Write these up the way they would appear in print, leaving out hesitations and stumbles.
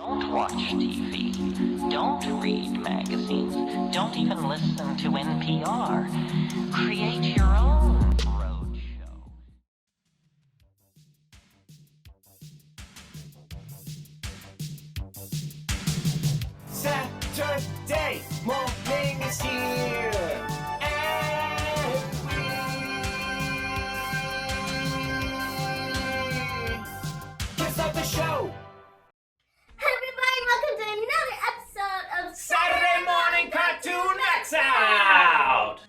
Don't watch TV. Don't read magazines. Don't even listen to NPR. Create your own road show. Saturday morning is here. And kiss off the show. Saturday Morning Cartoon MAXOUT!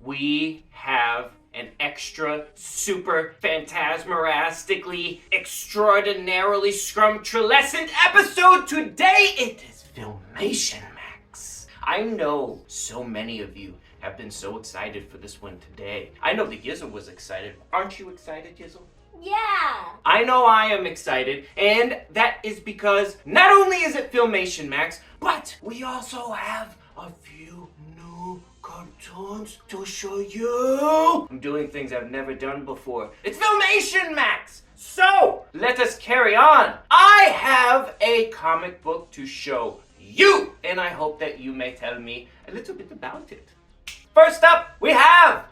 We have an extra, super, phantasmarastically, extraordinarily scrumptious episode today. It is FILMATION MAX. I know so many of you have been so excited for this one today. I know that Yizzle was excited. Aren't you excited, Yizzle? Yeah! I know I am excited, and that is because not only is it FILMATION Max, but we also have a few new cartoons to show you. I'm doing things I've never done before. It's FILMATION Max! So, let us carry on. I have a comic book to show you, and I hope that you may tell me a little bit about it. First up, we have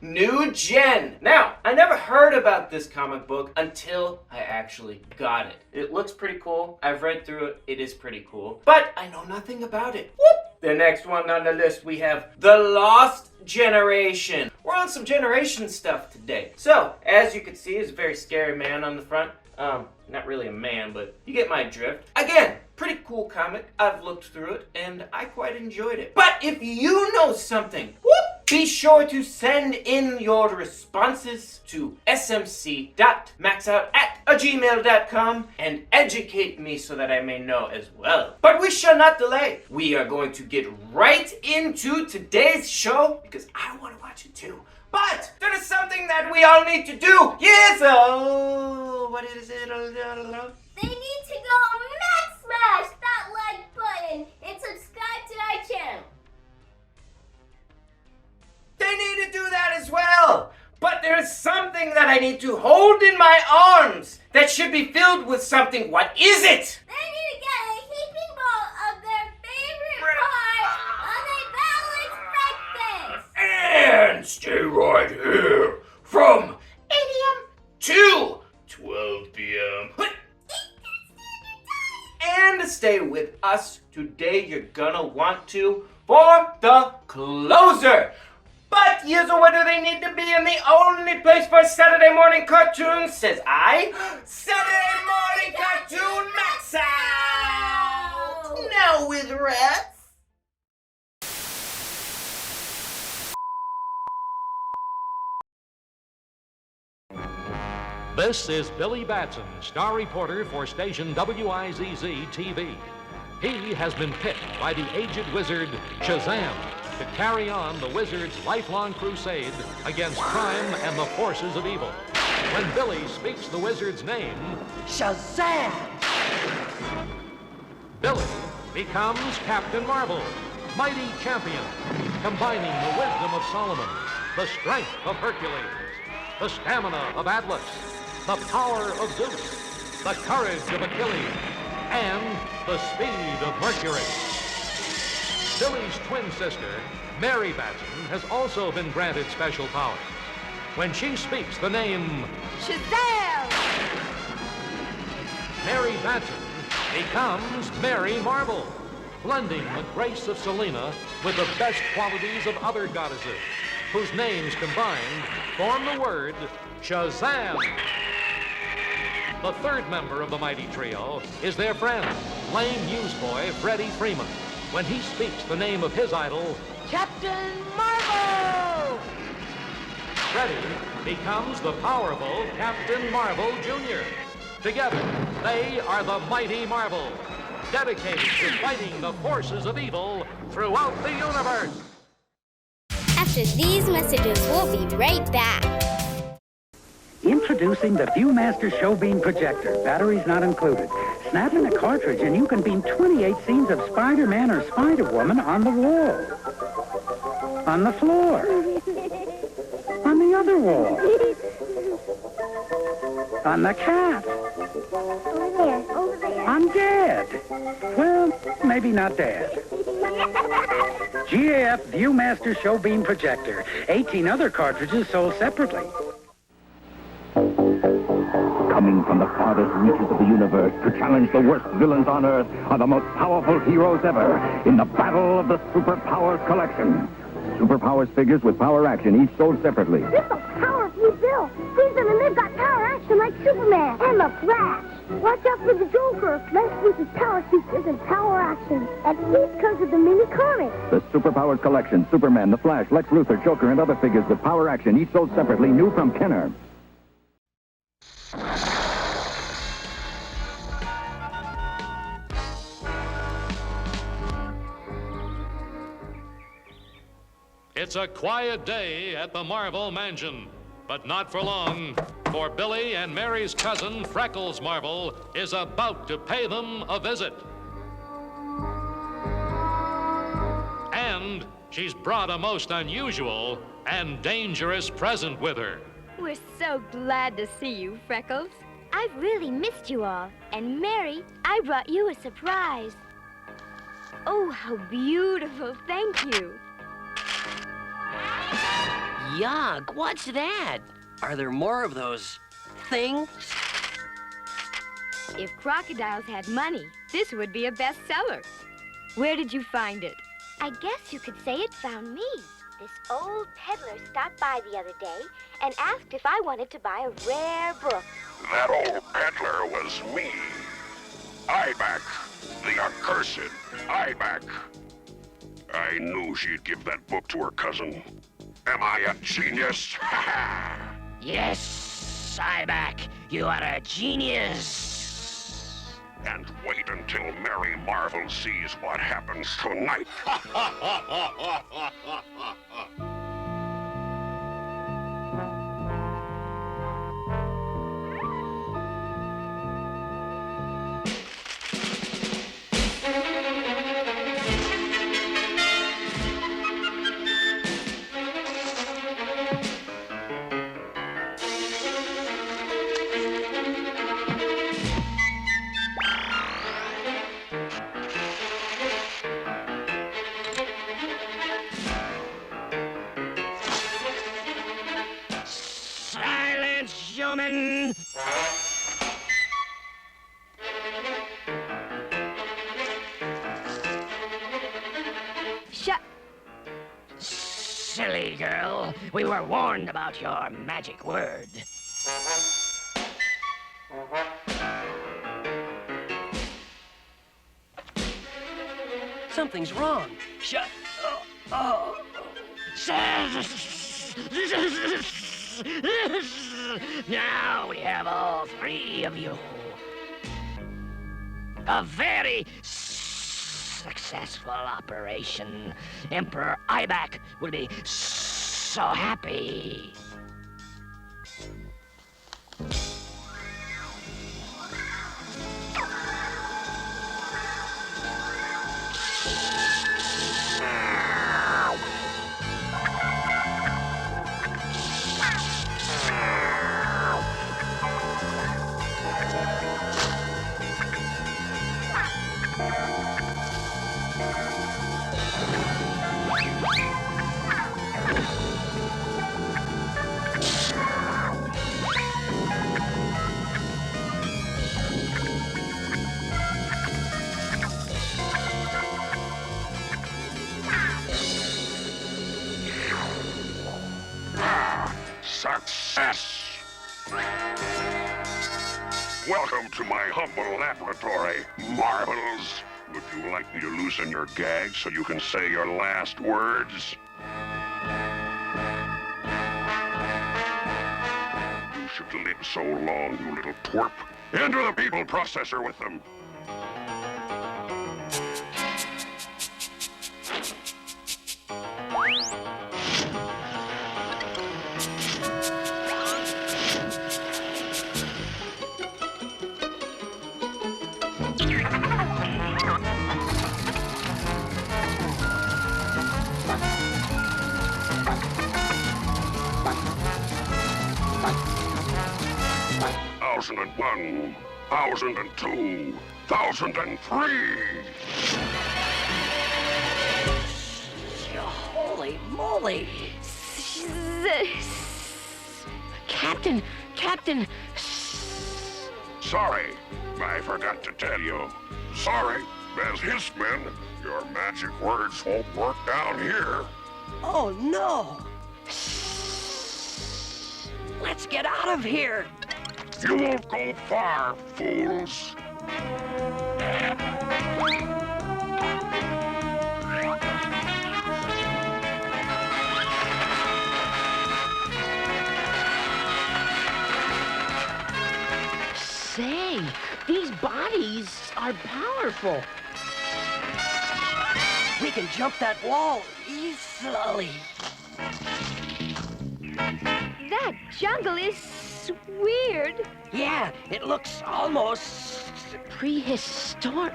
New Gen. Now, I never heard about this comic book until I actually got it. It looks pretty cool. I've read through it. It is pretty cool. But I know nothing about it. Whoop! The next one on the list, we have The Lost Generation. We're on some generation stuff today. So, as you can see, there's a very scary man on the front. Not really a man, but you get my drift. Again, pretty cool comic. I've looked through it, and I quite enjoyed it. But if you know something, whoop, be sure to send in your responses to smc.maxout@gmail.com and educate me so that I may know as well. But we shall not delay. We are going to get right into today's show because I want to watch it too. But there is something that we all need to do. Yes, what is it? They need to go Max Smash that like button and subscribe to our channel. They need to do that as well. But there is something that I need to hold in my arms that should be filled with something. What is it? They need to get a heaping ball of their favorite part on a balanced breakfast. And stay right here from 8 a.m. to 12 p.m. And stay with us today. You're gonna want to for the closer. But Yizzle, what do they need to be in the only place for Saturday morning cartoons? Says I. Saturday Morning Cartoon MAXOUT! Now with rats. This is Billy Batson, star reporter for station WIZZ-TV. He has been picked by the aged wizard SHAZAM to carry on the wizard's lifelong crusade against crime and the forces of evil. When Billy speaks the wizard's name, SHAZAM! Billy becomes Captain Marvel, mighty champion, combining the wisdom of Solomon, the strength of Hercules, the stamina of Atlas, the power of Zeus, the courage of Achilles, and the speed of Mercury. Billy's twin sister, Mary Batson, has also been granted special powers. When she speaks the name Shazam! Mary Batson becomes Mary Marvel, blending the grace of Selena with the best qualities of other goddesses, whose names combined form the word SHAZAM. The third member of the mighty trio is their friend, lame newsboy Freddie Freeman, when he speaks the name of his idol, Captain Marvel! Freddie becomes the powerful Captain Marvel Jr. Together, they are the Mighty Marvel, dedicated to fighting the forces of evil throughout the universe. After these messages, we'll be right back. Introducing the ViewMaster Show Beam Projector. Batteries not included. Snap in a cartridge and you can beam 28 scenes of Spider-Man or Spider-Woman on the wall. On the floor. On the other wall. On the cat. Over there. On Gary. Dad. Well, maybe not Dad. GAF Viewmaster Show Beam Projector. 18 other cartridges sold separately. Coming from the farthest reaches of the universe to challenge the worst villains on Earth are the most powerful heroes ever in the battle of the Superpowers Collection. Superpowers figures with power action, each sold separately. This is Power Blue Bill. Freeze them and they've got power action like Superman and the Flash. Watch out for the Joker. Lex Luthor's power features and power action. And each comes with the mini comic. The Superpowers Collection, Superman, the Flash, Lex Luthor, Joker, and other figures with power action, each sold separately, new from Kenner. It's a quiet day at the Marvel Mansion, but not for long, for Billy and Mary's cousin, Freckles Marvel, is about to pay them a visit. And she's brought a most unusual and dangerous present with her. We're so glad to see you, Freckles. I've really missed you all. And Mary, I brought you a surprise. Oh, how beautiful. Thank you. Yuck, what's that? Are there more of those things? If crocodiles had money, this would be a bestseller. Where did you find it? I guess you could say it found me. This old peddler stopped by the other day and asked if I wanted to buy a rare book. That old peddler was me. Iback, the accursed Iback. I knew she'd give that book to her cousin. Am I a genius? Yes, Iback, you are a genius. And wait until Mary Marvel sees what happens tonight. Silence, human! Shut. Silly girl, we were warned about your magic word. Something's wrong. Shut. Oh. Now we have all three of you. A very successful operation. Emperor Iback will be so happy. Success! Welcome to my humble laboratory, Marvels. Would you like me to loosen your gag so you can say your last words? You should live so long, you little twerp. Into the people processor with them. Thousand and 1,002, 1003. Holy moly! Captain! Sorry, I forgot to tell you. Sorry, as Hissmen, your magic words won't work down here. Oh no! Let's get out of here! You won't go far, fools. Say, these bodies are powerful. We can jump that wall easily. That jungle is weird. Yeah, it looks almost Prehistoric.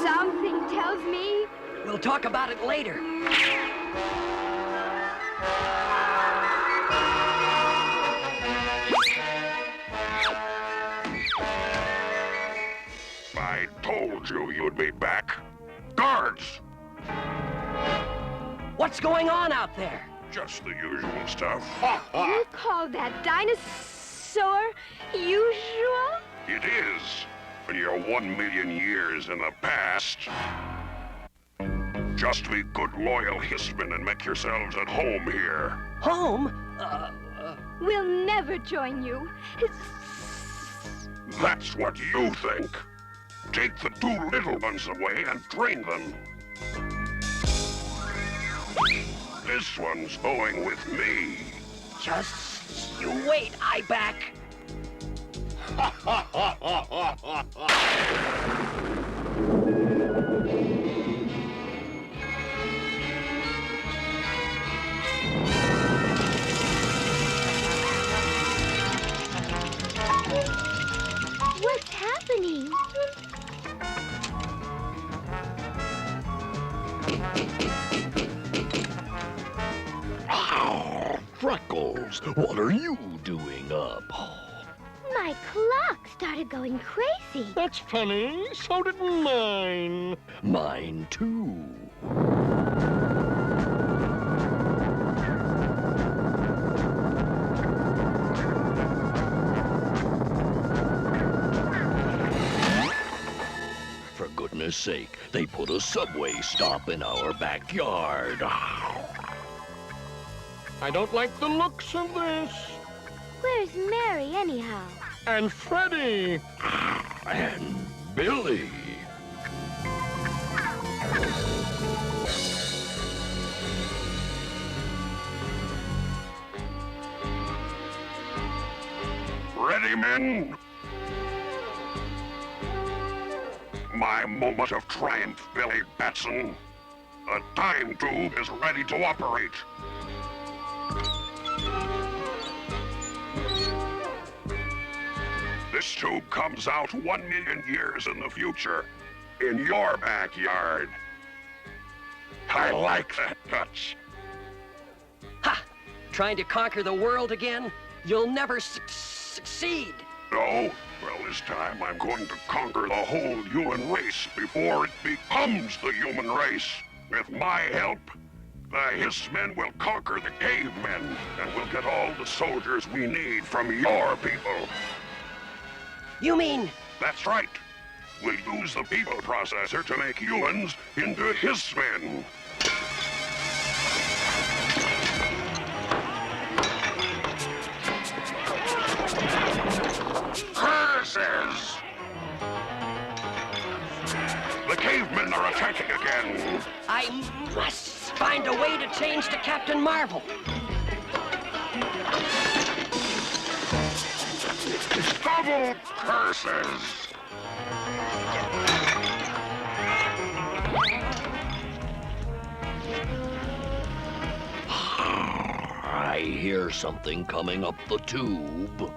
Something tells me. We'll talk about it later. I told you you'd be back. Guards! What's going on out there? Just the usual stuff. You call that dinosaur usual? It is. When you're 1 million years in the past. Just be good, loyal Hissmen and make yourselves at home here. Home? We'll never join you. That's what you think. Take the 2 little ones away and train them. This one's going with me. Just you wait, Iback. What's happening? Freckles, what are you doing up? My clock started going crazy. That's funny. So did mine. Mine too. For goodness sake, they put a subway stop in our backyard. I don't like the looks of this. Where's Mary, anyhow? And Freddy. And Billy. Ready, men? My moment of triumph, Billy Batson. A time tube is ready to operate. This tube comes out 1 million years in the future, in your backyard. I like that touch. Ha! Trying to conquer the world again? You'll never succeed. No? Well, this time I'm going to conquer the whole human race before it becomes the human race. With my help, the Hissmen will conquer the cavemen, and we'll get all the soldiers we need from your people. You mean... That's right. We'll use the people processor to make humans into Hissmen. Curses! The cavemen are attacking again. I must find a way to change to Captain Marvel. Double curses! I hear something coming up the tube.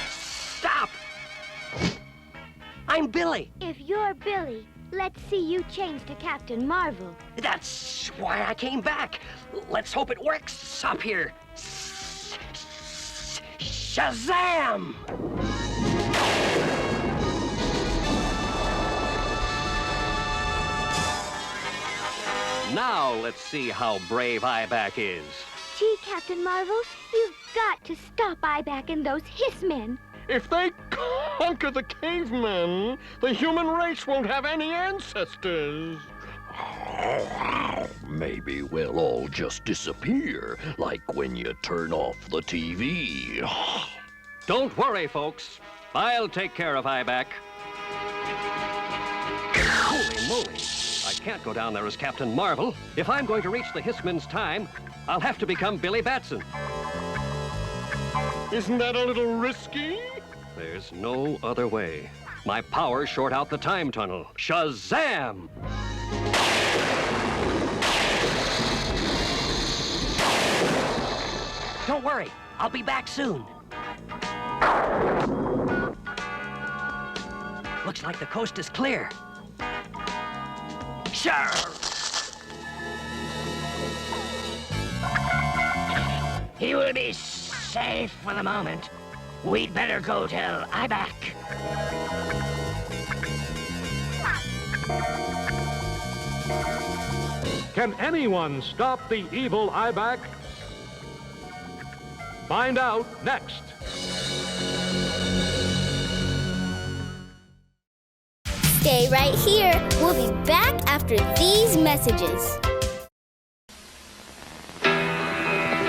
Stop! I'm Billy. If you're Billy, Let's see you change to Captain Marvel. That's why I came back. Let's hope it works up here. SHAZAM! Now let's see how brave Iback is. Gee, Captain Marvel, you've got to stop Iback and those Hissmen. If they conquer the cavemen, the human race won't have any ancestors. Maybe we'll all just disappear, like when you turn off the TV. Don't worry, folks. I'll take care of Iback. Holy moly! I can't go down there as Captain Marvel. If I'm going to reach the Hissmen's time, I'll have to become Billy Batson. Isn't that a little risky? There's no other way. My powers short out the time tunnel. SHAZAM! Don't worry, I'll be back soon. Looks like the coast is clear. Sure! He will be safe for the moment. We'd better go tell Iback. Can anyone stop the evil Iback? Find out next. Stay right here. We'll be back after these messages.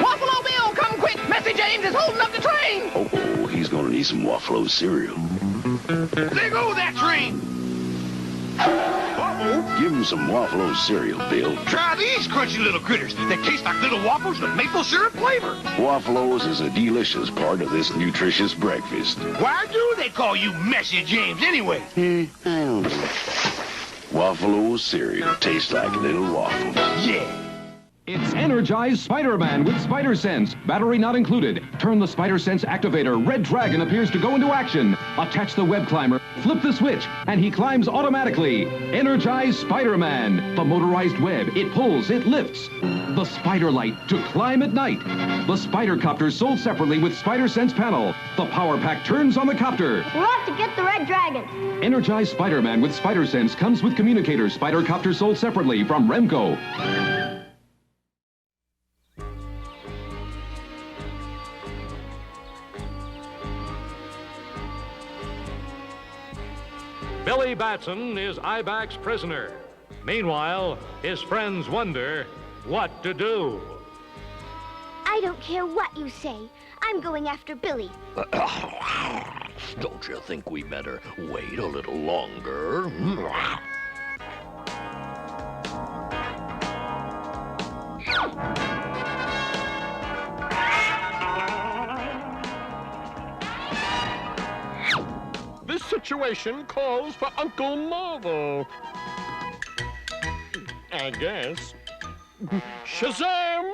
Buffalo Bill, come quick! Messy James is holding up the train! Oh, he's gonna need some Waffalo cereal. There goes that train! Give him some Waffalo cereal, Bill. Try these crunchy little critters. They taste like little waffles with maple syrup flavor. Waffalo's is a delicious part of this nutritious breakfast. Why do they call you Messy James anyway? I don't know. Waffalo cereal tastes like little waffles. Yeah. It's Energized Spider-Man with Spider Sense. Battery not included. Turn the Spider Sense activator. Red Dragon appears to go into action. Attach the web climber. Flip the switch, and he climbs automatically. Energized Spider-Man. The motorized web. It pulls, it lifts. The Spider Light to climb at night. The Spider Copter sold separately with Spider Sense panel. The power pack turns on the copter. We'll have to get the Red Dragon. Energized Spider-Man with Spider Sense comes with communicator. Spider Copter sold separately from Remco. Billy Batson is Iback's prisoner. Meanwhile, his friends wonder what to do. I don't care what you say. I'm going after Billy. Don't you think we better wait a little longer? This situation calls for Uncle Marvel. I guess. SHAZAM!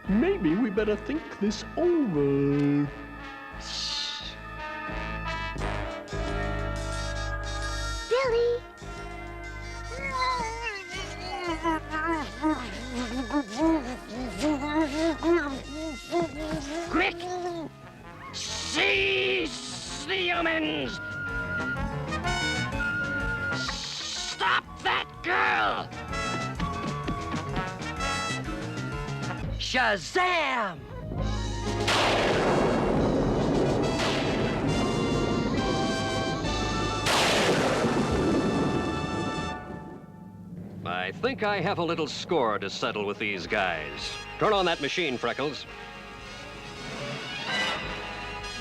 Maybe we better think this over. Billy! Quick! Seize the humans! Stop that girl! SHAZAM! I think I have a little score to settle with these guys. Turn on that machine, Freckles.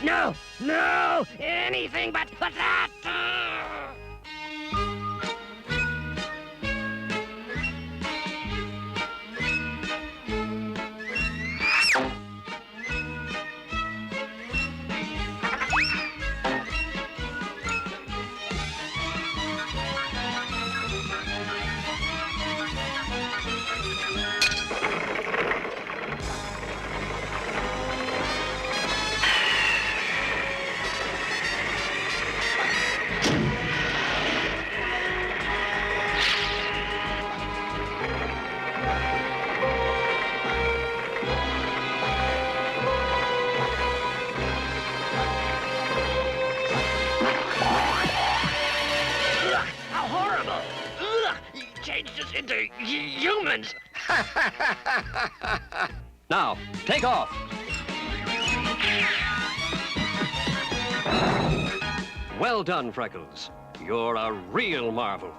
No! No! Anything but that! the humans. Now, take off. Well done, Freckles. You're a real marvel.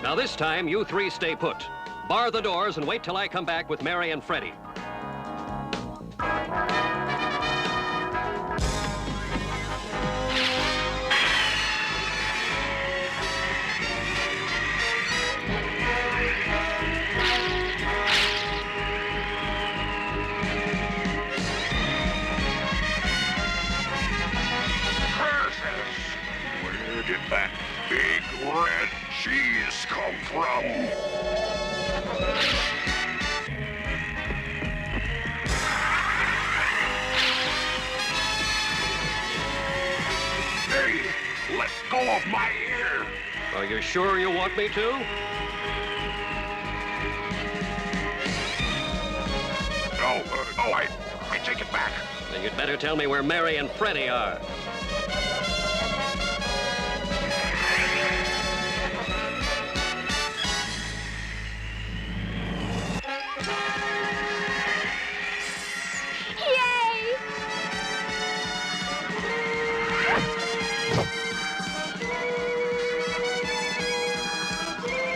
Now this time, you three stay put. Bar the doors and wait till I come back with Mary and Freddie. Where did that big red cheese come from? Hey, let go of my ear! Are you sure you want me to? No, I take it back. Then you'd better tell me where Mary and Freddie are.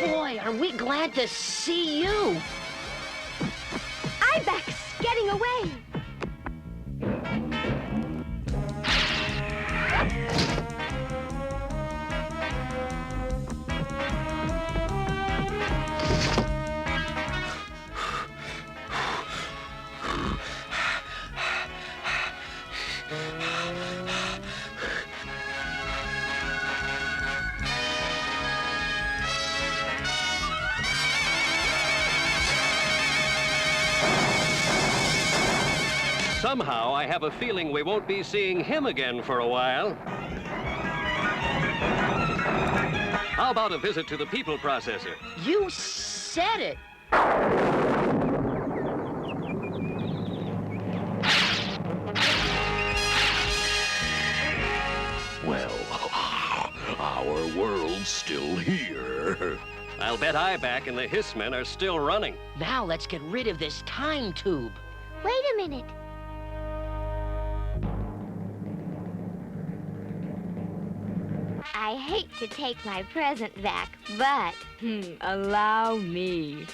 Boy, are we glad to see you. Ibex getting away. Somehow, I have a feeling we won't be seeing him again for a while. How about a visit to the people processor? You said it. Well, our world's still here. I'll bet Ibex and the Hissmen are still running. Now let's get rid of this time tube. Wait a minute. I hate to take my present back, but allow me.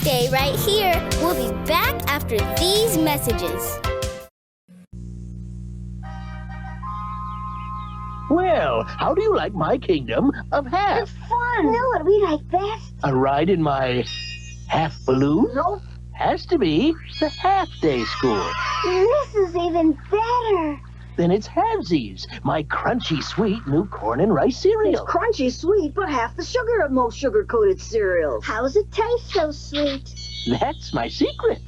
Stay right here. We'll be back after these messages. Well, how do you like my kingdom of half? It's fun. No, what we like best. A ride in my half balloon? Nope. Has to be the half-day school. This is even better. Then it's Halvesies, my crunchy sweet new corn and rice cereal. It's crunchy sweet, but half the sugar of most sugar-coated cereals. How does it taste so sweet? That's my secret.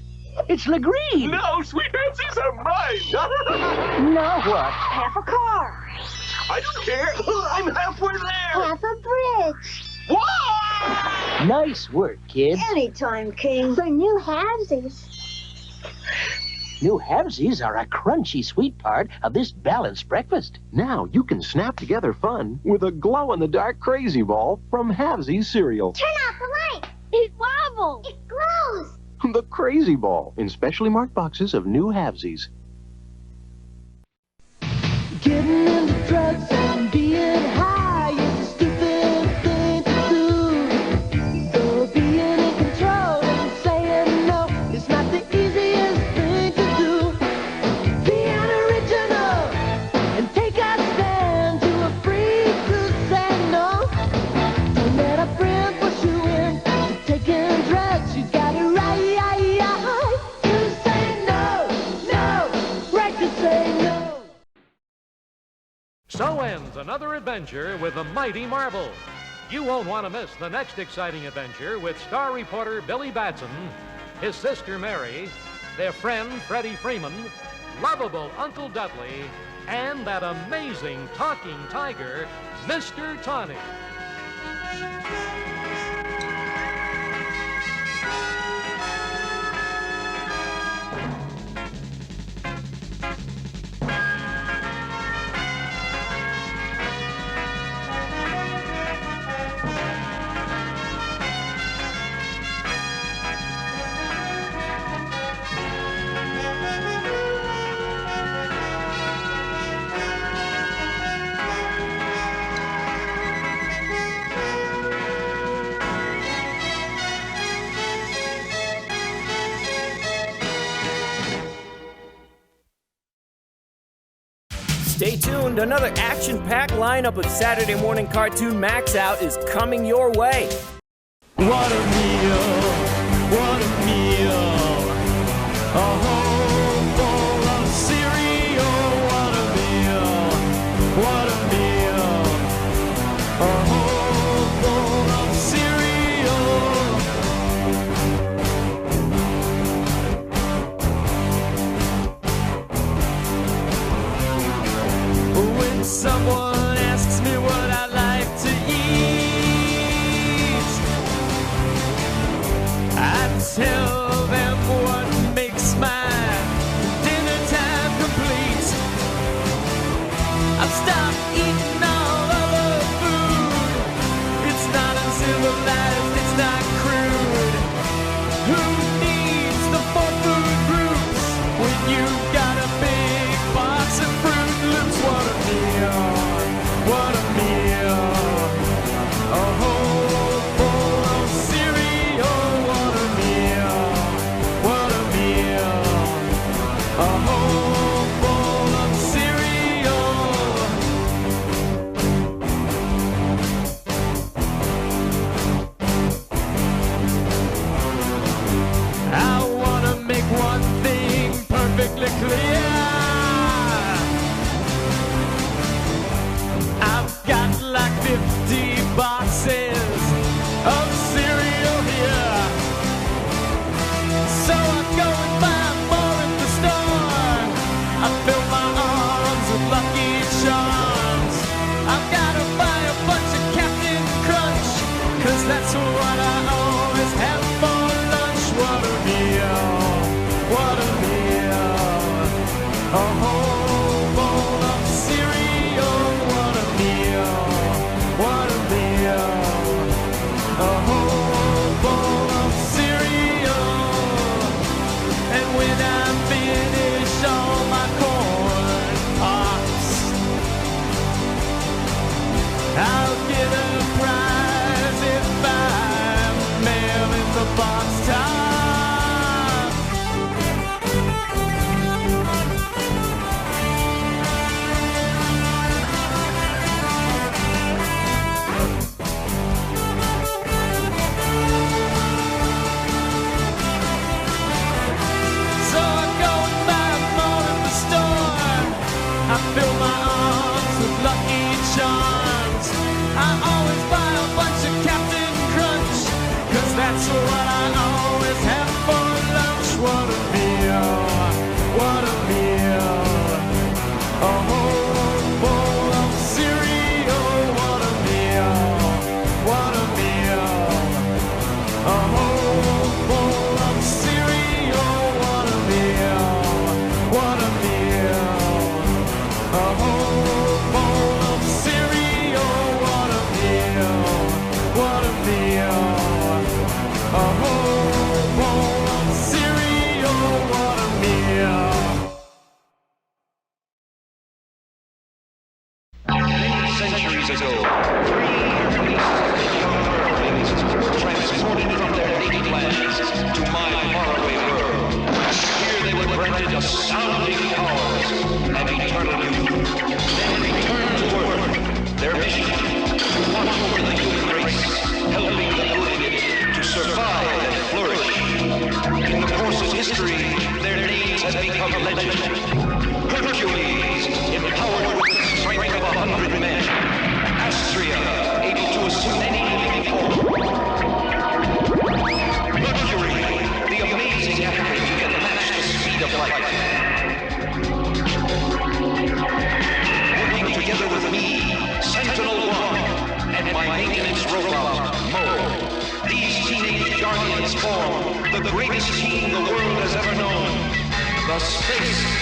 It's Legreen. No, sweet Halvesies are mine. Now what? Half a car. I don't care. I'm halfway there. Half a bridge. Whoa! Nice work, kids. Anytime, King. For new halvesies. New Halvesies are a crunchy sweet part of this balanced breakfast. Now you can snap together fun with a glow-in-the-dark crazy ball from Halvesies cereal. Turn off the light. It wobbles. It glows. The crazy ball in specially marked boxes of new Halvesies. Getting into drugs and being high is a stupid thing to do. So being in control and saying no is not the easiest thing to do. Being original and take a stand to a freak who say no. Don't let a friend push you in to taking drugs. You got it right to say no, no, right to say no. So ends another adventure with the Mighty Marvel. You won't want to miss the next exciting adventure with star reporter Billy Batson his sister Mary, their friend Freddie Freeman, lovable Uncle Dudley, and that amazing talking tiger, Mr. Tawny. Stay tuned, another action-packed lineup of Saturday Morning Cartoon MAXOUT is coming your way. What a meal, what a meal. A whole bowl of cereal, what a meal, what a meal. A whole bowl of cereal. When someone asks me what I like to eat, I tell them what makes my dinner time complete. I've stopped eating all other food. It's not uncivilized, it's not crude. Who needs the 4 food groups when you've got a big box of Fruit Loops? What a meal, what a meal. A whole bowl of cereal, what a meal, what a meal. A whole bowl of cereal. I wanna make one thing perfectly clear. I've got like 50 boxes of cereal here, so I go and buy more at the store. I fill my arms with Lucky Charms. I've gotta buy a bunch of Captain Crunch, 'cause that's what I always have for lunch. What a meal, what a meal. A whole bowl of cereal, what a meal, what a meal. A whole bowl of cereal. And when I finish all my corn pops, I'll get a prize if I'm mail in the box top. So I go and buy more at the store. I fill my arms with Lucky Charms. I always buy a bunch of Captain Crunch, 'cause that's what I always have for lunch. What a meal, what a meal. A whole bowl of cereal, what a meal, what a meal. A whole bowl of cereal, what a meal, what a meal. A whole bowl of cereal, what a meal, what a meal. A whole bowl of cereal, what a meal. Many centuries ago, 3 Earthlings were transported from their native lands to my faraway world. Here they were granted astounding powers and eternal youth. Then returned to Earth. Their mission, to watch over the human race, helping the good in it to survive and flourish. In the course of history, their names have become legend. Hercules, empowered with the strength of 100 men. Astrea, able to assume any living form. Mercury, the amazing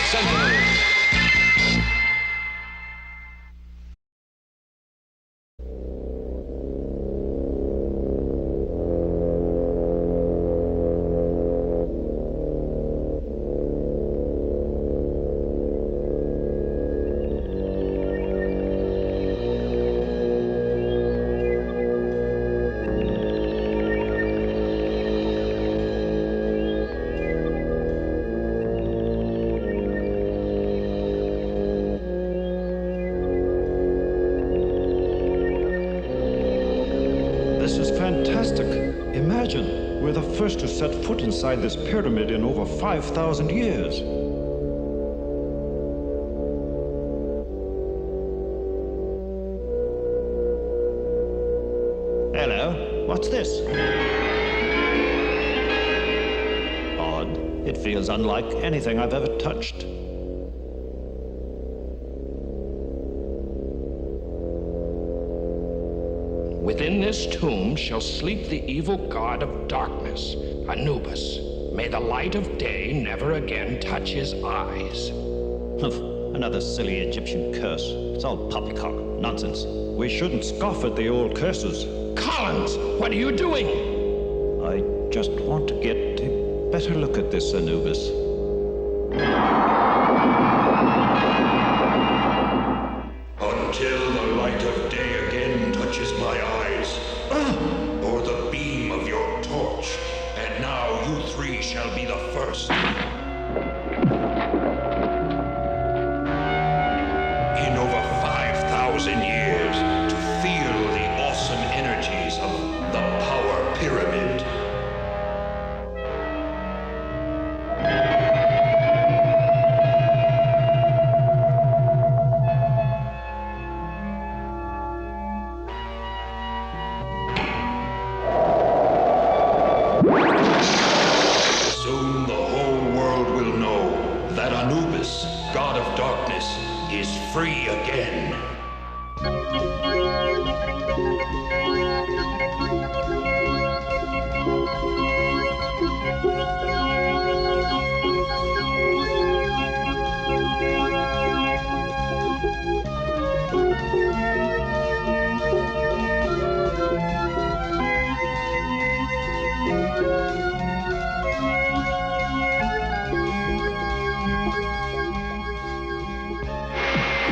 Sentinels. This is fantastic. Imagine, we're the first to set foot inside this pyramid in over 5,000 years. Hello, what's this? Odd. It feels unlike anything I've ever touched. Within this tomb shall sleep the evil god of darkness, Anubis. May the light of day never again touch his eyes. Another silly Egyptian curse. It's all poppycock. Nonsense. We shouldn't scoff at the old curses. Collins, what are you doing? I just want to get a better look at this Anubis. Until the light of day again touches my eyes, or the beam of your torch, and now you three shall be the first. In over 5,000 years, to feel the awesome energies of the Power Pyramid. Soon the whole world will know that Anubis, god of darkness, is free again.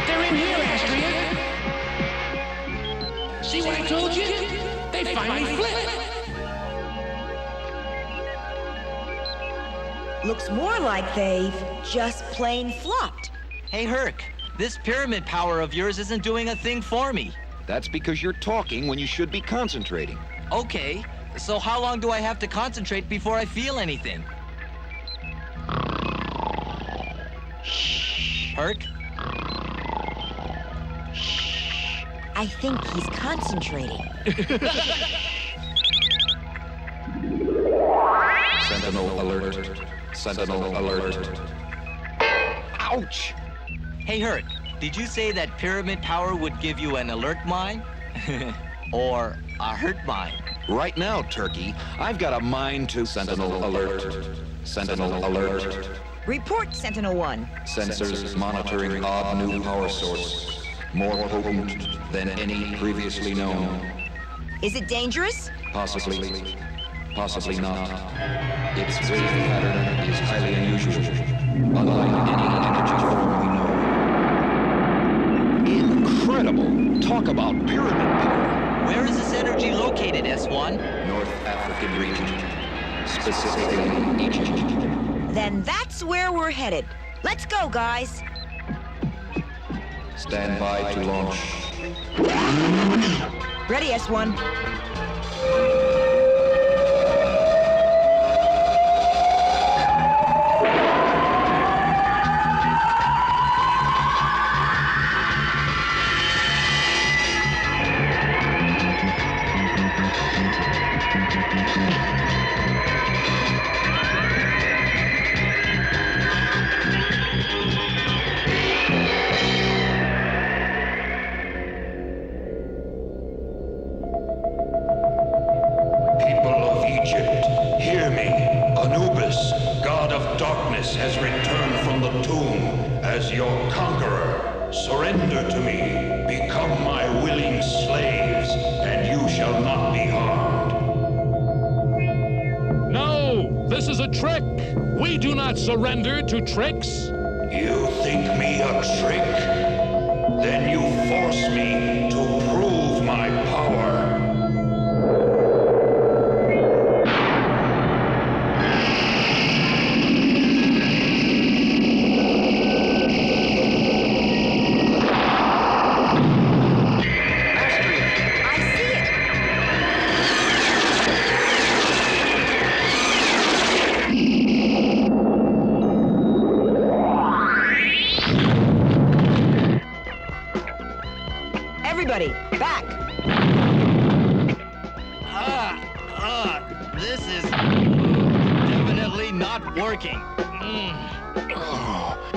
They're in here, Astrid. See what I told you? They finally flipped. Looks more like they've just plain flopped. Hey, Herc, this pyramid power of yours isn't doing a thing for me. That's because you're talking when you should be concentrating. Okay, so how long do I have to concentrate before I feel anything? Herc? I think he's concentrating. Sentinel alert. Sentinel alert. Ouch! Hey, Herc, did you say that pyramid power would give you an alert mind? Or a hurt mind? Right now, Turkey, I've got a mind to Sentinel alert. Sentinel alert. Report, Sentinel-1. Sensors monitoring odd new power source. More potent than any previously known. Is it dangerous? Possibly. Possibly not. Its wave pattern is highly unusual. Unlike any energy form we know. Incredible! Talk about pyramid power. Where is this energy located, S1? North African region. Specifically, Egypt. Then that's where we're headed. Let's go, guys. Stand by to launch. Ready, S1. Surrender to me. Become my willing slaves, and you shall not be harmed. No! This is a trick! We do not surrender to tricks! You think me a trick? Then you force me to prove my power. Everybody, back! This is definitely not working.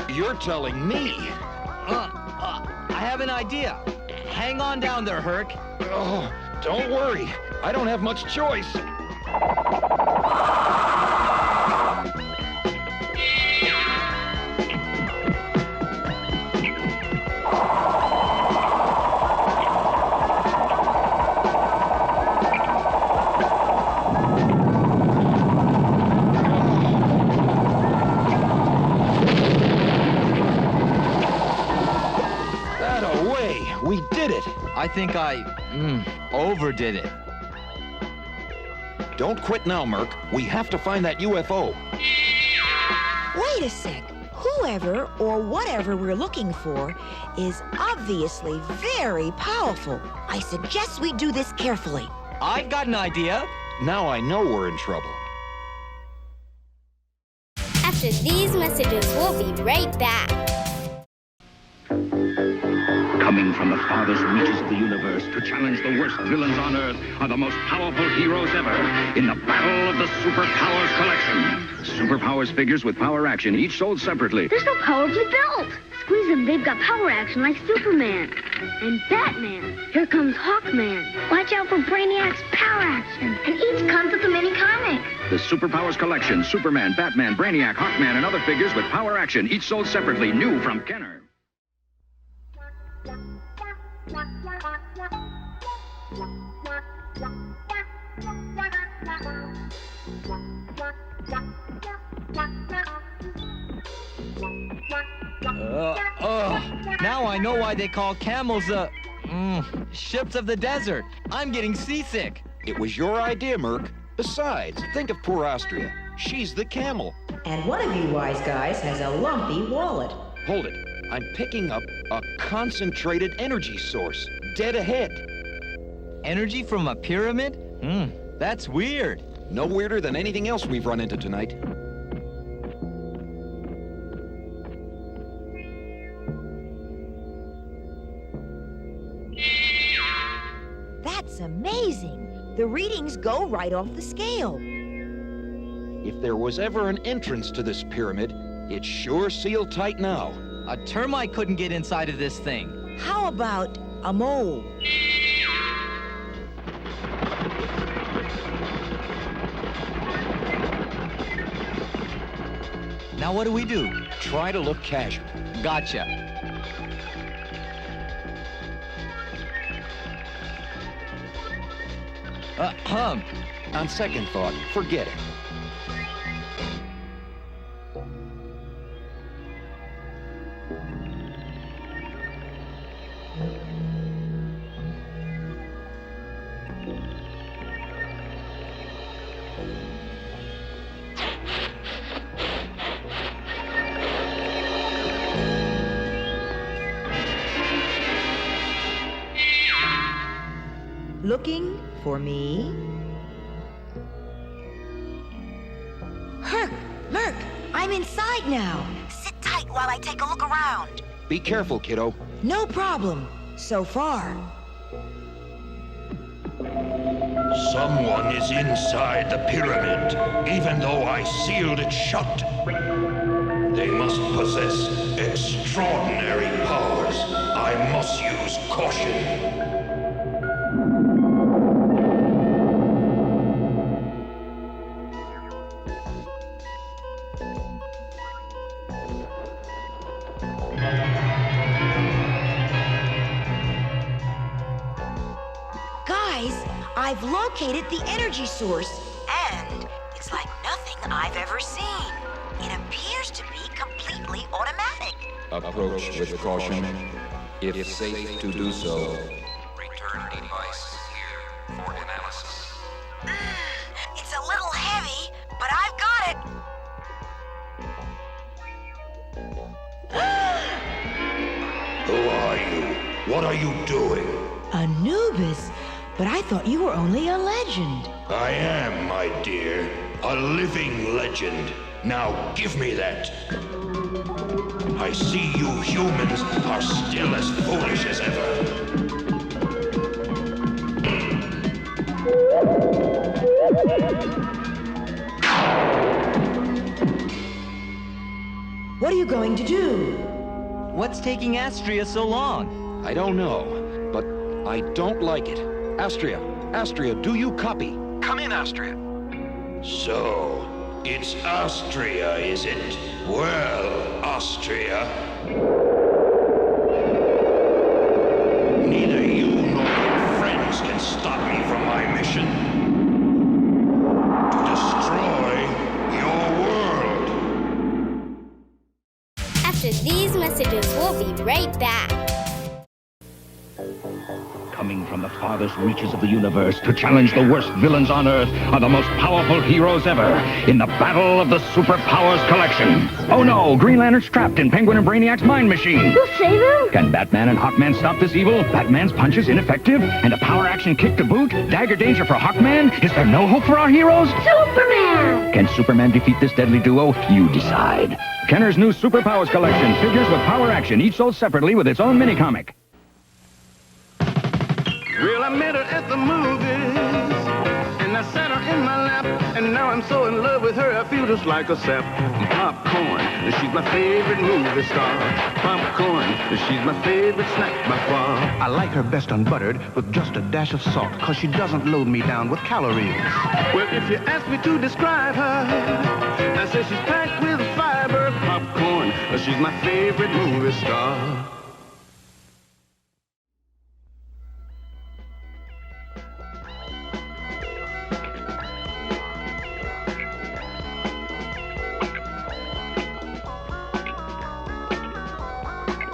You're telling me. I have an idea. Hang on down there, Herc. Oh, don't worry. I don't have much choice. We did it! I think I overdid it. Don't quit now, Merc. We have to find that UFO. Wait a sec. Whoever or whatever we're looking for is obviously very powerful. I suggest we do this carefully. I've got an idea. Now I know we're in trouble. After these messages, we'll be right back. Coming from the farthest reaches of the universe to challenge the worst villains on Earth are the most powerful heroes ever in the battle of the Superpowers Collection. Superpowers figures with power action, each sold separately. They're so powerfully built. Squeeze them, they've got power action like Superman and Batman. Here comes Hawkman. Watch out for Brainiac's power action. And each comes with a mini comic. The Superpowers Collection, Superman, Batman, Brainiac, Hawkman, and other figures with power action, each sold separately, new from Kenner. Now I know why they call camels ships of the desert. I'm getting seasick. It was your idea, Merc. Besides, think of poor Austria. She's the camel. And one of you wise guys has a lumpy wallet. Hold it. I'm picking up a concentrated energy source, dead ahead. Energy from a pyramid? That's weird. No weirder than anything else we've run into tonight. That's amazing. The readings go right off the scale. If there was ever an entrance to this pyramid, it's sure sealed tight now. A termite couldn't get inside of this thing. How about a mole? Now what do we do? Try to look casual. Gotcha. On second thought, forget it. Looking for me? Herc! Merc! I'm inside now. Sit tight while I take a look around. Be careful, kiddo. No problem. So far. Someone is inside the pyramid, even though I sealed it shut. They must possess extraordinary powers. I must use caution. Guys, I've located the energy source, and it's like nothing I've ever seen. It appears to be completely automatic. Approach with caution. If safe to do so, return device here for analysis. It's a little heavy, but I've got it. Who are you? What are you doing? Anubis, but I thought you were only a legend. I am, my dear, a living legend. Now give me that. I see you humans are still as foolish as ever. What are you going to do? What's taking Astria so long? I don't know, but I don't like it. Astria, do you copy? Come in, Astria. So, it's Astria, is it? Well, Astria. Neither you nor your friends can stop me from my mission. To destroy your world. After these messages, we'll be right back. Coming from the farthest reaches of the universe to challenge the worst villains on Earth are the most powerful heroes ever in the battle of the superpowers collection. Oh no, Green Lantern's trapped in Penguin and Brainiac's mind machine. We'll save him? Can Batman and Hawkman stop this evil? Batman's punches ineffective? And a power action kick to boot? Dagger danger for Hawkman? Is there no hope for our heroes? Superman! Can Superman defeat this deadly duo? You decide. Kenner's new Superpowers collection. Figures with power action, each sold separately with its own mini-comic. Well, I met her at the movies, and I sat her in my lap, and now I'm so in love with her, I feel just like a sap. Popcorn, she's my favorite movie star. Popcorn, she's my favorite snack by far. I like her best unbuttered with just a dash of salt, cause she doesn't load me down with calories. Well, if you ask me to describe her, I say she's packed with fiber. Popcorn, she's my favorite movie star.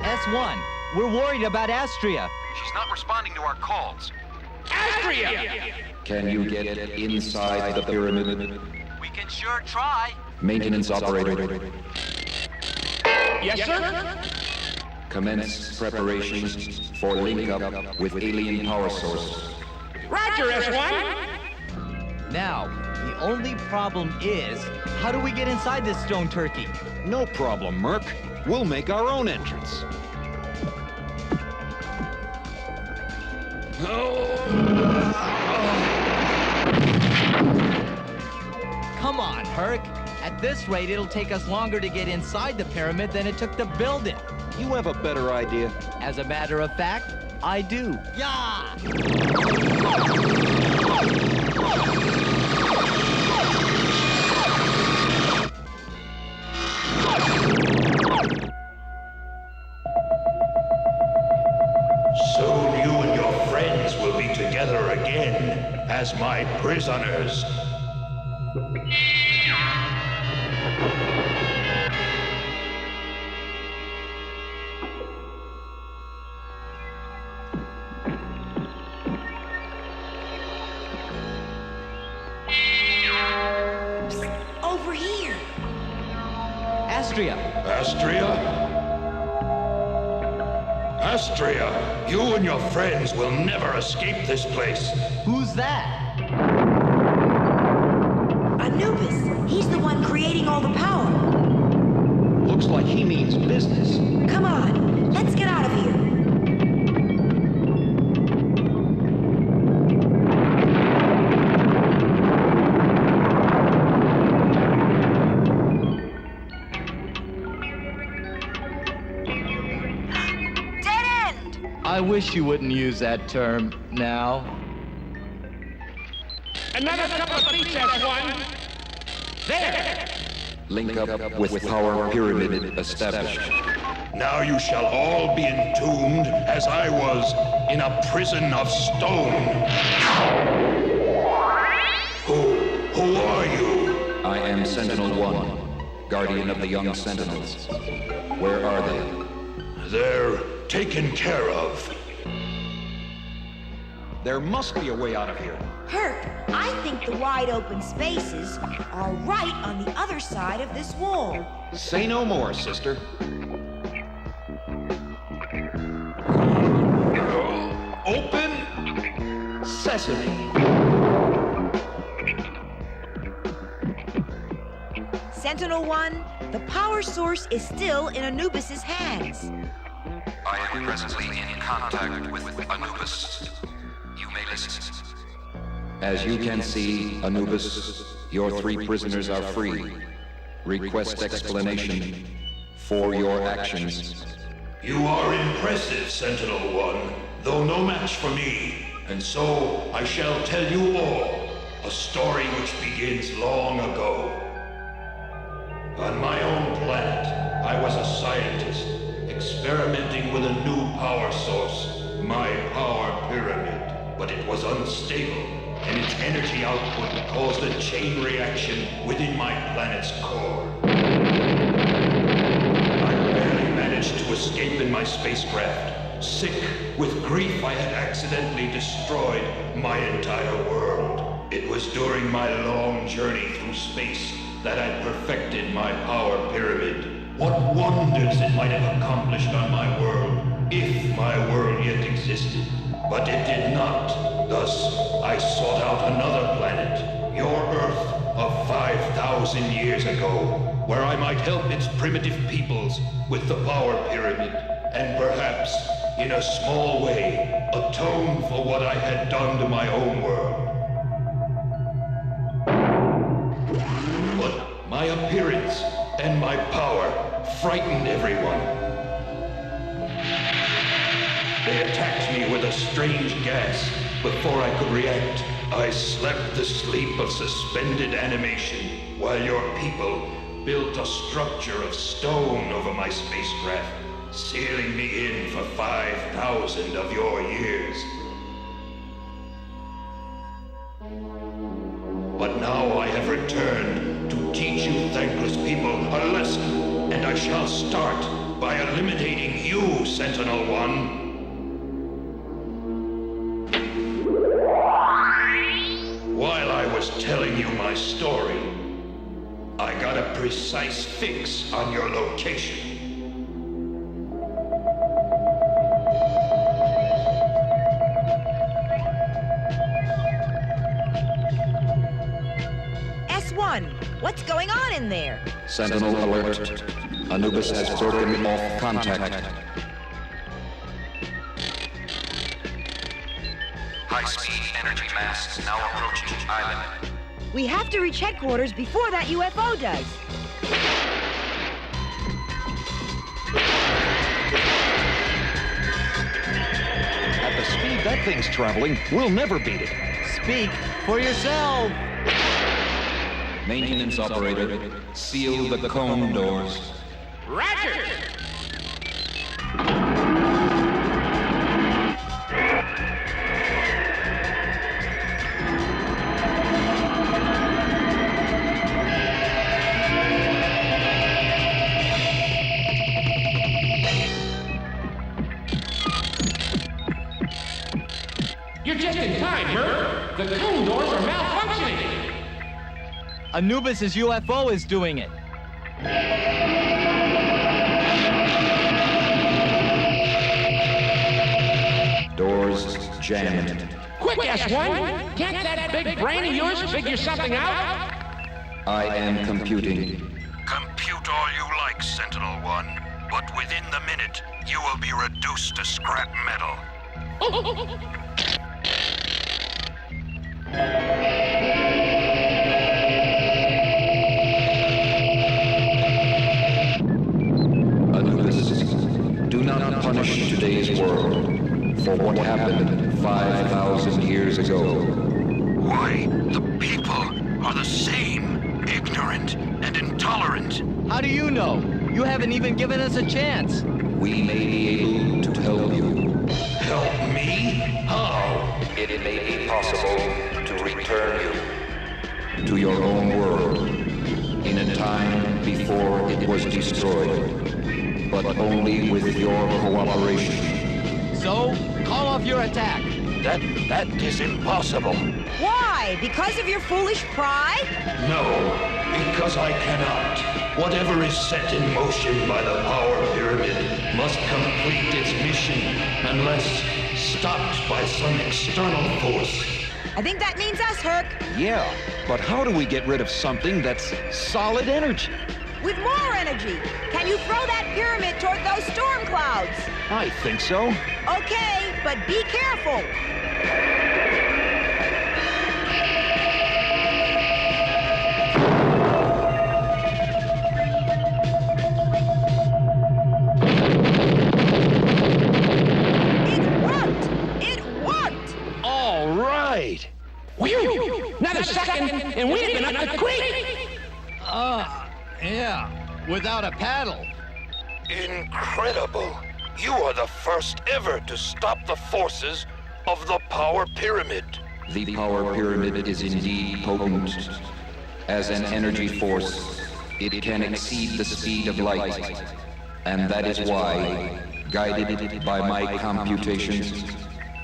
S1, we're worried about Astria. She's not responding to our calls. Astria! Can you get inside the pyramid? We can sure try. Maintenance operator. Yes, sir? Commence preparations for link-up with alien power source. Roger, S1! Now, the only problem is, how do we get inside this stone turkey? No problem, Merc. We'll make our own entrance. Come on, Herc. At this rate, it'll take us longer to get inside the pyramid than it took to build it. You have a better idea. As a matter of fact, I do. Yeah! Soon you and your friends will be together again as my prisoners. Over here. Astria. Astria? Astria, you and your friends will never escape this place. Who's that? Anubis. He's the one creating all the power. Looks like he means business. Come on, let's get out of here. I wish you wouldn't use that term now. Another couple of feet, S1. There! Link up with power pyramid established. Now you shall all be entombed as I was in a prison of stone. Who are you? I am Sentinel 1, guardian of the young Sentinels. Where are they? They're taken care of. There must be a way out of here. Herc, I think the wide open spaces are right on the other side of this wall. Say no more, sister. Open sesame. Sentinel 1, the power source is still in Anubis's hands. I am presently in contact with Anubis. You may listen. As you can see, Anubis, your 3 prisoners are free. Request explanation for your actions. You are impressive, Sentinel 1, though no match for me. And so I shall tell you all a story which begins long ago. On my own planet, I was a scientist, experimenting with a new power source, my power pyramid. But it was unstable, and its energy output caused a chain reaction within my planet's core. I barely managed to escape in my spacecraft. Sick with grief, I had accidentally destroyed my entire world. It was during my long journey through space that I perfected my power pyramid. What wonders it might have accomplished on my world, if my world yet existed. But it did not. Thus, I sought out another planet, your Earth of 5,000 years ago, where I might help its primitive peoples with the power pyramid, and perhaps, in a small way, atone for what I had done to my own world. But my appearance and my power frightened everyone. They attacked me with a strange gas. Before I could react, I slept the sleep of suspended animation, while your people built a structure of stone over my spacecraft, sealing me in for 5,000 of your years. But now I have returned to teach you thankless people a lesson, and I shall start by eliminating you, Sentinel 1. While I was telling you my story, I got a precise fix on your location. S1, what's going on in there? Sentinel alert. Anubis has broken off contact. High-speed energy masts now approaching island. We have to reach headquarters before that UFO does. At the speed that thing's traveling, we'll never beat it. Speak for yourself. Maintenance operator, seal the cone doors. Roger! You're just in time, Murph. The cone doors are malfunctioning. Anubis's UFO is doing it. Doors jammed. Quick, S1! Can't that big brain of yours figure something out? I am computing. Compute all you like, Sentinel 1, but within the minute, you will be reduced to scrap metal. Anubis, do not punish today's world for what happened 5,000 years ago. Why, the people are the same, ignorant and intolerant. How do you know? You haven't even given us a chance. we may be able to help you. Help me? How? It may be possible to return you to your own world in a time before it was destroyed, but only with your cooperation. So, call off your attack. That is impossible. Why? Because of your foolish pride? No, because I cannot. Whatever is set in motion by the power pyramid must complete its mission unless stopped by some external force. I think that means us, Herc. Yeah, but how do we get rid of something that's solid energy? With more energy. Can you throw that pyramid toward those storm clouds? I think so. Okay, but be careful. Not a second, and we've been up the creek! Yeah, without a paddle. Incredible! You are the first ever to stop the forces of the power pyramid. The power pyramid is indeed potent. As an energy force, it can exceed the speed of light. And that is why, guided by my computations,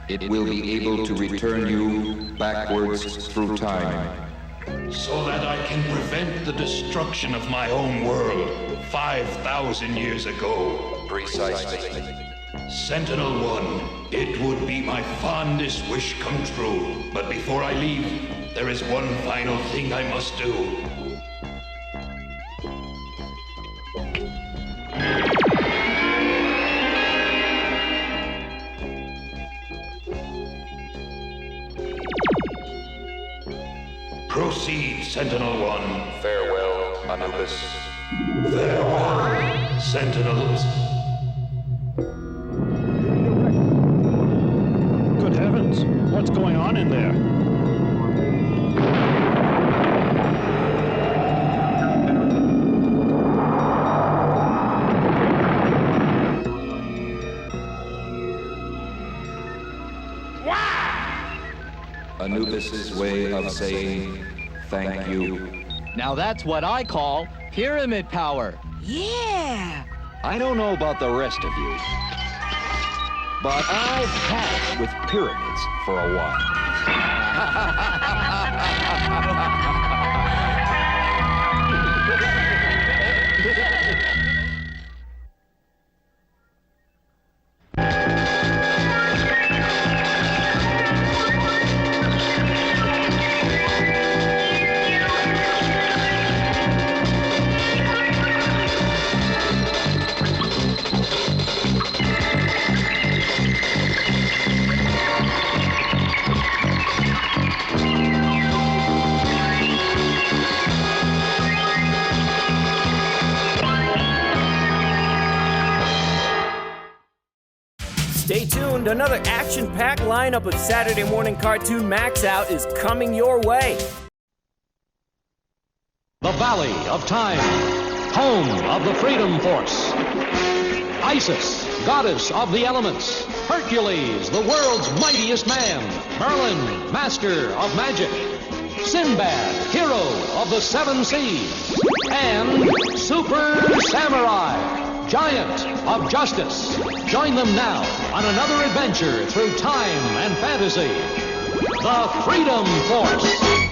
it will be able to return you backwards through time. So that I can prevent the destruction of my own world 5,000 years ago. Precisely. Sentinel-1, it would be my fondest wish come true. But before I leave, there is one final thing I must do. Proceed, Sentinel-1. Farewell, Anubis. Farewell, Sentinels. Good heavens, what's going on in there? Anubis's way of saying thank you. Now that's what I call pyramid power. Yeah! I don't know about the rest of you, but I've had it with pyramids for a while. Stay tuned, another action-packed lineup of Saturday Morning Cartoon MAXOUT is coming your way. The Valley of Time, home of the Freedom Force. Isis, goddess of the elements. Hercules, the world's mightiest man. Merlin, master of magic. Sinbad, hero of the seven seas. And Super Samurai, giant of justice. Join them now on another adventure through time and fantasy. The Freedom Force.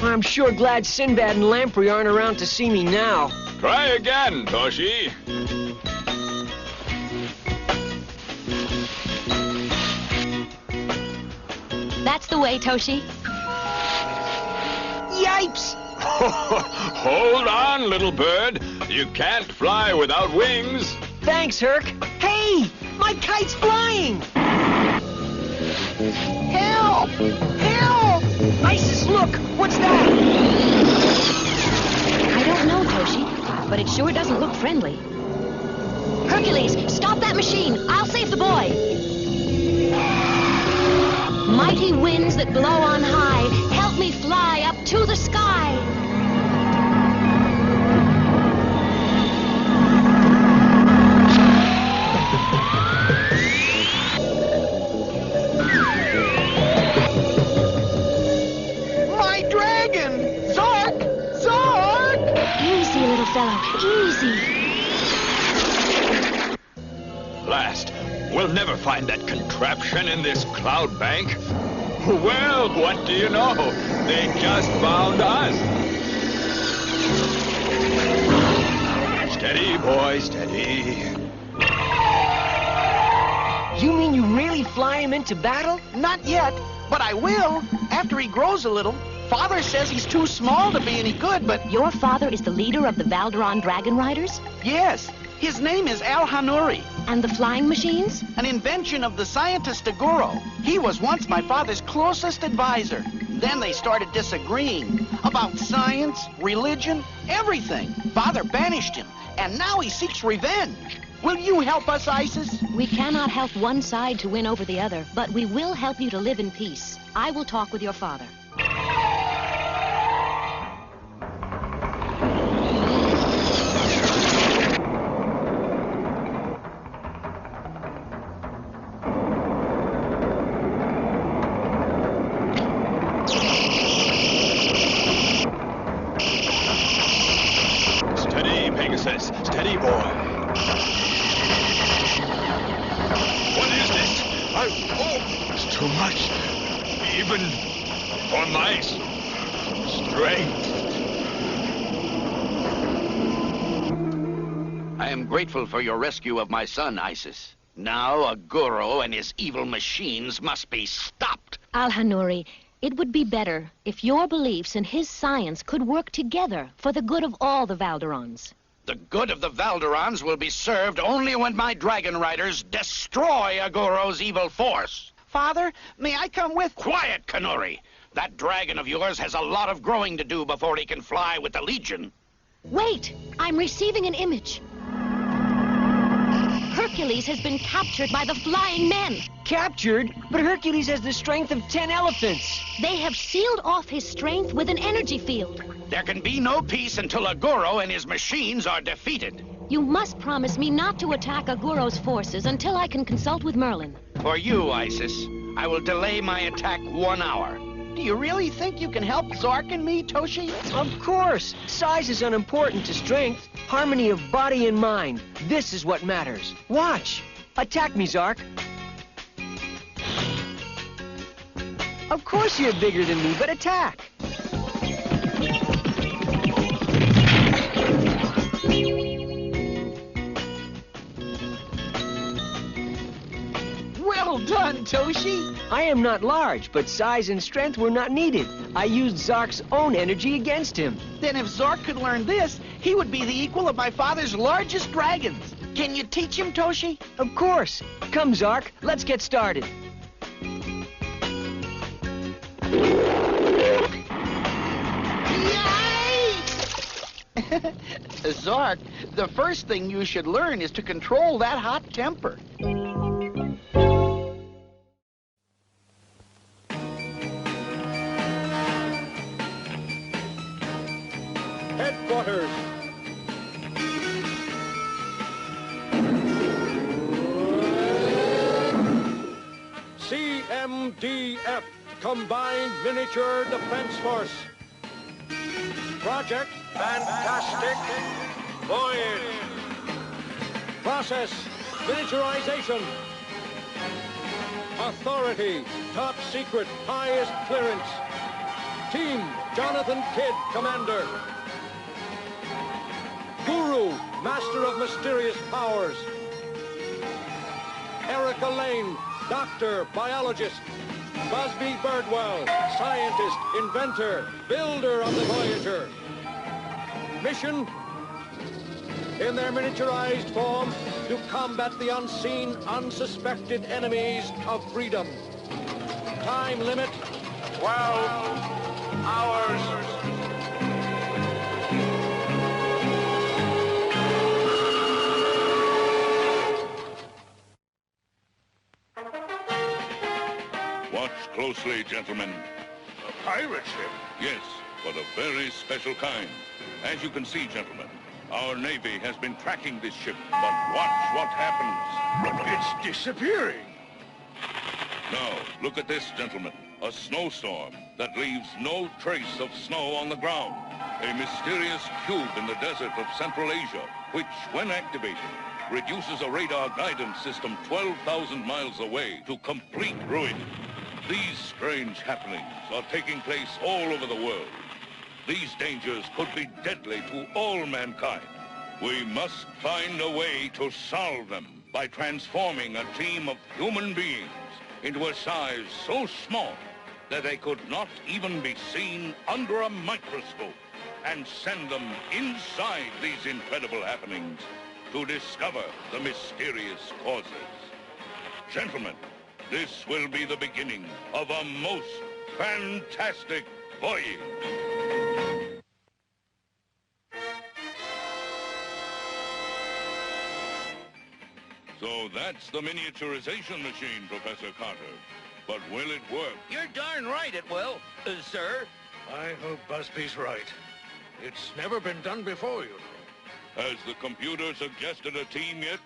I'm sure glad Sinbad and Lamprey aren't around to see me now. Try again, Toshi. That's the way, Toshi. Yipes! Hold on, little bird. You can't fly without wings. Thanks, Herc. Hey! Hey! My kite's flying! Help! Help! Isis, look! What's that? I don't know, Toshi, but it sure doesn't look friendly. Hercules, stop that machine! I'll save the boy! Mighty winds that blow on high, help me fly up to the sky! My dragon! Zark! Zark! Easy, little fellow, easy. Last, we'll never find that contraption in this cloud bank. Well, what do you know? They just found us. Steady, boy, steady. You mean you really fly him into battle? Not yet, but I will, after he grows a little. Father says he's too small to be any good, but... Your father is the leader of the Valderon Dragon Riders? Yes, his name is Al-Hanuri. And the flying machines? An invention of the scientist Aguro. He was once my father's closest advisor. Then they started disagreeing about science, religion, everything. Father banished him, and now he seeks revenge. Will you help us, Isis? We cannot help one side to win over the other, but we will help you to live in peace. I will talk with your father. Steady, Pegasus. Steady, boy. What is this? It's too much. Even for my strength. I am grateful for your rescue of my son, Isis. Now Aguro and his evil machines must be stopped. Al-Hanuri, it would be better if your beliefs and his science could work together for the good of all the Valderons. The good of the Valderons will be served only when my dragon riders destroy Aguro's evil force. Father, may I come with... Quiet, Kanuri! That dragon of yours has a lot of growing to do before he can fly with the Legion. Wait! I'm receiving an image. Hercules has been captured by the flying men. Captured? But Hercules has the strength of 10 elephants. They have sealed off his strength with an energy field. There can be no peace until Aguro and his machines are defeated. You must promise me not to attack Aguro's forces until I can consult with Merlin. For you, Isis, I will delay my attack 1 hour. Do you really think you can help Zark and me, Toshi? Of course. Size is unimportant to strength. Harmony of body and mind. This is what matters. Watch. Attack me, Zark. Of course you're bigger than me, but attack. Well done, Toshi. I am not large, but size and strength were not needed. I used Zark's own energy against him. Then if Zark could learn this, he would be the equal of my father's largest dragons. Can you teach him, Toshi? Of course. Come, Zark, let's get started. Zark, the first thing you should learn is to control that hot temper. Headquarters. CMDF, Combined Miniature Defense Force. Project Fantastic Voyage. Process Miniaturization. Authority Top Secret Highest Clearance. Team Jonathan Kidd, Commander. Guru, Master of Mysterious Powers. Erica Lane, Doctor, Biologist. Busby Birdwell, Scientist, Inventor, Builder of the Voyager. Mission, in their miniaturized form, to combat the unseen, unsuspected enemies of freedom. Time limit, 12 hours. Watch closely, gentlemen. A pirate ship? Yes, but a very special kind. As you can see, gentlemen, our Navy has been tracking this ship, but watch what happens. It's disappearing. Now, look at this, gentlemen. A snowstorm that leaves no trace of snow on the ground. A mysterious cube in the desert of Central Asia, which, when activated, reduces a radar guidance system 12,000 miles away to complete ruin. These strange happenings are taking place all over the world. These dangers could be deadly to all mankind. We must find a way to solve them by transforming a team of human beings into a size so small that they could not even be seen under a microscope, and send them inside these incredible happenings to discover the mysterious causes. Gentlemen, this will be the beginning of a most fantastic voyage. So that's the miniaturization machine, Professor Carter. But will it work? You're darn right it will, sir. I hope Busby's right. It's never been done before, you know. Has the computer suggested a team yet?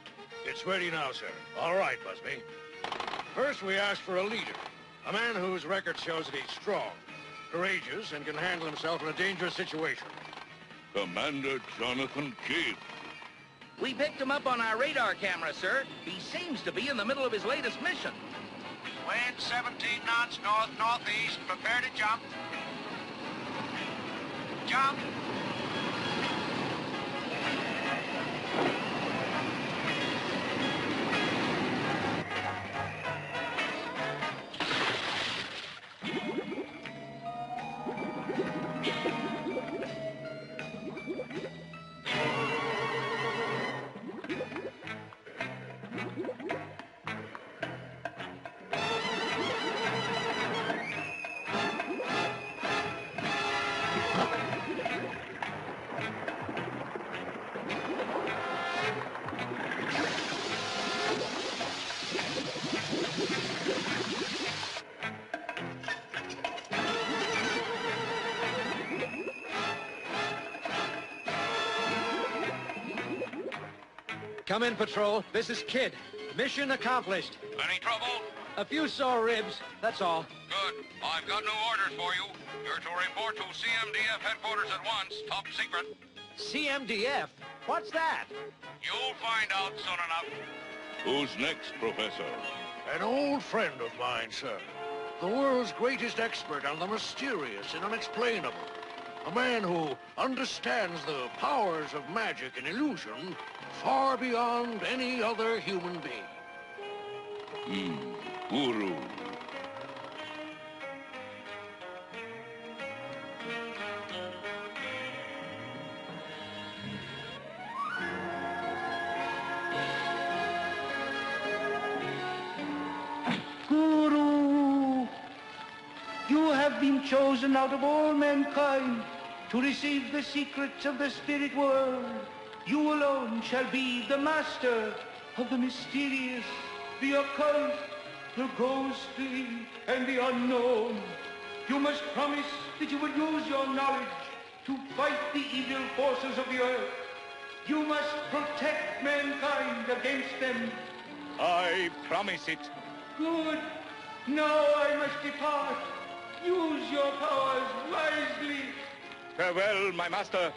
It's ready now, sir. All right, Busby. First, we ask for a leader. A man whose record shows that he's strong, courageous, and can handle himself in a dangerous situation. Commander Jonathan Kidd. We picked him up on our radar camera, sir. He seems to be in the middle of his latest mission. Wind 17 knots north-northeast. Prepare to jump. Jump. Come in, Patrol. This is Kidd. Mission accomplished. Any trouble? A few sore ribs, that's all. Good. I've got new orders for you. You're to report to CMDF headquarters at once. Top secret. CMDF? What's that? You'll find out soon enough. Who's next, Professor? An old friend of mine, sir. The world's greatest expert on the mysterious and unexplainable. A man who understands the powers of magic and illusion far beyond any other human being. Guru. Guru, you have been chosen out of all mankind to receive the secrets of the spirit world. You alone shall be the master of the mysterious, the occult, the ghostly, and the unknown. You must promise that you will use your knowledge to fight the evil forces of the earth. You must protect mankind against them. I promise it. Good. Now I must depart. Use your powers wisely. Farewell, my master.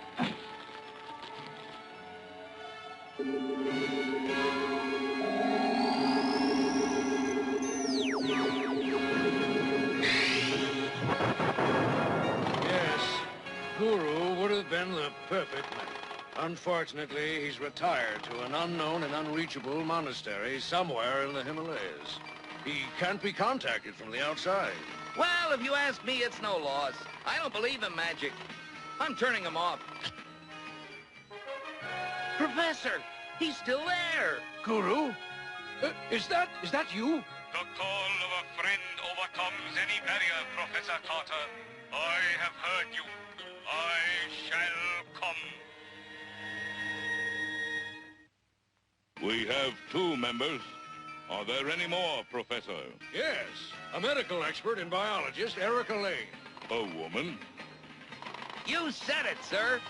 Yes, Guru would have been the perfect man. Unfortunately, he's retired to an unknown and unreachable monastery somewhere in the Himalayas. He can't be contacted from the outside. Well, if you ask me, it's no loss. I don't believe in magic. I'm turning him off. Professor, He's still there. Guru? Is that you? The call of a friend overcomes any barrier, Professor Carter. I have heard you. I shall come. We have 2 members. Are there any more, Professor? Yes, a medical expert and biologist, Erica Lane. A woman? You said it, sir.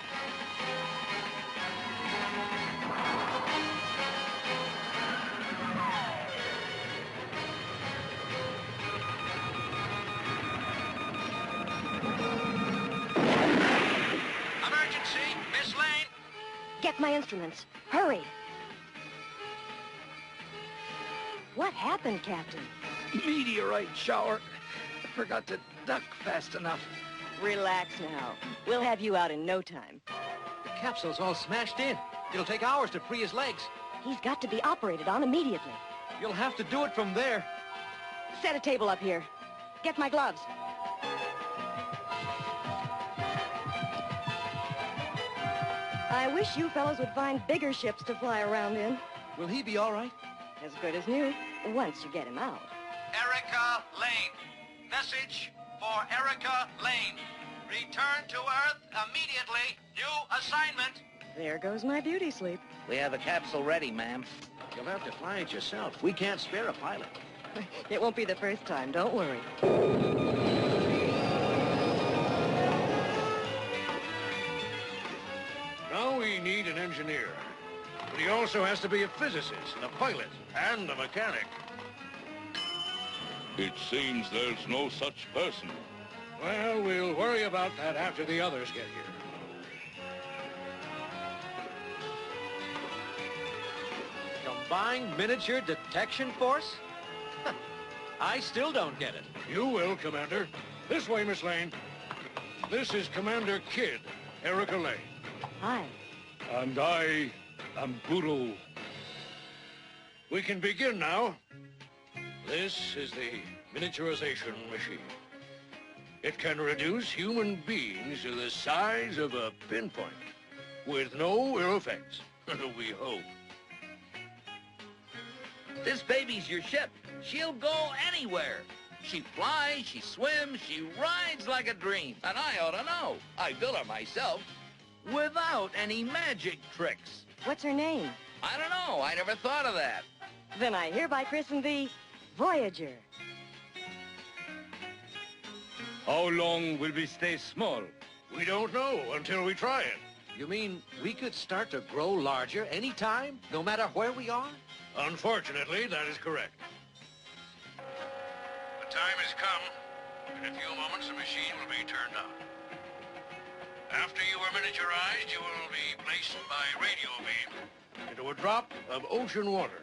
Emergency, Miss Lane. Get my instruments. Hurry. What happened, Captain? Meteorite shower. I forgot to duck fast enough. Relax now. We'll have you out in no time. The capsule's all smashed in. It'll take hours to free his legs. He's got to be operated on immediately. You'll have to do it from there. Set a table up here. Get my gloves. I wish you fellows would find bigger ships to fly around in. Will he be all right? As good as new, once you get him out. Erica Lane. Message for Erica Lane. Return to Earth immediately. New assignment. There goes my beauty sleep. We have a capsule ready, ma'am. You'll have to fly it yourself. We can't spare a pilot. It won't be the first time, don't worry. Now we need an engineer. But he also has to be a physicist, and a pilot, and a mechanic. It seems there's no such person. Well, we'll worry about that after the others get here. Combined Miniature Detection Force? I still don't get it. You will, Commander. This way, Miss Lane. This is Commander Kidd, Erica Lane. Hi. And I am Guru. We can begin now. This is the miniaturization machine. It can reduce human beings to the size of a pinpoint, with no ill effects, we hope. This baby's your ship. She'll go anywhere. She flies, she swims, she rides like a dream. And I ought to know. I built her myself without any magic tricks. What's her name? I don't know. I never thought of that. Then I hereby christen thee Voyager. How long will we stay small? We don't know until we try it. You mean we could start to grow larger anytime, no matter where we are? Unfortunately, that is correct. The time has come. In a few moments, the machine will be turned on. After you are miniaturized, you will be placed by radio beam into a drop of ocean water.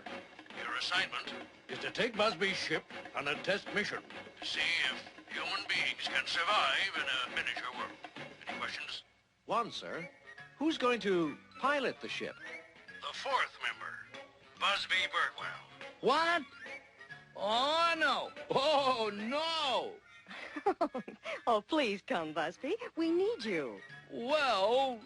Your assignment is to take Busby's ship on a test mission to see if human beings can survive in a miniature world. Any questions? One, sir. Who's going to pilot the ship? The 4th member, Busby Birdwell. What? Oh, no. Oh, no. Oh, please come, Busby. We need you. Well,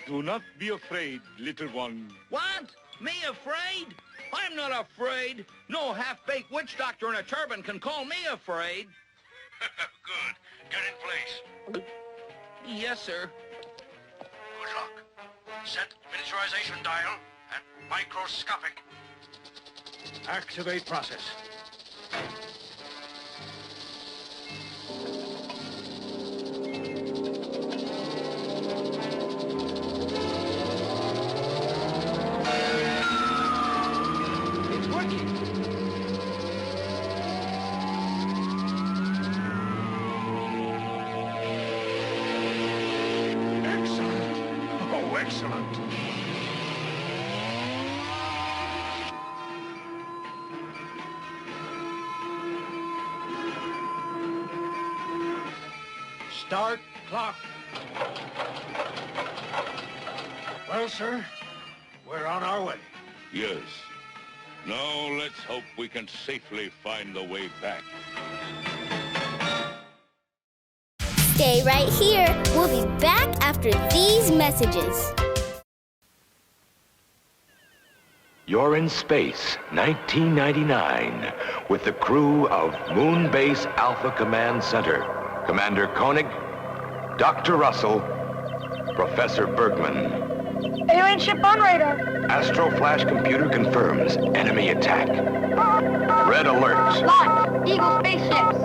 Do not be afraid, little one. What? Me afraid? I'm not afraid. No half-baked witch doctor in a turban can call me afraid. Good. Get in place. Yes, sir. Good luck. Set miniaturization dial at microscopic. Activate process. It's working. Excellent. Oh, excellent. Start clock. Well, sir, we're on our way. Yes. Now let's hope we can safely find the way back. Stay right here. We'll be back after these messages. You're in space, 1999, with the crew of Moon Base Alpha Command Center. Commander Koenig, Dr. Russell, Professor Bergman. Alien ship on radar. Astro Flash computer confirms enemy attack. Red alert. Launch. Eagle spaceships.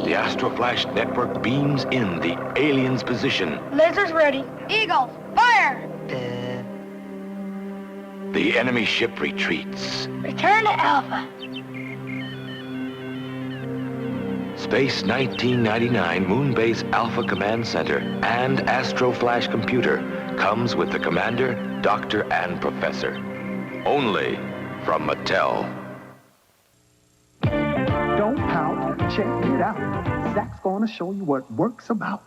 The Astro Flash network beams in the alien's position. Lasers ready. Eagles, fire! The enemy ship retreats. Return to Alpha. Space 1999 Moonbase Alpha Command Center and Astro Flash computer comes with the commander, doctor, and professor. Only from Mattel. Don't pout, check it out. Zach's gonna show you what work's about.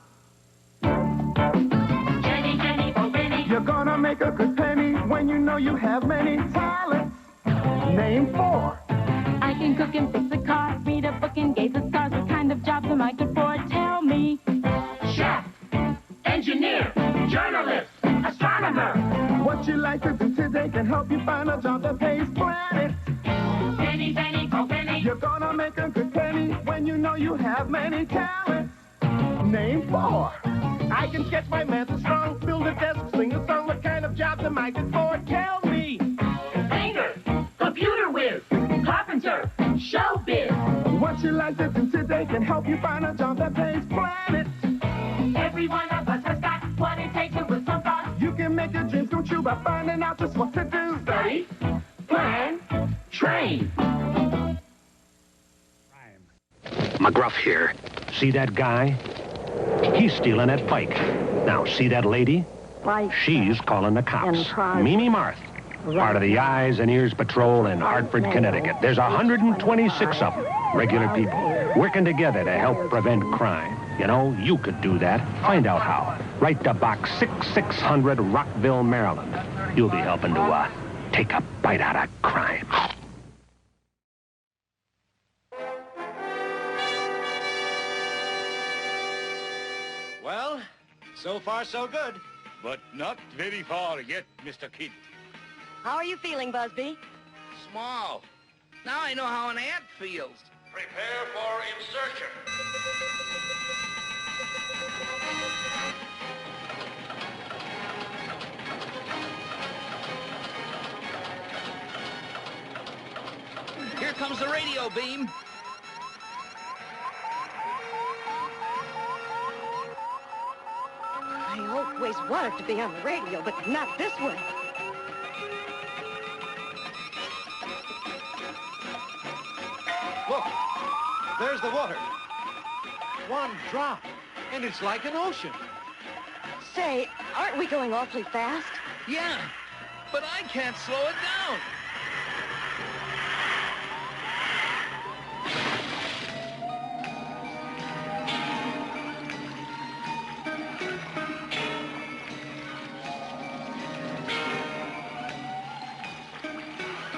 Jenny, Jenny, oh Benny. You're gonna make a good penny when you know you have many talents. Name 4. I can cook and fix a car, read a book and gaze at stars. What kind of jobs am I good for? Tell me. Chef, engineer, journalist, astronomer. What you like to do today can help you find a job that pays planet. Penny, penny, oh penny. You're gonna make a good penny when you know you have many talents. Name 4. I can sketch my mantle strong, build a desk, sing a song. What kind of jobs am I good for? Tell me. Painter, computer whiz, carpenter, showbiz. What you like to do today can help you find a job that pays planet. Every one of us has got what it takes and with some thought. You can make your dreams come true by finding out just what to do. Study, plan, train. McGruff here. See that guy? He's stealing that bike. Now, see that lady? She's calling the cops. Mimi Marth, part of the Eyes and Ears Patrol in Hartford, Connecticut. There's 126 of them, regular people, working together to help prevent crime. You know, you could do that. Find out how. Write to Box 6600, Rockville, Maryland. You'll be helping to, take a bite out of crime. Well, so far so good. But not very far yet, Mr. Kid. How are you feeling, Busby? Small. Now I know how an ant feels. Prepare for insertion. Here comes the radio beam. I always wanted to be on the radio, but not this way. Look, there's the water. One drop, and it's like an ocean. Say, aren't we going awfully fast? Yeah, but I can't slow it down.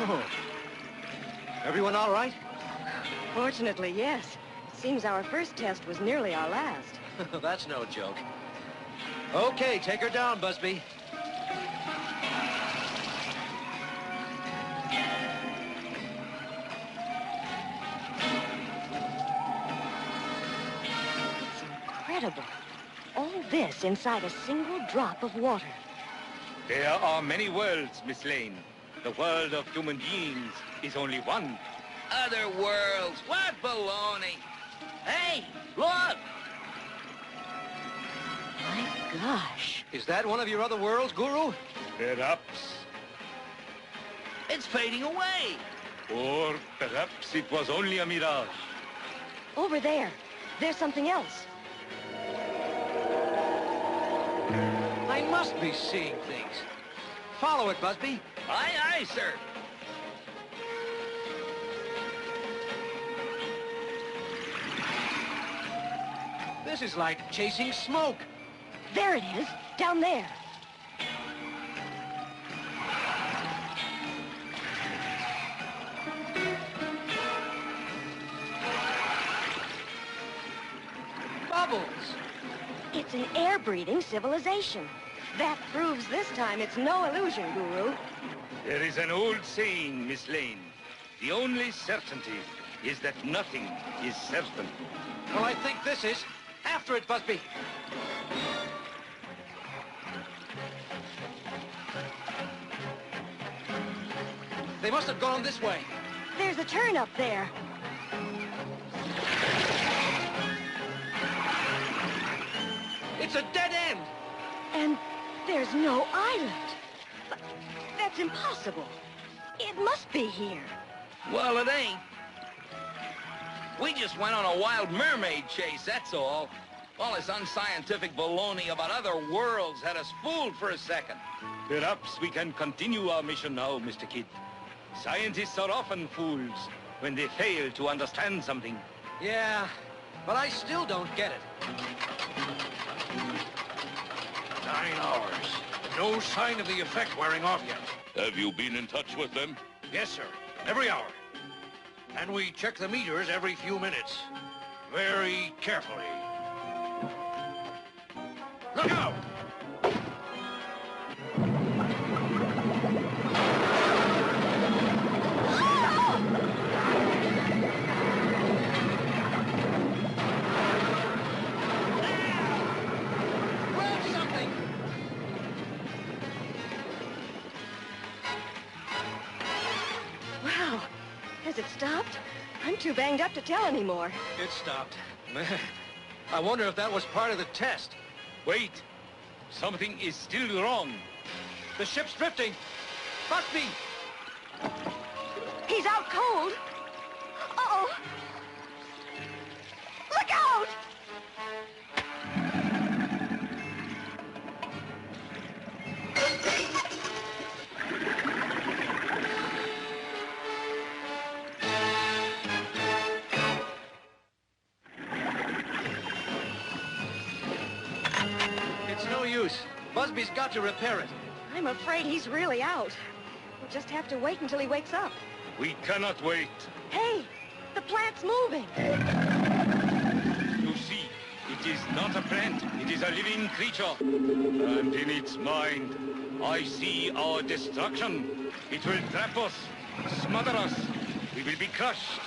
Oh. Everyone all right? Fortunately, yes. Seems our first test was nearly our last. That's no joke. Okay, take her down, Busby. It's incredible. All this inside a single drop of water. There are many worlds, Miss Lane. The world of human beings is only one. Other worlds? What baloney? Hey, look! My gosh. Is that one of your other worlds, Guru? Perhaps. It's fading away. Or perhaps it was only a mirage. Over there. There's something else. I must be seeing things. Follow it, Busby. Aye, aye, sir. This is like chasing smoke. There it is, down there. Bubbles. It's an air-breathing civilization. That proves this time it's no illusion, Guru. There is an old saying, Miss Lane. The only certainty is that nothing is certain. Well, I think this is. After it, Busby. They must have gone this way. There's a turn up there. It's a dead end. And there's no island. But that's impossible. It must be here. Well, it ain't. We just went on a wild mermaid chase, that's all. All this unscientific baloney about other worlds had us fooled for a second. Perhaps we can continue our mission now, Mr. Kidd. Scientists are often fools when they fail to understand something. Yeah, but I still don't get it. 9 hours. No sign of the effect wearing off yet. Have you been in touch with them? Yes, sir. Every hour. And we check the meters every few minutes. Very carefully. Look out! Wow. Has it stopped? I'm too banged up to tell anymore. It stopped. Man, I wonder if that was part of the test. Wait. Something is still wrong. The ship's drifting. Busby! He's out cold. Uh-oh. Look out! It's no use. Busby's got to repair it. I'm afraid he's really out. We'll just have to wait until he wakes up. We cannot wait. Hey, the plant's moving. You see, it is not a plant. It is a living creature. And in its mind, I see our destruction. It will trap us, smother us. We will be crushed.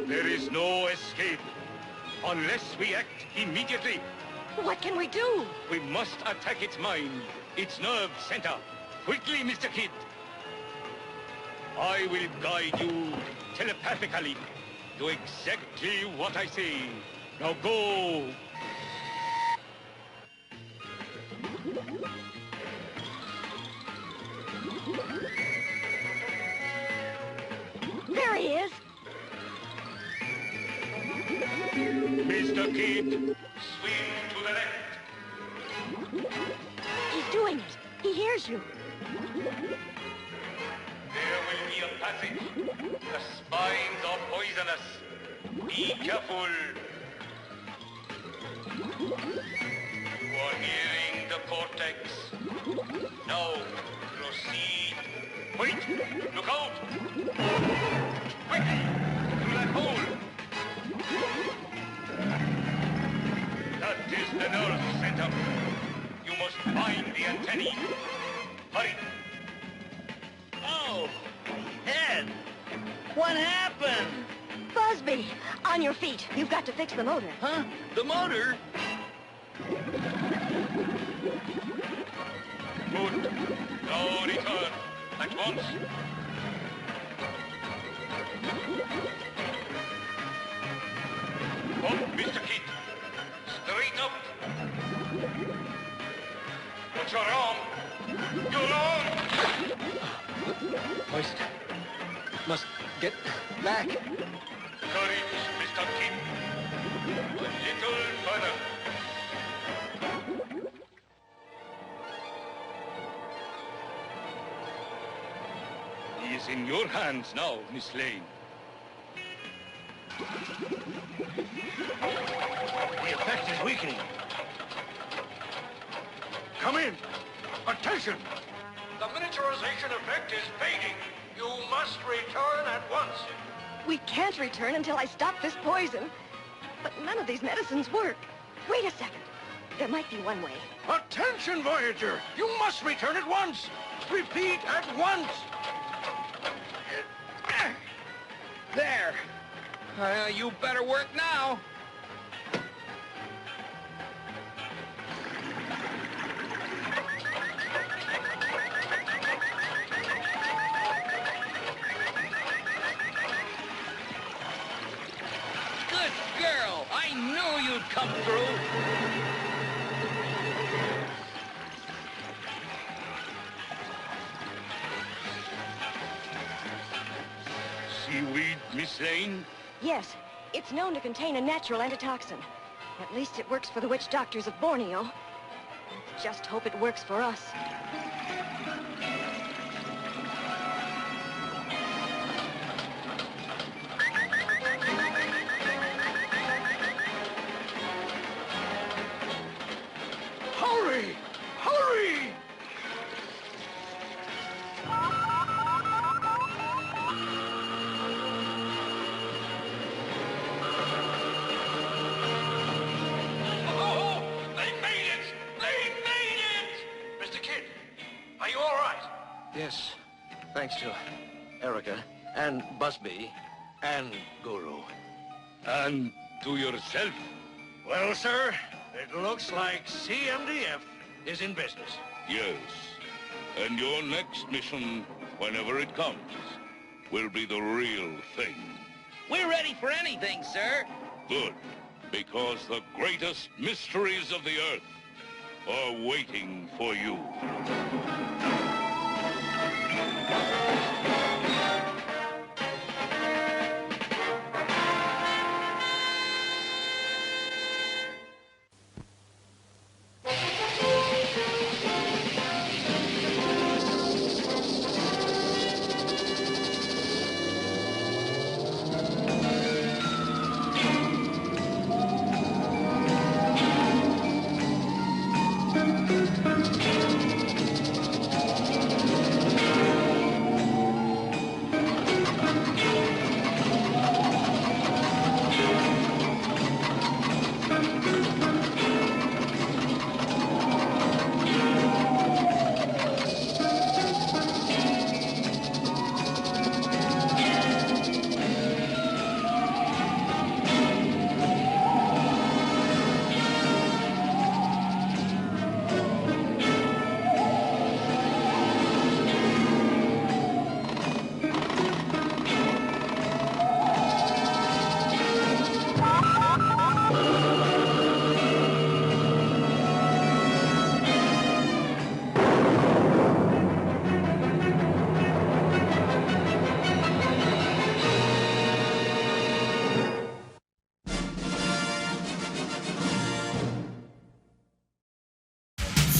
There is no escape unless we act immediately. What can we do? We must attack its mind, its nerve center. Quickly, Mr. Kidd. I will guide you telepathically. Do exactly what I say. Now go. There he is. Mr. Kidd, swing to the left. He's doing it. He hears you. There will be a passage. The spines are poisonous. Be careful. You are nearing the cortex. Now, proceed. Wait! Look out! Quickly! Through that hole! That is the nerve center. You must find the antennae. Hurry! Oh, Ed! What happened? Busby, on your feet. You've got to fix the motor. Huh? The motor? Good. Now return. At once. Up, Mr. Kidd. Straight up. What's your arm? Your arm! Hoist. Must get back. Courage, Mr. Kidd. A little further. He is in your hands now, Miss Lane. The effect is weakening. Come in. Attention! The miniaturization effect is fading. You must return at once. We can't return until I stop this poison. But none of these medicines work. Wait a second. There might be one way. Attention, Voyager! You must return at once! Repeat, at once! There. You better work now. Good girl. I knew you'd come through. Seaweed, Miss Lane? Yes, it's known to contain a natural antitoxin. At least it works for the witch doctors of Borneo. Let's just hope it works for us. Hurry! Hurry! Oh, they made it! They made it! Mr. Kidd, are you all right? Yes, thanks to Erica and Busby and Guru. And to yourself? Well, sir, it looks like CMDF is in business. Yes. And your next mission, whenever it comes, will be the real thing. We're ready for anything, sir. Good. Because the greatest mysteries of the Earth are waiting for you.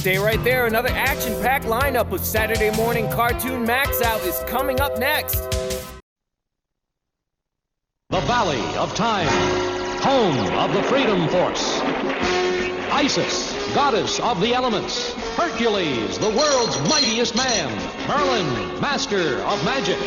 Stay right there. Another action-packed lineup of Saturday Morning Cartoon MAXOUT is coming up next. The Valley of Time, home of the Freedom Force. Isis, goddess of the elements. Hercules, the world's mightiest man. Merlin, master of magic.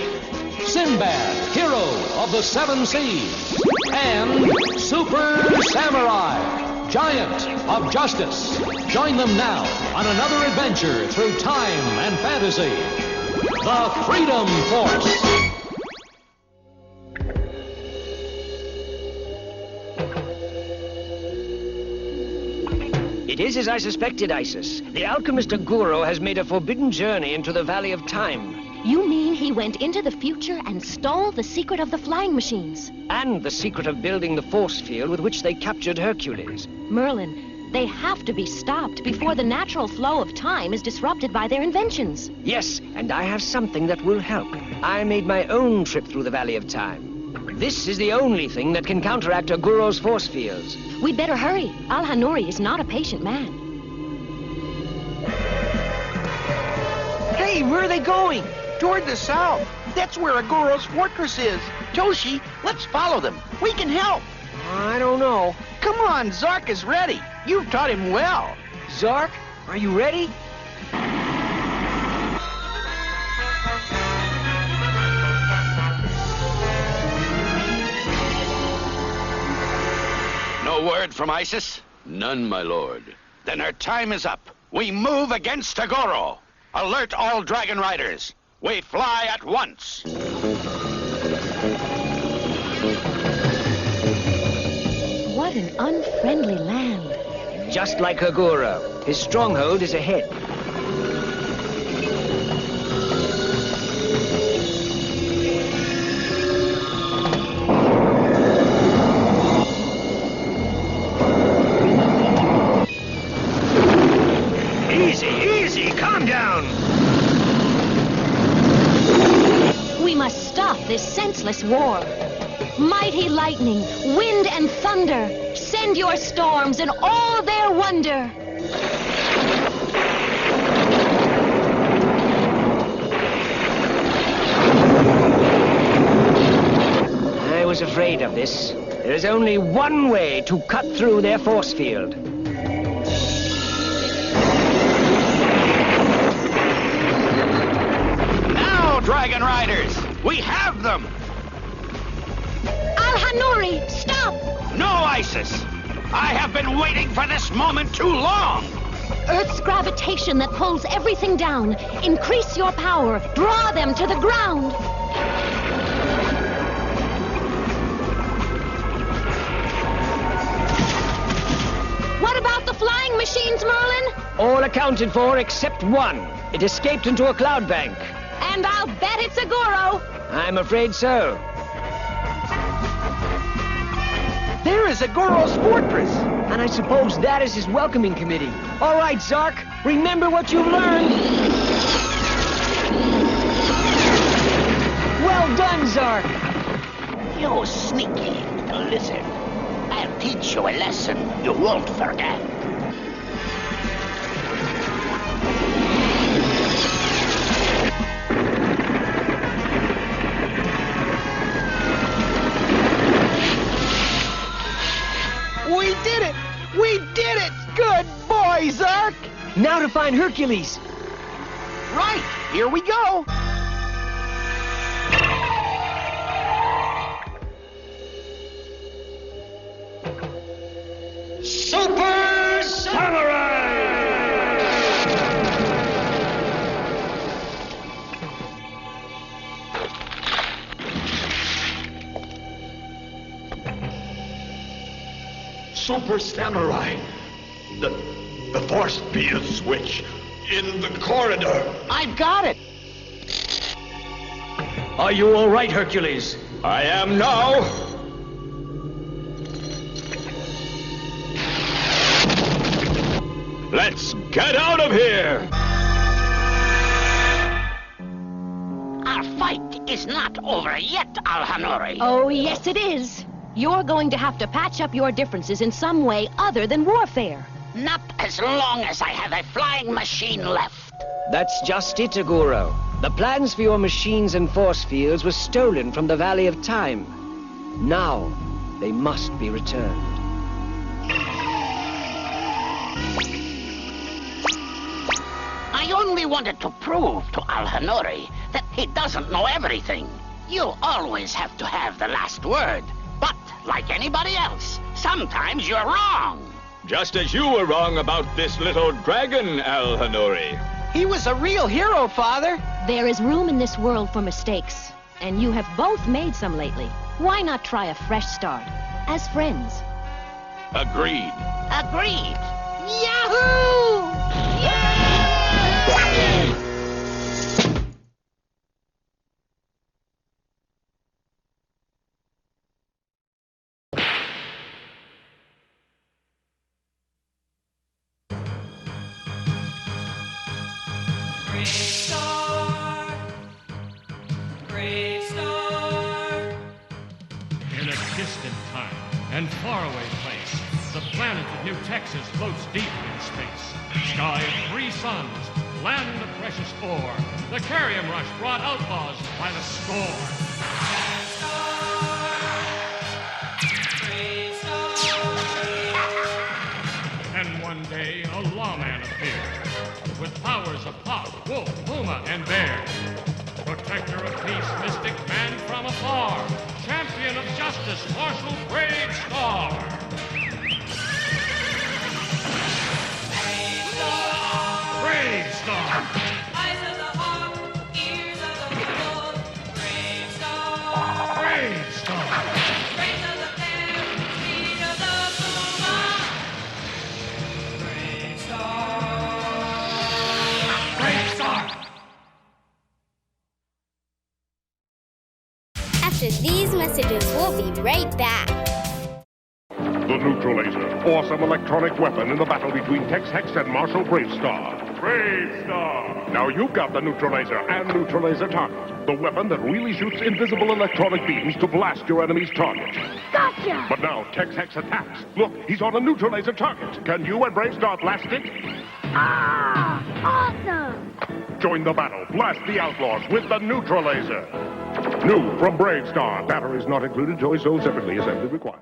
Sinbad, hero of the seven seas. And Super Samurai, giant of justice. Join them now on another adventure through time and fantasy. The Freedom Force. It is as I suspected, Isis. The alchemist Aguro has made a forbidden journey into the Valley of Time. You mean he went into the future and stole the secret of the flying machines? And the secret of building the force field with which they captured Hercules. Merlin, they have to be stopped before the natural flow of time is disrupted by their inventions. Yes, and I have something that will help. I made my own trip through the Valley of Time. This is the only thing that can counteract Aguro's force fields. We'd better hurry. Al-Hanuri is not a patient man. Hey, where are they going? Toward the south. That's where Aguro's fortress is. Toshi, let's follow them. We can help. I don't know. Come on, Zark is ready. You've taught him well. Zark, are you ready? No word from Isis? None, my lord. Then our time is up. We move against Aguro. Alert all dragon riders. We fly at once. What an unfriendly land. Just like Haguro, his stronghold is ahead. Easy, calm down. We must stop this senseless war. Mighty lightning, wind and thunder, send your storms in all their wonder. I was afraid of this. There is only one way to cut through their force field. Now, Dragon Riders, we have them! Al-Hanuri, stop! No, Isis! I have been waiting for this moment too long! Earth's gravitation that pulls everything down. Increase your power. Draw them to the ground. What about the flying machines, Merlin? All accounted for except one. It escaped into a cloud bank. And I'll bet it's a Goro. I'm afraid so. There is a Goro's fortress. And I suppose that is his welcoming committee. All right, Zark, remember what you've learned. Well done, Zark. You sneaky little lizard. I'll teach you a lesson you won't forget. We did it! We did it! Good boy, Zark! Now to find Hercules. Right, here we go. Super Samurai! Super Samurai. The force field switch in the corridor. I've got it. Are you all right, Hercules? I am now. Let's get out of here. Our fight is not over yet, Al-Hanuri. Oh, yes, it is. You're going to have to patch up your differences in some way other than warfare. Not as long as I have a flying machine left. That's just it, Aguro. The plans for your machines and force fields were stolen from the Valley of Time. Now, they must be returned. I only wanted to prove to Al-Hanuri that he doesn't know everything. You always have to have the last word. But, like anybody else, sometimes you're wrong. Just as you were wrong about this little dragon, Al-Hanuri. He was a real hero, Father. There is room in this world for mistakes, and you have both made some lately. Why not try a fresh start, as friends? Agreed. Agreed. Yahoo! In a distant time and faraway place, the planet of New Texas floats deep in space. Sky of 3 suns, land of precious ore. The Carium Rush brought outlaws by the score. And one day, a lawman appeared with powers of hawk, wolf, puma, and bear. Protector of peace, mystic man from afar. Champion of justice, Marshal BRAVESTAR. BRAVESTAR. Eyes of the hawk, ears of the wolf, BRAVESTAR. BRAVESTAR. Strength of the bear, speed of the right back. The Neutralaser, awesome electronic weapon in the battle between Tex Hex and Marshal BRAVESTAR. BRAVESTAR! Now you've got the Neutralaser and Neutralaser Target, the weapon that really shoots invisible electronic beams to blast your enemy's target. Gotcha! But now Tex Hex attacks. Look, he's on a Neutralaser target. Can you and BRAVESTAR blast it? Ah! Awesome! Join the battle. Blast the outlaws with the Neutralaser. New from BRAVESTAR. Batteries not included. Toys sold separately. Assembly required.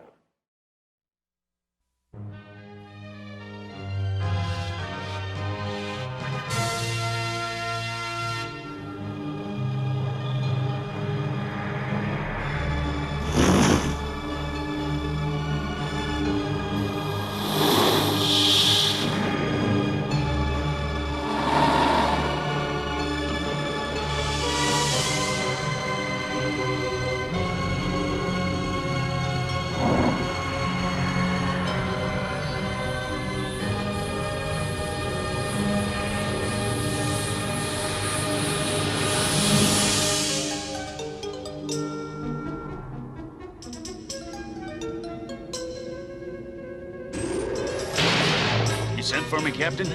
You sent for me, Captain?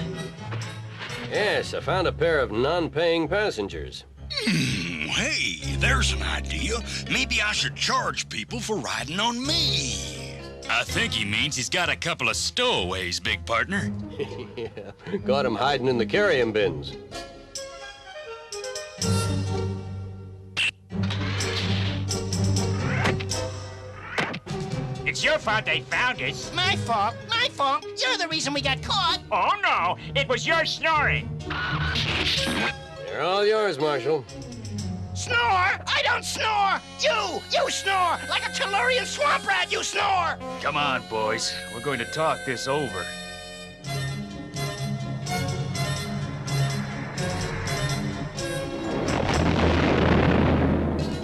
Yes, I found a pair of non-paying passengers. Hey, there's an idea. Maybe I should charge people for riding on me. I think he means he's got a couple of stowaways, big partner. Yeah, got him hiding in the carrying bins. It's your fault they found us. My fault. My fault. You're the reason we got caught. Oh, no. It was your snoring. They're all yours, Marshal. Snore? I don't snore. You snore. Like a Tellurian swamp rat, you snore. Come on, boys. We're going to talk this over.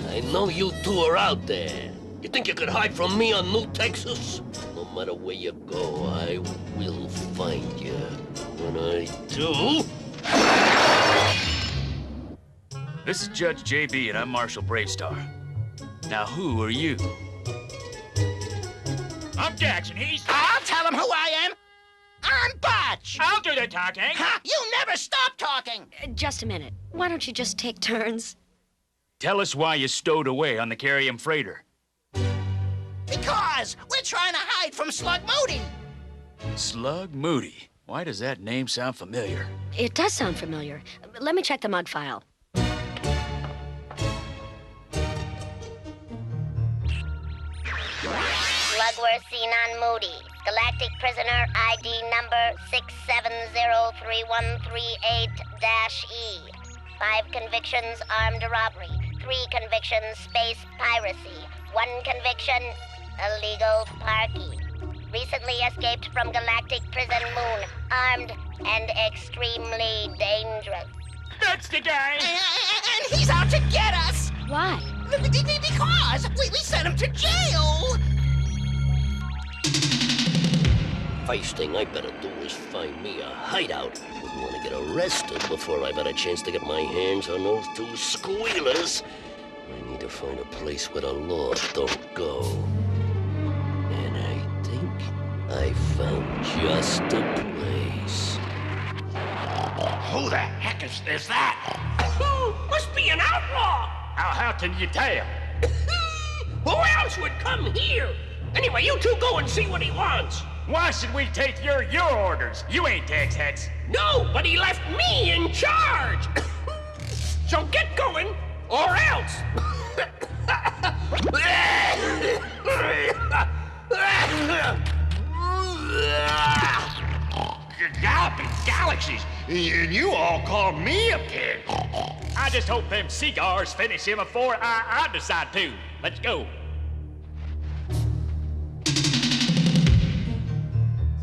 I know you two are out there. You think you could hide from me on New Texas? No matter where you go, I will find you. When I do... This is Judge JB, and I'm Marshal BRAVESTAR. Now, who are you? I'm Jackson. He's... I'll tell him who I am. I'm Botch. I'll do the talking. Ha! You never stop talking. Just a minute. Why don't you just take turns? Tell us why you stowed away on the carrying freighter. Because we're trying to hide from Slug Moody. Slug Moody. Why does that name sound familiar? It does sound familiar. Let me check the mug file. Slug were seen on Moody. Galactic prisoner ID number 6703138-E. 5 convictions, armed robbery. 3 convictions, space piracy. 1 conviction, illegal parking. Recently escaped from Galactic Prison Moon, armed and extremely dangerous. That's the guy! And he's out to get us! Why? Because we sent him to jail! First thing I better do is find me a hideout. Wouldn't want to get arrested before I've had a chance to get my hands on those 2 squealers. I need to find a place where the law don't go. And I think I found just the place. Who the heck is that? Must be an outlaw. How can you tell? Who else would come here? Anyway, you two go and see what he wants. Why should we take your orders? You ain't Tex Hex. No, but he left me in charge. So get going, or else. Galaxies, and you all called me a pig. I just hope them cigars finish him before I decide to. Let's go.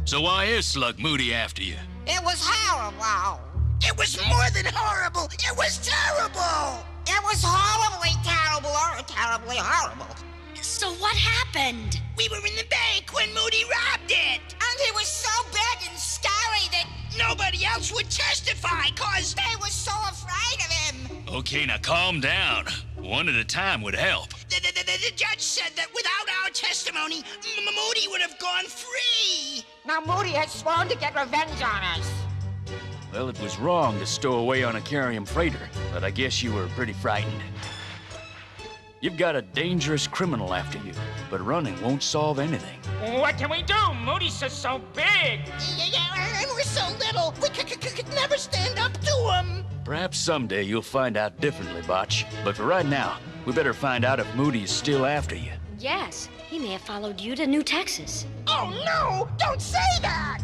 So why is Slug Moody after you? It was horrible. It was more than horrible. It was terrible. It was horribly terrible or terribly horrible. So what happened? We were in the bank when Moody robbed it. And he was so big and scary that nobody else would testify because they were so afraid of him. Okay, now calm down. One at a time would help. The judge said that without our testimony, Moody would have gone free. Now Moody has sworn to get revenge on us. Well, it was wrong to stow away on a carrium freighter, but I guess you were pretty frightened. You've got a dangerous criminal after you, but running won't solve anything. What can we do? Moody's so big. Yeah, and we're so little. We could never stand up to him. Perhaps someday you'll find out differently, Botch. But for right now, we better find out if Moody is still after you. Yes, he may have followed you to New Texas. Oh, no! Don't say that!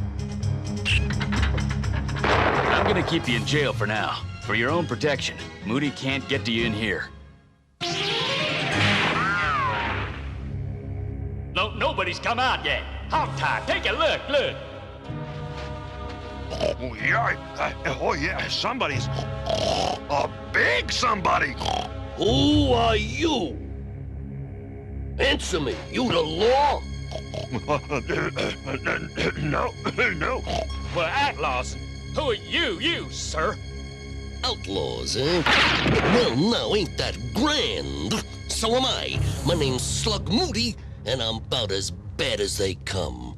I'm gonna keep you in jail for now. For your own protection, Moody can't get to you in here. Nobody's come out yet. Hog tie, take a look. Oh, yeah, somebody's a big somebody. Who are you? Answer me. You the law? No. Well, outlaws. Who are you, sir? Outlaws, eh? Well, now, ain't that grand? So am I. My name's Slug Moody, and I'm about as bad as they come.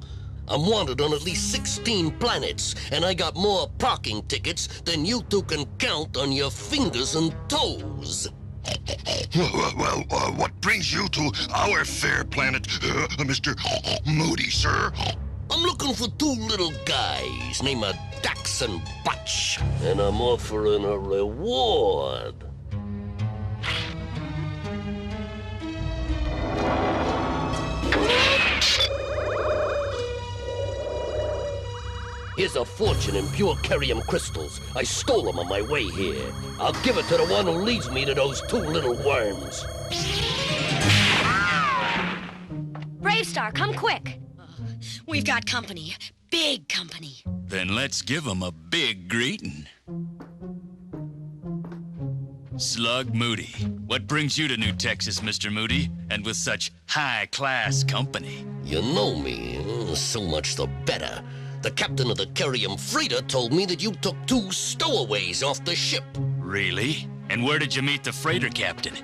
I'm wanted on at least 16 planets, and I got more parking tickets than you two can count on your fingers and toes. Well, what brings you to our fair planet, Mr. Moody, sir? I'm looking for two little guys named Dax and Butch, and I'm offering a reward. Here's a fortune in pure Carium crystals. I stole them on my way here. I'll give it to the one who leads me to those two little worms. BRAVESTAR, come quick. We've got company. Big company. Then let's give them a big greeting. Slug Moody. What brings you to New Texas, Mr. Moody? And with such high-class company? You know me. So much the better. The captain of the Carium freighter told me that you took 2 stowaways off the ship. Really? And where did you meet the freighter captain?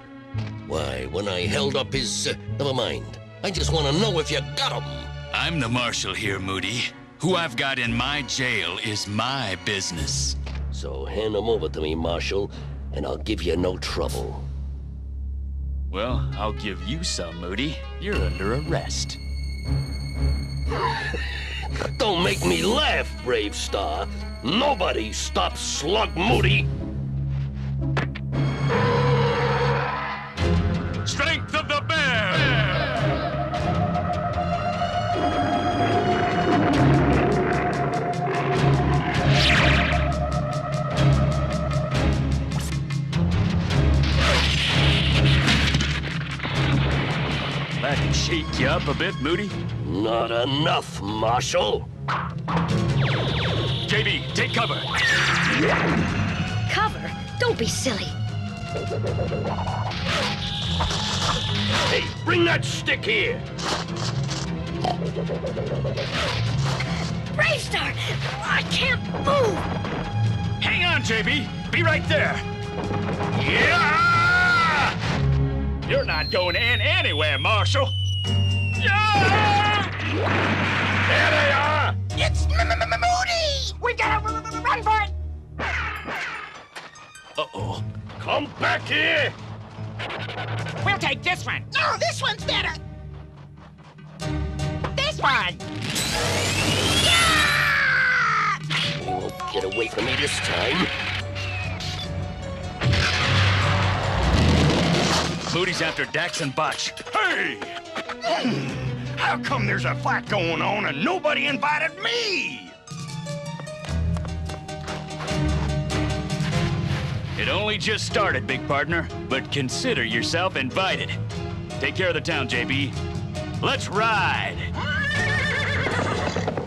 Why, when I held up his... never mind. I just want to know if you got him. I'm the marshal here, Moody. Who I've got in my jail is my business. So hand him over to me, Marshal, and I'll give you no trouble. Well, I'll give you some, Moody. You're under arrest. Don't make me laugh, BRAVESTAR. Nobody stops Slug Moody. Strength of the bear! That can shake you up a bit, Moody? Not enough, Marshal. JB, take cover. Cover? Don't be silly. Hey, bring that stick here. BRAVESTAR! I can't move! Hang on, JB. Be right there. Yeah! You're not going in anywhere, Marshal. Yeah! There they are! It's Moody! We gotta run for it! Uh-oh. Come back here! We'll take this one. No, this one's better. This one! You won't get away from me this time. Moody's after Dax and Botch. Hey! How come there's a fight going on and nobody invited me? It only just started, big partner, but consider yourself invited. Take care of the town, JB. Let's ride!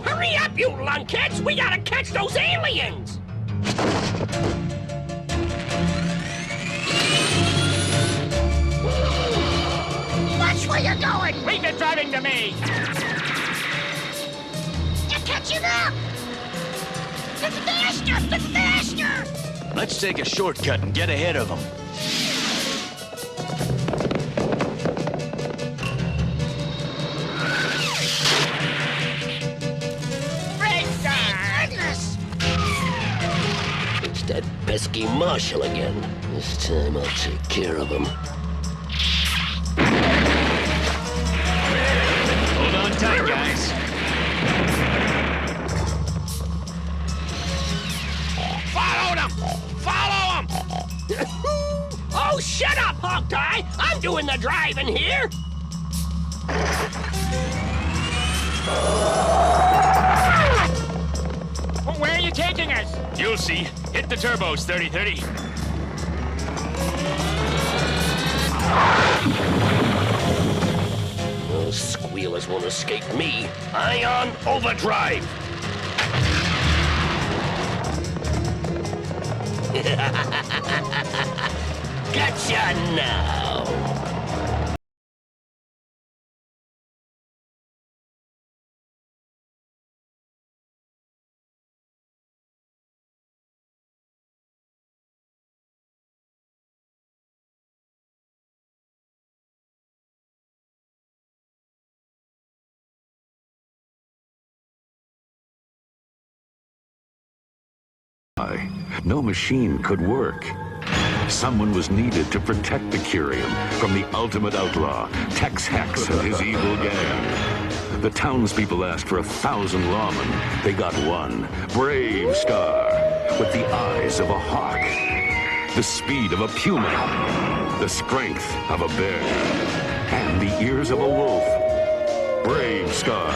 Hurry up, you lunkheads! We gotta catch those aliens! Watch where you're going! Leave it driving to me! You're catching up! Faster! Let's take a shortcut and get ahead of them. pesky Marshal again. This time I'll take care of him. Hold on tight, guys. Follow them! Follow them! Oh, shut up, Hawkeye! I'm doing the driving here! Well, where are you taking us? You'll see. Hit the turbos, 3030. Those squealers won't escape me. Ion overdrive! Gotcha now! No machine could work. Someone was needed to protect the Curium from the ultimate outlaw, Tex Hex and his evil gang. The townspeople asked for 1,000 lawmen. They got one, BRAVESTAR, with the eyes of a hawk, the speed of a puma, the strength of a bear, and the ears of a wolf. BRAVESTAR.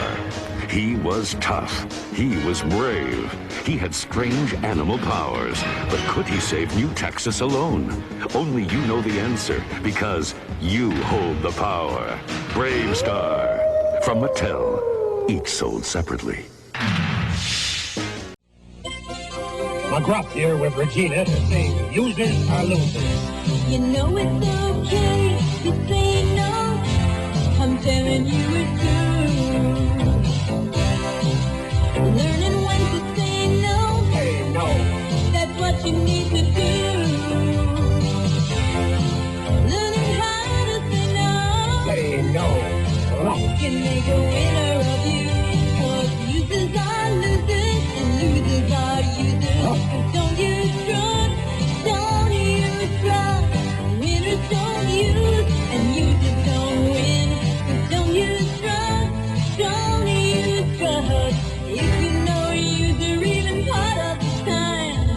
He was tough. He was brave. He had strange animal powers. But could he save New Texas alone? Only you know the answer, because you hold the power. BRAVESTAR. From Mattel. Each sold separately. McGruff here with Regina to sing Users Are Losers. You know it's okay to say no. I'm telling you it's true. Learning when to say no. Say no. That's what you need to do. Learning how to say no. Say no. Can make a winner of you. 'Cause users are losers and losers are users. Don't use drugs. Don't use drugs. Winners don't use and users don't win. Don't use drugs. Don't use drugs. If you know you're even part of the time,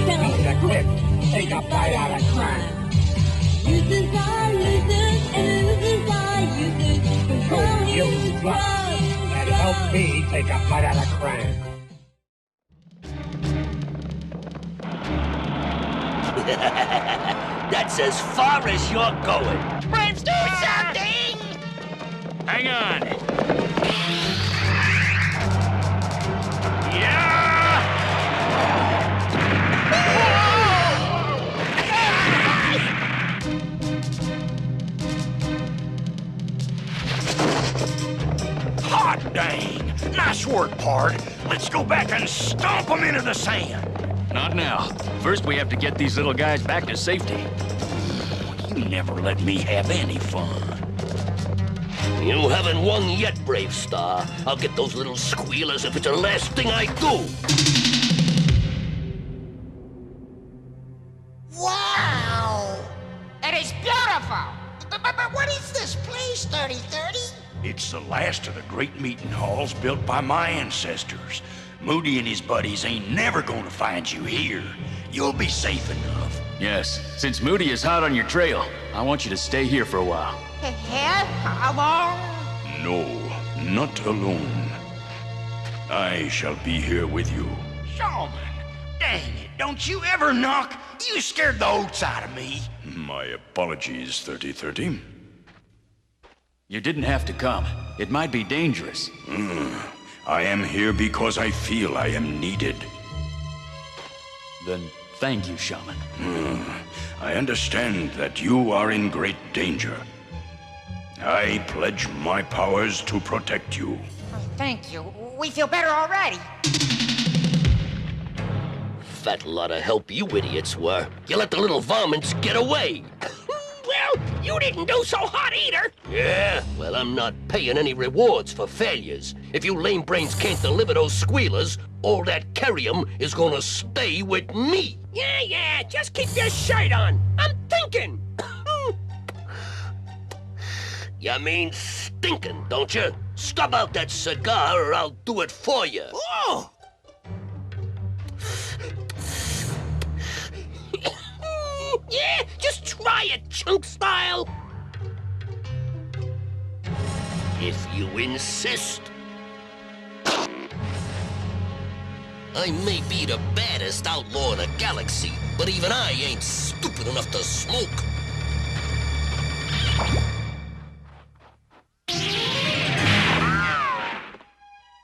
Come to quit. Take a bite out of crime. users are losers and losers are users. Don't use drugs. And help me take a bite out of crime. That's as far as you're going. Friends, do something! Hang on. Hot dang! Nice work, Pard. Let's go back and stomp them into the sand. Not now. First, we have to get these little guys back to safety. You never let me have any fun. You haven't won yet, BRAVESTAR. I'll get those little squealers if it's the last thing I do. Wow! It is beautiful! But what is this place, 3030? It's the last of the great meeting halls built by my ancestors. Moody and his buddies ain't never gonna find you here. You'll be safe enough. Yes, since Moody is hot on your trail, I want you to stay here for a while. Hell, how long? No, not alone. I shall be here with you. Shaman, dang it, don't you ever knock? You scared the oats out of me. My apologies, 3030. You didn't have to come. It might be dangerous. I am here because I feel I am needed. Then thank you, Shaman. I understand that you are in great danger. I pledge my powers to protect you. Thank you. We feel better already. Fat lot of help you idiots were. You let the little varmints get away. Well, You didn't do so hot either. Yeah, well, I'm not paying any rewards for failures. If you lame brains can't deliver those squealers, all that carium is gonna stay with me. Yeah, just keep your shirt on. I'm thinking. You mean stinking, don't you? Stub out that cigar or I'll do it for you. Oh! Yeah, just try it, chunk style. If you insist. I may be the baddest outlaw in the galaxy, but even I ain't stupid enough to smoke.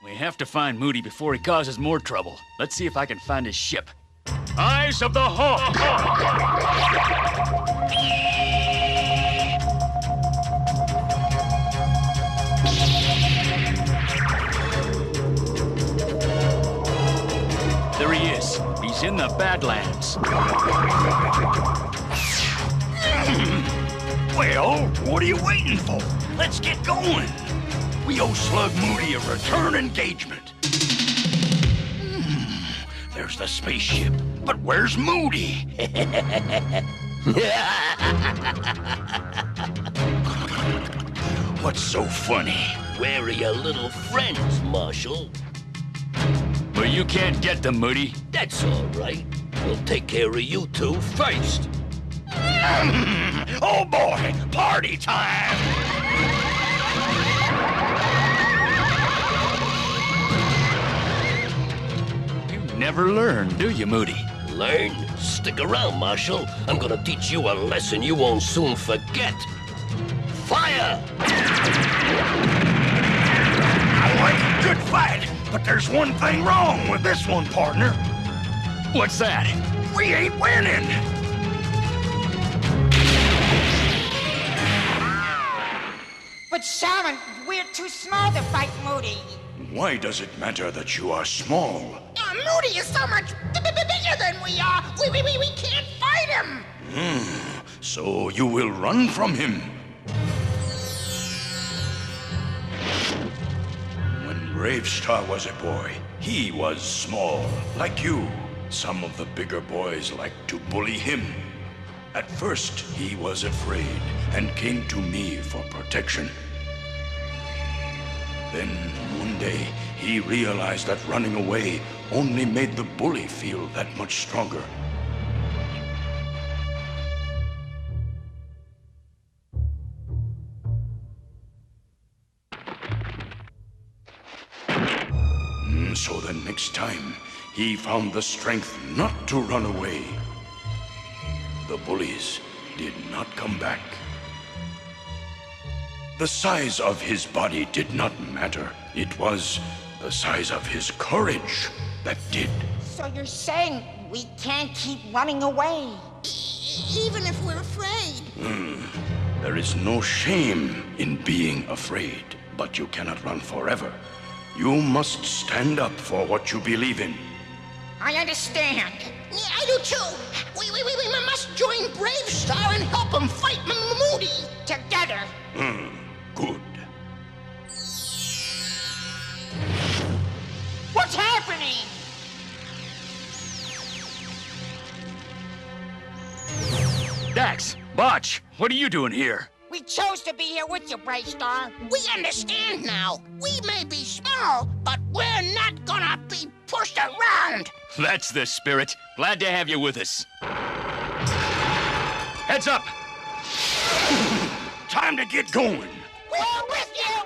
We have to find Moody before he causes more trouble. Let's see if I can find his ship. Eyes of the Hawk! There he is. He's in the Badlands. Well, what are you waiting for? Let's get going. We owe Slug Moody a return engagement. There's the spaceship. But where's Moody? What's so funny? Where are your little friends, Marshal? But you can't get them, Moody. That's all right. We'll take care of you two first. Oh boy, party time! You never learn, do you, Moody? Learn? Stick around, Marshal. I'm gonna teach you a lesson you won't soon forget. Fire! I like a good fight, but there's one thing wrong with this one, partner. What's that? We ain't winning. But Shaman, we're too small to fight Moody. Why does it matter that you are small? Moody is so much bigger than we are. We can't fight him. So you will run from him. When BRAVESTAR was a boy, he was small, like you. Some of the bigger boys liked to bully him. At first, he was afraid and came to me for protection. Then, one day, he realized that running away only made the bully feel that much stronger. So the next time, he found the strength not to run away. The bullies did not come back. The size of his body did not matter. It was the size of his courage that did. So you're saying we can't keep running away? Even if we're afraid. There is no shame in being afraid, but you cannot run forever. You must stand up for what you believe in. I understand. Yeah, I do too. We must join BRAVESTAR and help him fight Moody. Together. Good. What's happening? Dax, Botch, what are you doing here? We chose to be here with you, BRAVESTAR. We understand now. We may be small, but we're not gonna be pushed around. That's the spirit. Glad to have you with us. Heads up! Time to get going. We're with you!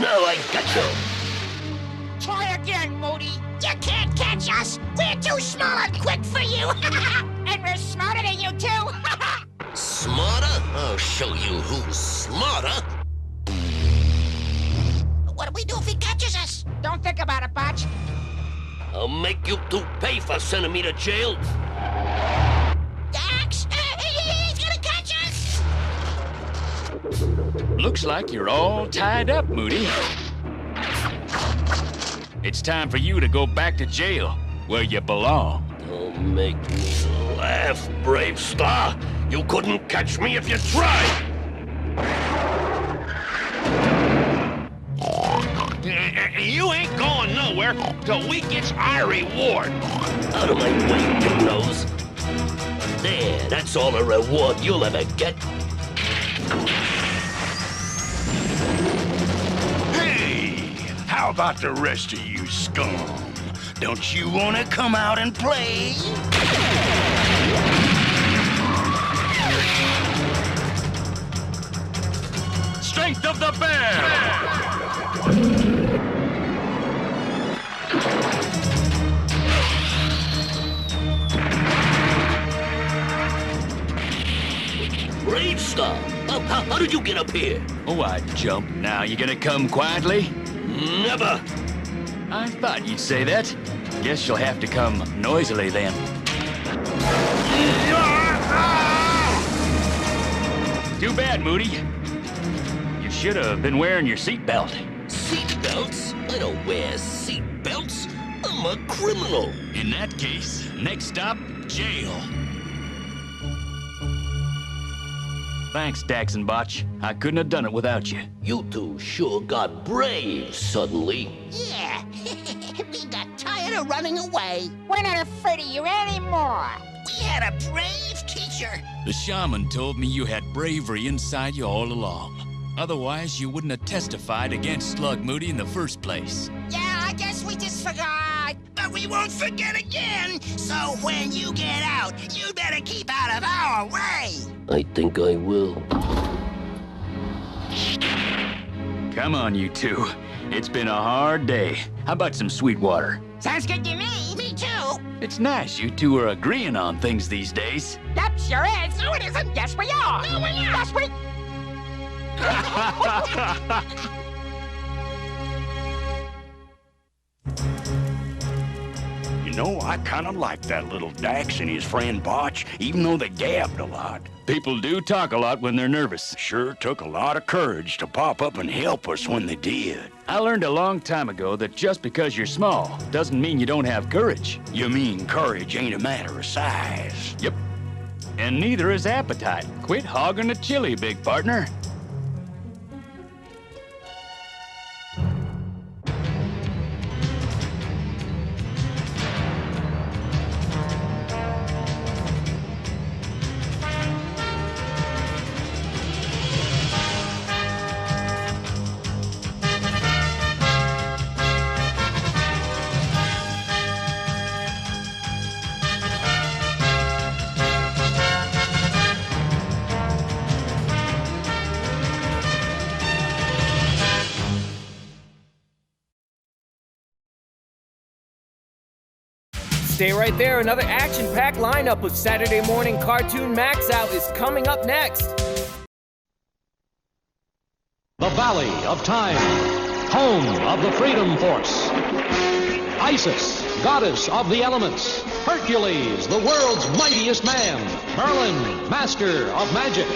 Now I got you. Try again, Moody. You can't catch us. We're too small and quick for you. And we're smarter than you too. Smarter? I'll show you who's smarter. What do we do if he catches us? Don't think about it, Botch. I'll make you two pay for sending me to jail. Dax, he's gonna catch us. Looks like you're all tied up, Moody. It's time for you to go back to jail, where you belong. Don't make me laugh, BRAVESTAR. You couldn't catch me if you tried! You ain't going nowhere till we get our reward. Out of my way, big nose. There, that's all the reward you'll ever get. Hey, how about the rest of you scum? Don't you want to come out and play? Strength of the bear! BRAVESTAR, how did you get up here? Oh, I jumped. Now, you gonna come quietly? Never. I thought you'd say that. Guess you'll have to come noisily then. Too bad, Moody. You should have been wearing your seatbelt. Seatbelts? I don't wear seatbelts. I'm a criminal. In that case, next stop, jail. Thanks, Dax and Botch. I couldn't have done it without you. You two sure got brave suddenly. Yeah, we got tired of running away. We're not afraid of you anymore. We had a brave teacher. The shaman told me you had bravery inside you all along. Otherwise, you wouldn't have testified against Slug Moody in the first place. Yeah, I guess we just forgot. But we won't forget again. So when you get out, you better keep out of our way. I think I will. Come on, you two. It's been a hard day. How about some sweet water? Sounds good to me. Me too. It's nice you two are agreeing on things these days. Yep, sure is. No, it isn't. Yes, we are. No, we're not. Yes, we... You know, I kind of like that little Dax and his friend Botch, even though they gabbed a lot. People do talk a lot when they're nervous. Sure took a lot of courage to pop up and help us when they did. I learned a long time ago that just because you're small doesn't mean you don't have courage. You mean courage ain't a matter of size? Yep. And neither is appetite. Quit hogging the chili, big partner. Stay right there. Another action-packed lineup of Saturday Morning Cartoon MAXOUT is coming up next. The Valley of Time, home of the Freedom Force. Isis, goddess of the elements. Hercules, the world's mightiest man. Merlin, master of magic.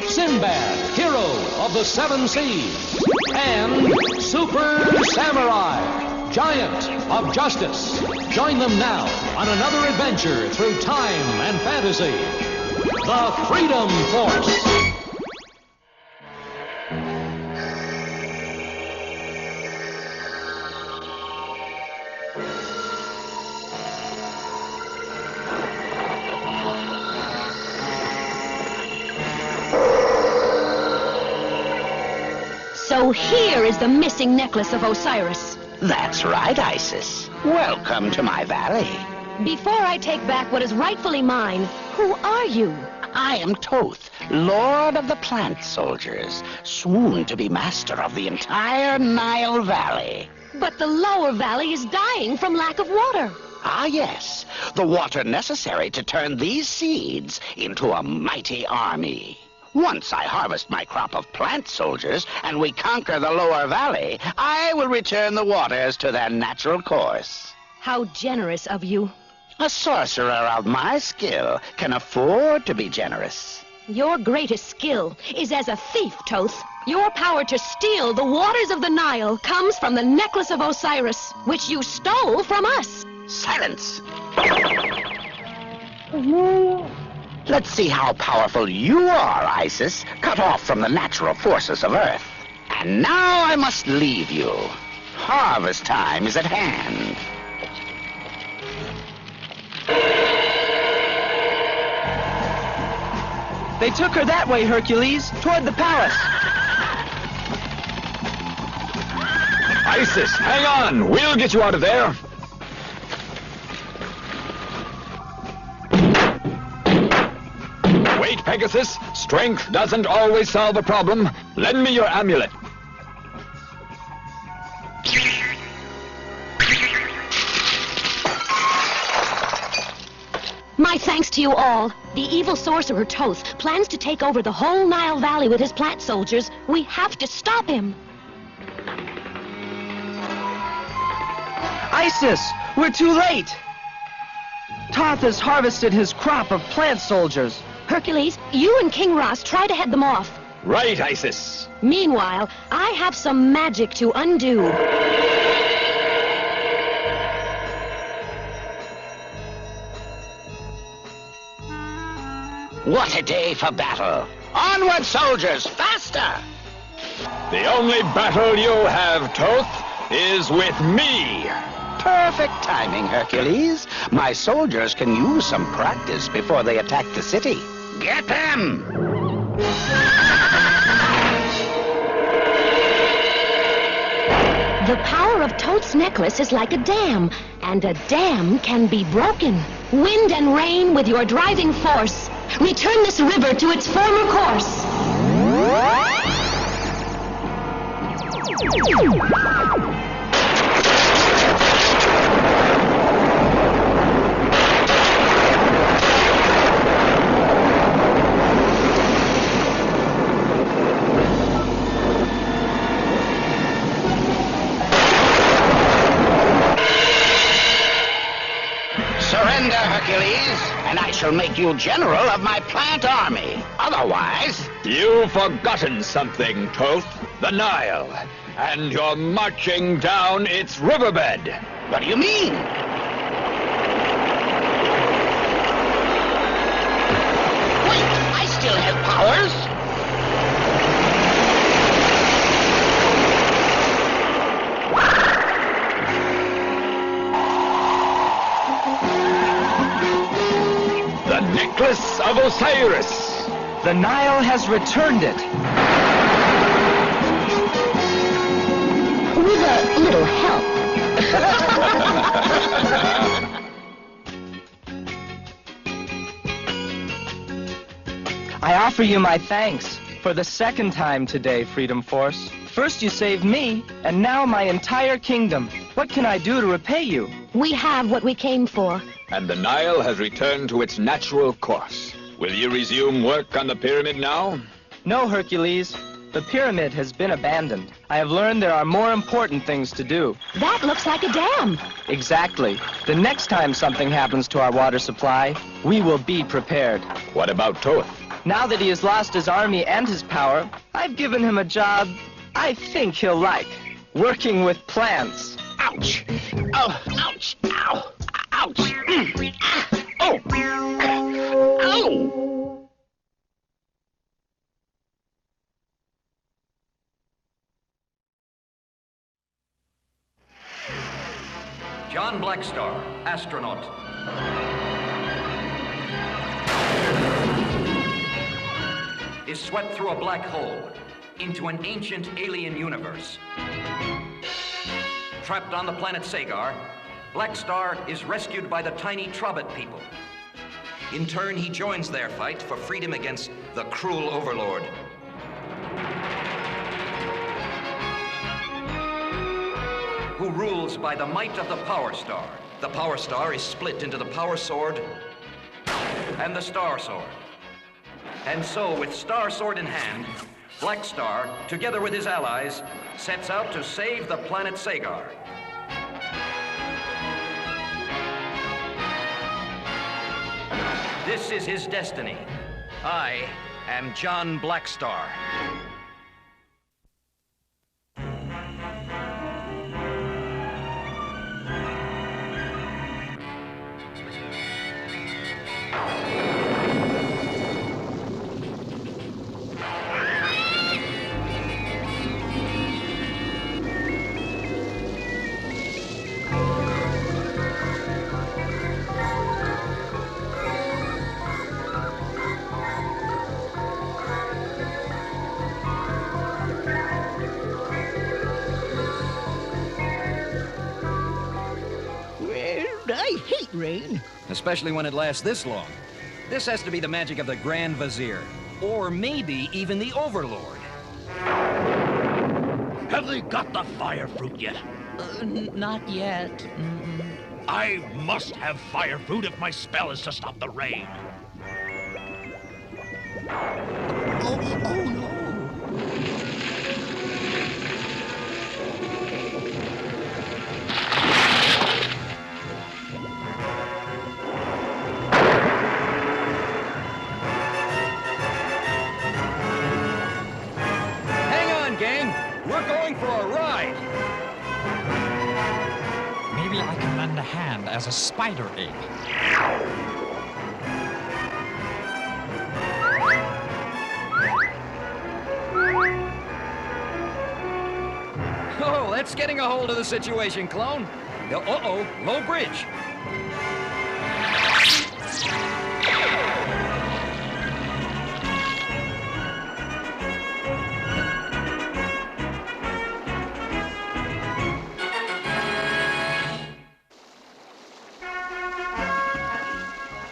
Sinbad, hero of the seven seas. And Super Samurai, giant of justice. Join them now on another adventure through time and fantasy. The Freedom Force. So here is the missing necklace of Osiris. That's right, Isis. Welcome to my valley. Before I take back what is rightfully mine, who are you? I am Toth, Lord of the Plant Soldiers, soon to be master of the entire Nile Valley. But the lower valley is dying from lack of water. Ah, yes. The water necessary to turn these seeds into a mighty army. Once I harvest my crop of plant soldiers and we conquer the lower valley, I will return the waters to their natural course. How generous of you. A sorcerer of my skill can afford to be generous. Your greatest skill is as a thief, Toth. Your power to steal the waters of the Nile comes from the necklace of Osiris, which you stole from us. Silence! Let's see how powerful you are, Isis, cut off from the natural forces of Earth. And now I must leave you. Harvest time is at hand. They took her that way, Hercules, toward the palace. Isis, hang on. We'll get you out of there. Wait, Pegasus. Strength doesn't always solve a problem. Lend me your amulet. My thanks to you all. The evil sorcerer Toth plans to take over the whole Nile Valley with his plant soldiers. We have to stop him. Isis, we're too late. Toth has harvested his crop of plant soldiers. Hercules, you and King Ross try to head them off. Right, Isis. Meanwhile, I have some magic to undo. What a day for battle. Onward, soldiers, faster! The only battle you have, Toth, is with me. Perfect timing, Hercules. My soldiers can use some practice before they attack the city. Get them! The power of Toth's necklace is like a dam, and a dam can be broken. Wind and rain with your driving force. Return this river to its former course. Surrender, Hercules, and I shall make you general of my plant army. Otherwise... You've forgotten something, Toth. The Nile. And you're marching down its riverbed. What do you mean? Wait, I still have powers. The necklace of Osiris. The Nile has returned it. With a little help. I offer you my thanks for the second time today, Freedom Force. First you saved me, and now my entire kingdom. What can I do to repay you? We have what we came for. And the Nile has returned to its natural course. Will you resume work on the pyramid now? No, Hercules. The pyramid has been abandoned. I have learned there are more important things to do. That looks like a dam. Exactly. The next time something happens to our water supply, we will be prepared. What about Toth? Now that he has lost his army and his power, I've given him a job I think he'll like. Working with plants. Ouch! Oh, ouch! Ow! Ouch! Mm. Ah. Oh! Ow! John BLACKSTAR, astronaut. Is swept through a black hole into an ancient alien universe. Trapped on the planet Sagar, BLACKSTAR is rescued by the tiny Trobit people. In turn, he joins their fight for freedom against the cruel overlord. Who rules by the might of the Power Star. The Power Star is split into the Power Sword and the Star Sword. And so, with Star Sword in hand, BLACKSTAR, together with his allies, sets out to save the planet Sagar. This is his destiny. I am John BLACKSTAR. I hate rain. Especially when it lasts this long. This has to be the magic of the Grand Vizier. Or maybe even the Overlord. Have they got the fire fruit yet? Not yet. I must have fire fruit if my spell is to stop the rain. Oh no! We're going for a ride! Maybe I can lend a hand as a spider ape. Oh, that's getting a hold of the situation, clone. Uh-oh, low bridge.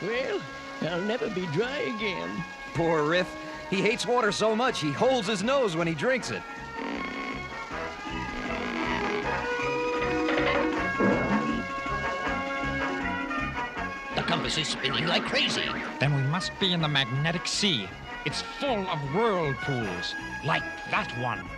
Well, I'll never be dry again. Poor Riff. He hates water so much, he holds his nose when he drinks it. The compass is spinning like crazy. Then we must be in the magnetic sea. It's full of whirlpools, like that one.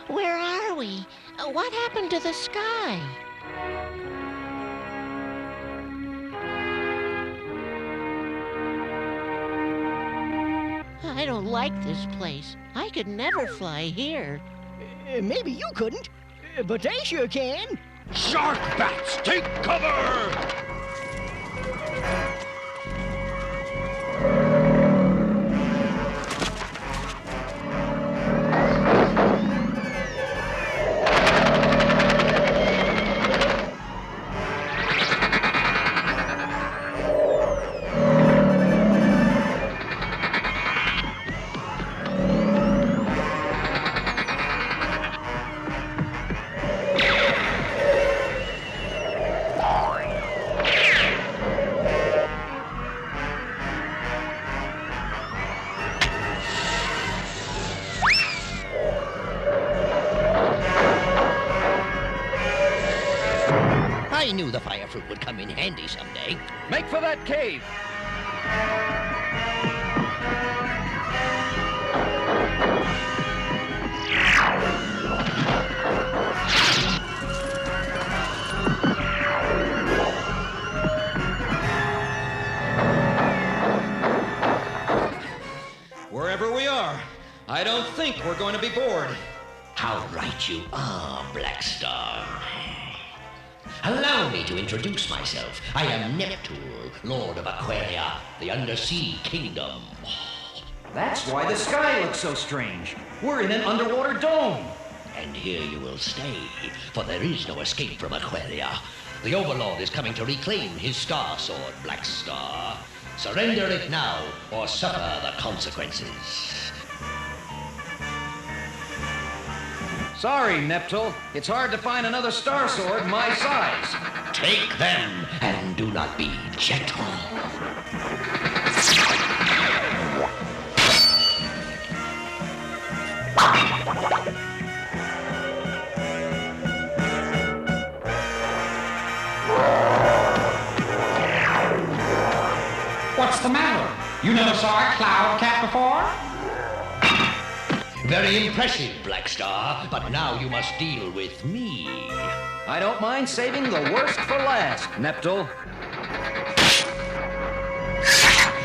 Where are we? What happened to the sky? I don't like this place. I could never fly here. Maybe you couldn't, but I sure can. Shark bats, take cover! I knew the fire fruit would come in handy someday. Make for that cave! Wherever we are, I don't think we're going to be bored. How right you are, BLACKSTAR. Allow me to introduce myself. I am Neptune, Lord of Aquaria, the Undersea Kingdom. That's why the sky looks so strange. We're in an underwater dome. And here you will stay, for there is no escape from Aquaria. The Overlord is coming to reclaim his star sword, BLACKSTAR. Surrender it now, or suffer the consequences. Sorry, Neptune. It's hard to find another star sword my size. Take them, and do not be gentle. What's the matter? You never saw a cloud cat before? Very impressive, BLACKSTAR, but now you must deal with me. I don't mind saving the worst for last, Neptune.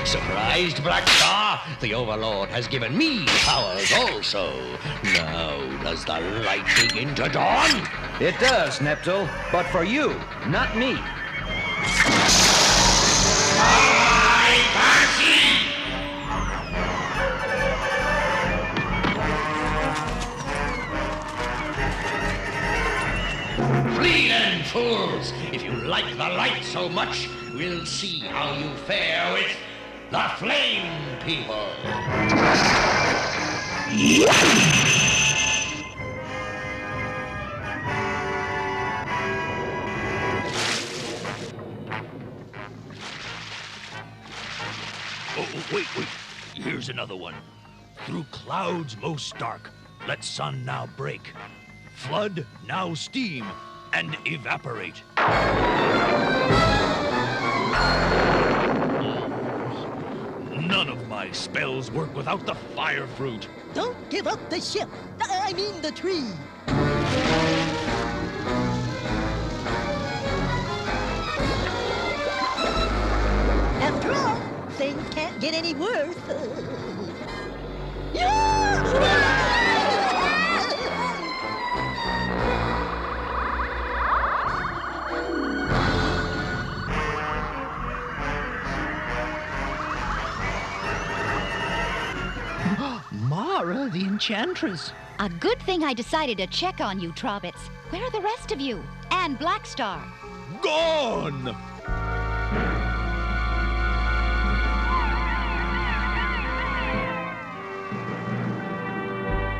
Surprised, BLACKSTAR? The Overlord has given me powers also. Now, does the light begin to dawn? It does, Neptune, but for you, not me. Flee then, fools! If you like the light so much, we'll see how you fare with the Flame People. Oh, wait. Here's another one. Through clouds most dark, let sun now break. Flood, now steam, and evaporate. None of my spells work without the fire fruit. Don't give up the ship. I mean the tree. After all, things can't get any worse. Mara, the Enchantress. A good thing I decided to check on you, Trobbits. Where are the rest of you? And BLACKSTAR? Gone!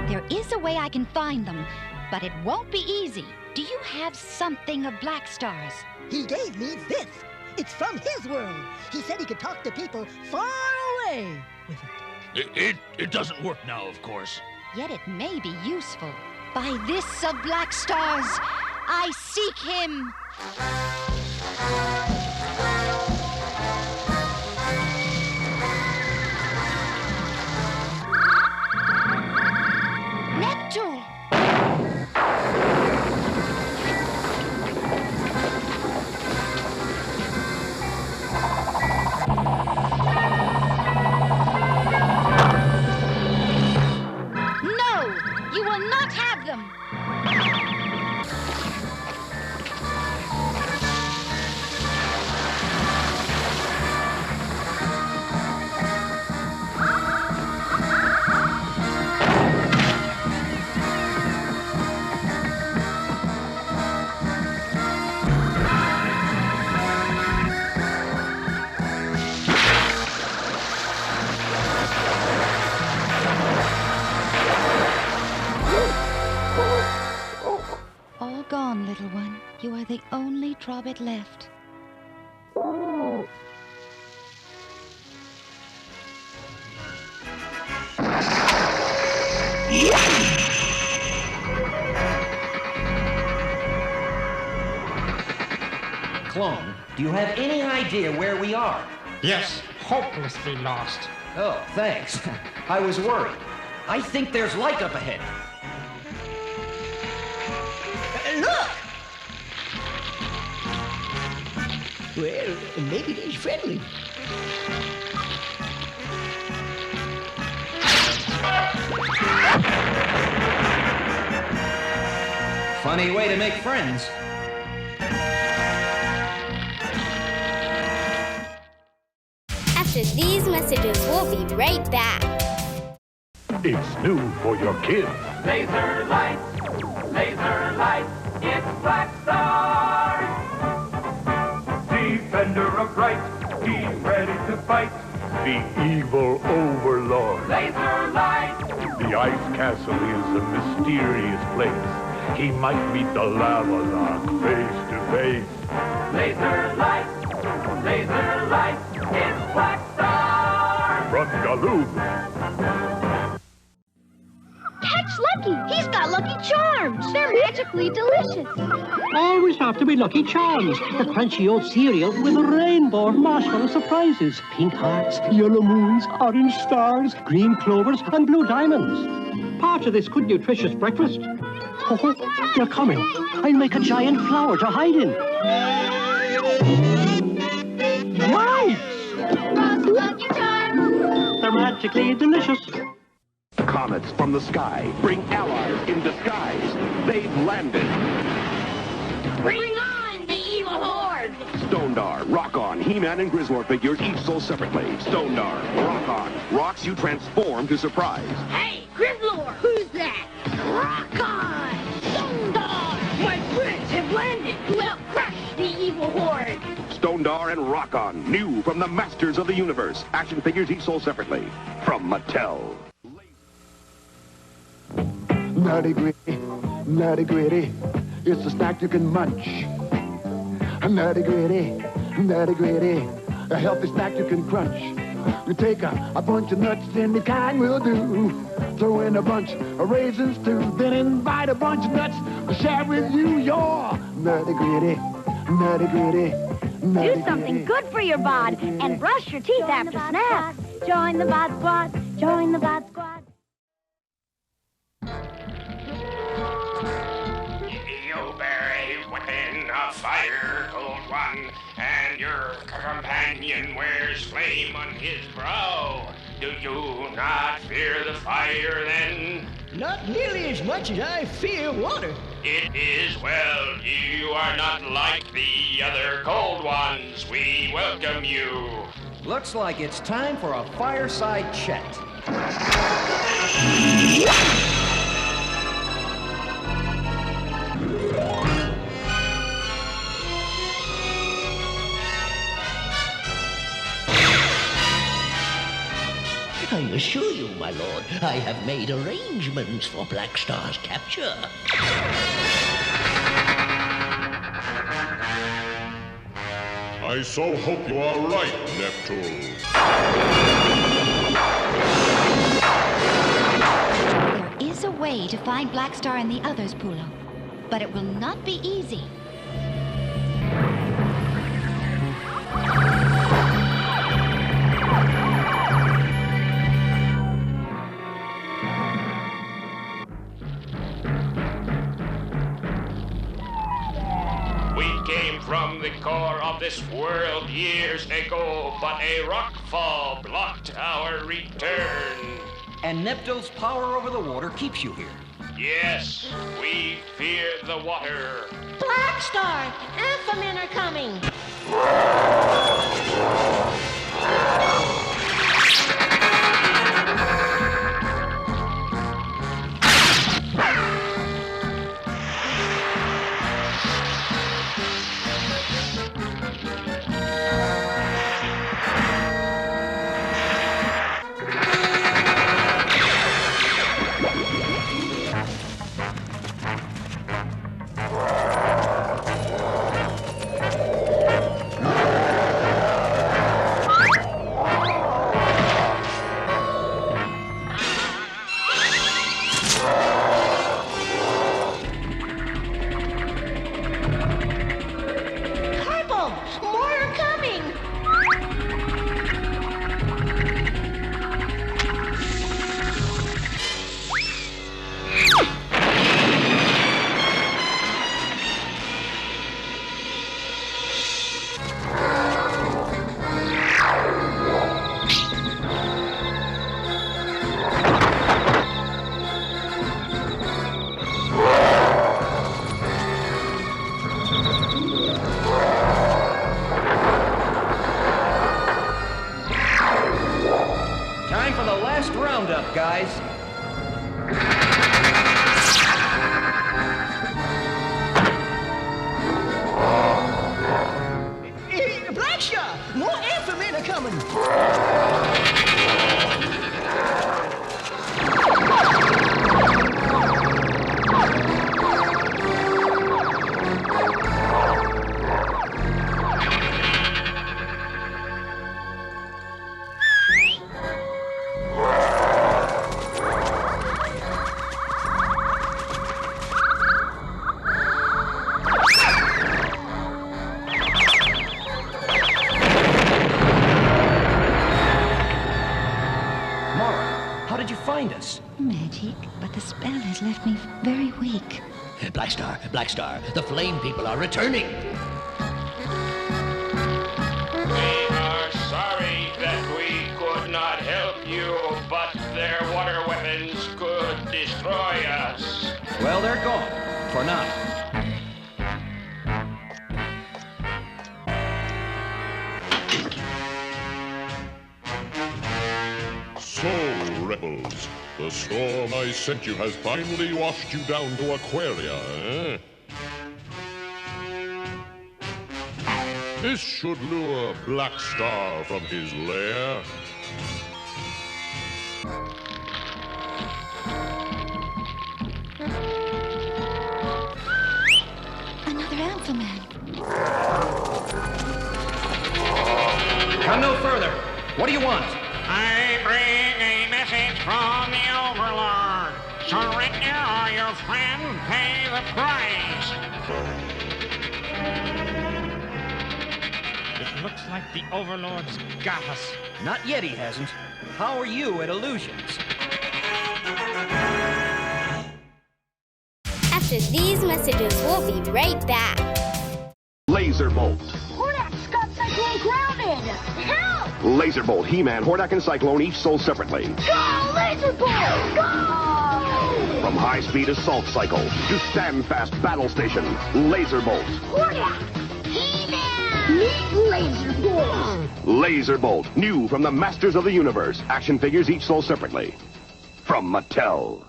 There is a way I can find them, but it won't be easy. Do you have something of BLACKSTAR's? He gave me this. It's from his world. He said he could talk to people far away with it. It doesn't work now, of course. Yet it may be useful. By this of BLACKSTAR's, I seek him. Neptune! No! You will not have them! All gone, little one. You are the only Trobbit left. Clone, do you have any idea where we are? Yes, hopelessly lost. Oh, thanks. I was worried. I think there's light up ahead. Look! Well, maybe he's friendly. Funny way to make friends. After these messages, we'll be right back. It's new for your kids. Laser lights, it's BLACKSTAR. Defender of right, he's ready to fight. The evil overlord. Laser lights. The ice castle is a mysterious place. He might meet the lava lock face to face. Laser lights, it's BLACKSTAR. From Galoob. Catch Lucky! He's got Lucky Charms! They're magically delicious! Always have to be Lucky Charms, the crunchy old cereal with a rainbow of marshmallow surprises. Pink hearts, yellow moons, orange stars, green clovers, and blue diamonds. Part of this good nutritious breakfast. Oh, they're coming. I'll make a giant flower to hide in. Nice! Lucky Charms! They're magically delicious. Comets from the sky bring allies in disguise. They've landed. Bring on the evil horde! Stondar, Rock On, He-Man and Grizzlord figures each sold separately. Stondar, Rock On, rocks you transform to surprise. Hey, Grizzlord! Who's that? Rock on! Stondar! My friends! BRAVESTAR and Rock-On, new from the Masters of the Universe. Action figures each sold separately from Mattel. Nutty gritty, it's a snack you can munch. Nutty gritty, a healthy snack you can crunch. You take a bunch of nuts, any kind will do. Throw in a bunch of raisins too, then invite a bunch of nuts to share with you your nutty gritty. Do something good for your bod and brush your teeth after snacks. Join the Bod Squad. Join the Bod Squad. You bear a weapon of fire, cold one, and your companion wears flame on his brow. Do you not fear the fire then? Not nearly as much as I fear water. It is well. You are not like the other cold ones. We welcome you. Looks like it's time for a fireside chat. I assure you, my lord, I have made arrangements for BLACKSTAR's capture. I so hope you are right, Neptune. There is a way to find BLACKSTAR and the others, Pulo, but it will not be easy. From the core of this world years ago, but a rockfall blocked our return. And Neptune's power over the water keeps you here. Yes, we fear the water. BLACKSTAR, Amphimen are coming. Guys. BLACKSTAR! More Amphimen are coming! Magic, but the spell has left me very weak. BLACKSTAR, the flame people are returning. We are sorry that we could not help you, but their water weapons could destroy us. Well, they're gone, for now. So, rebels, the storm I sent you has finally washed you down to Aquaria, eh? This should lure BLACKSTAR from his lair. Another Alpha Man. Come no further. What do you want? I bring a message from the Overlord. Surrender or your friend pay the price. It looks like the Overlord's got us. Not yet, he hasn't. How are you at illusions? After these messages, we'll be right back. Laser Bolt. Hordak's got Cyclone grounded! Help! Laser Bolt, He-Man, Hordak, and Cyclone each sold separately. Go, Laser Bolt! Go! From high-speed assault cycle to stand-fast battle station, Laser Bolt. Hordak! He-Man! Meet Laser Bolt! Laser Bolt, new from the Masters of the Universe. Action figures each sold separately. From Mattel.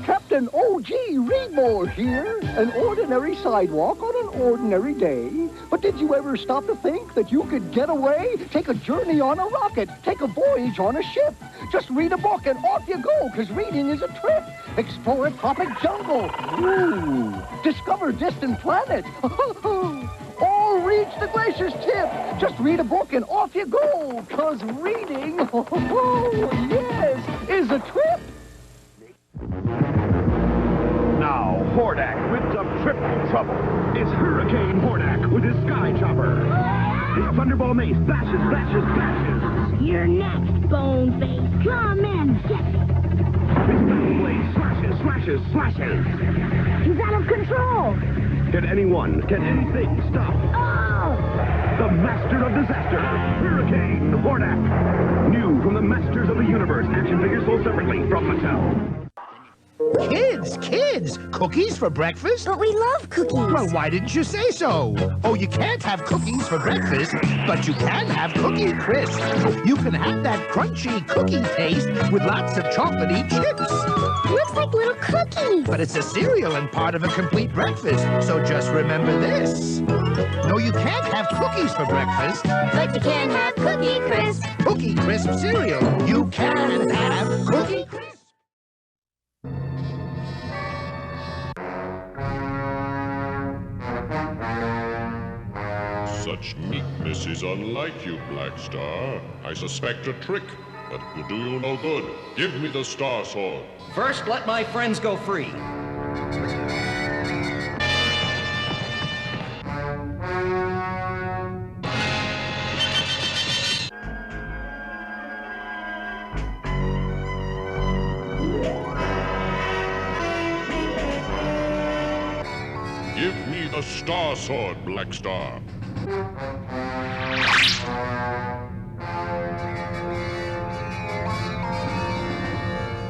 Captain O.G. Reedmore here. An ordinary sidewalk on an ordinary day. But did you ever stop to think that you could get away? Take a journey on a rocket. Take a voyage on a ship. Just read a book and off you go, because reading is a trip. Explore a tropic jungle. Ooh. Discover distant planets. Or reach the glacier's tip. Just read a book and off you go, because reading, yes, is a trip. Now, Hordak with some triple trouble. It's Hurricane Hordak with his Sky Chopper. His Thunderball mace bashes, bashes, bashes. You're next, Boneface. Come in, get me. His Metal Blade slashes, slashes, slashes. He's out of control. Can anyone, can anything stop? Oh! The Master of Disaster, Hurricane Hordak. New from the Masters of the Universe. Action figures sold separately from Mattel. Kids, cookies for breakfast? But we love cookies. Well, why didn't you say so? Oh, you can't have cookies for breakfast, but you can have Cookie Crisp. You can have that crunchy cookie taste with lots of chocolatey chips. Looks like little cookies. But it's a cereal and part of a complete breakfast, so just remember this. No, you can't have cookies for breakfast. But you can have Cookie Crisp. Cookie Crisp cereal. You can have Cookie Crisp. Such meekness is unlike you, BLACKSTAR. I suspect a trick, but it will do you no good. Give me the Star Sword. First, let my friends go free. Give me the Star Sword, BLACKSTAR.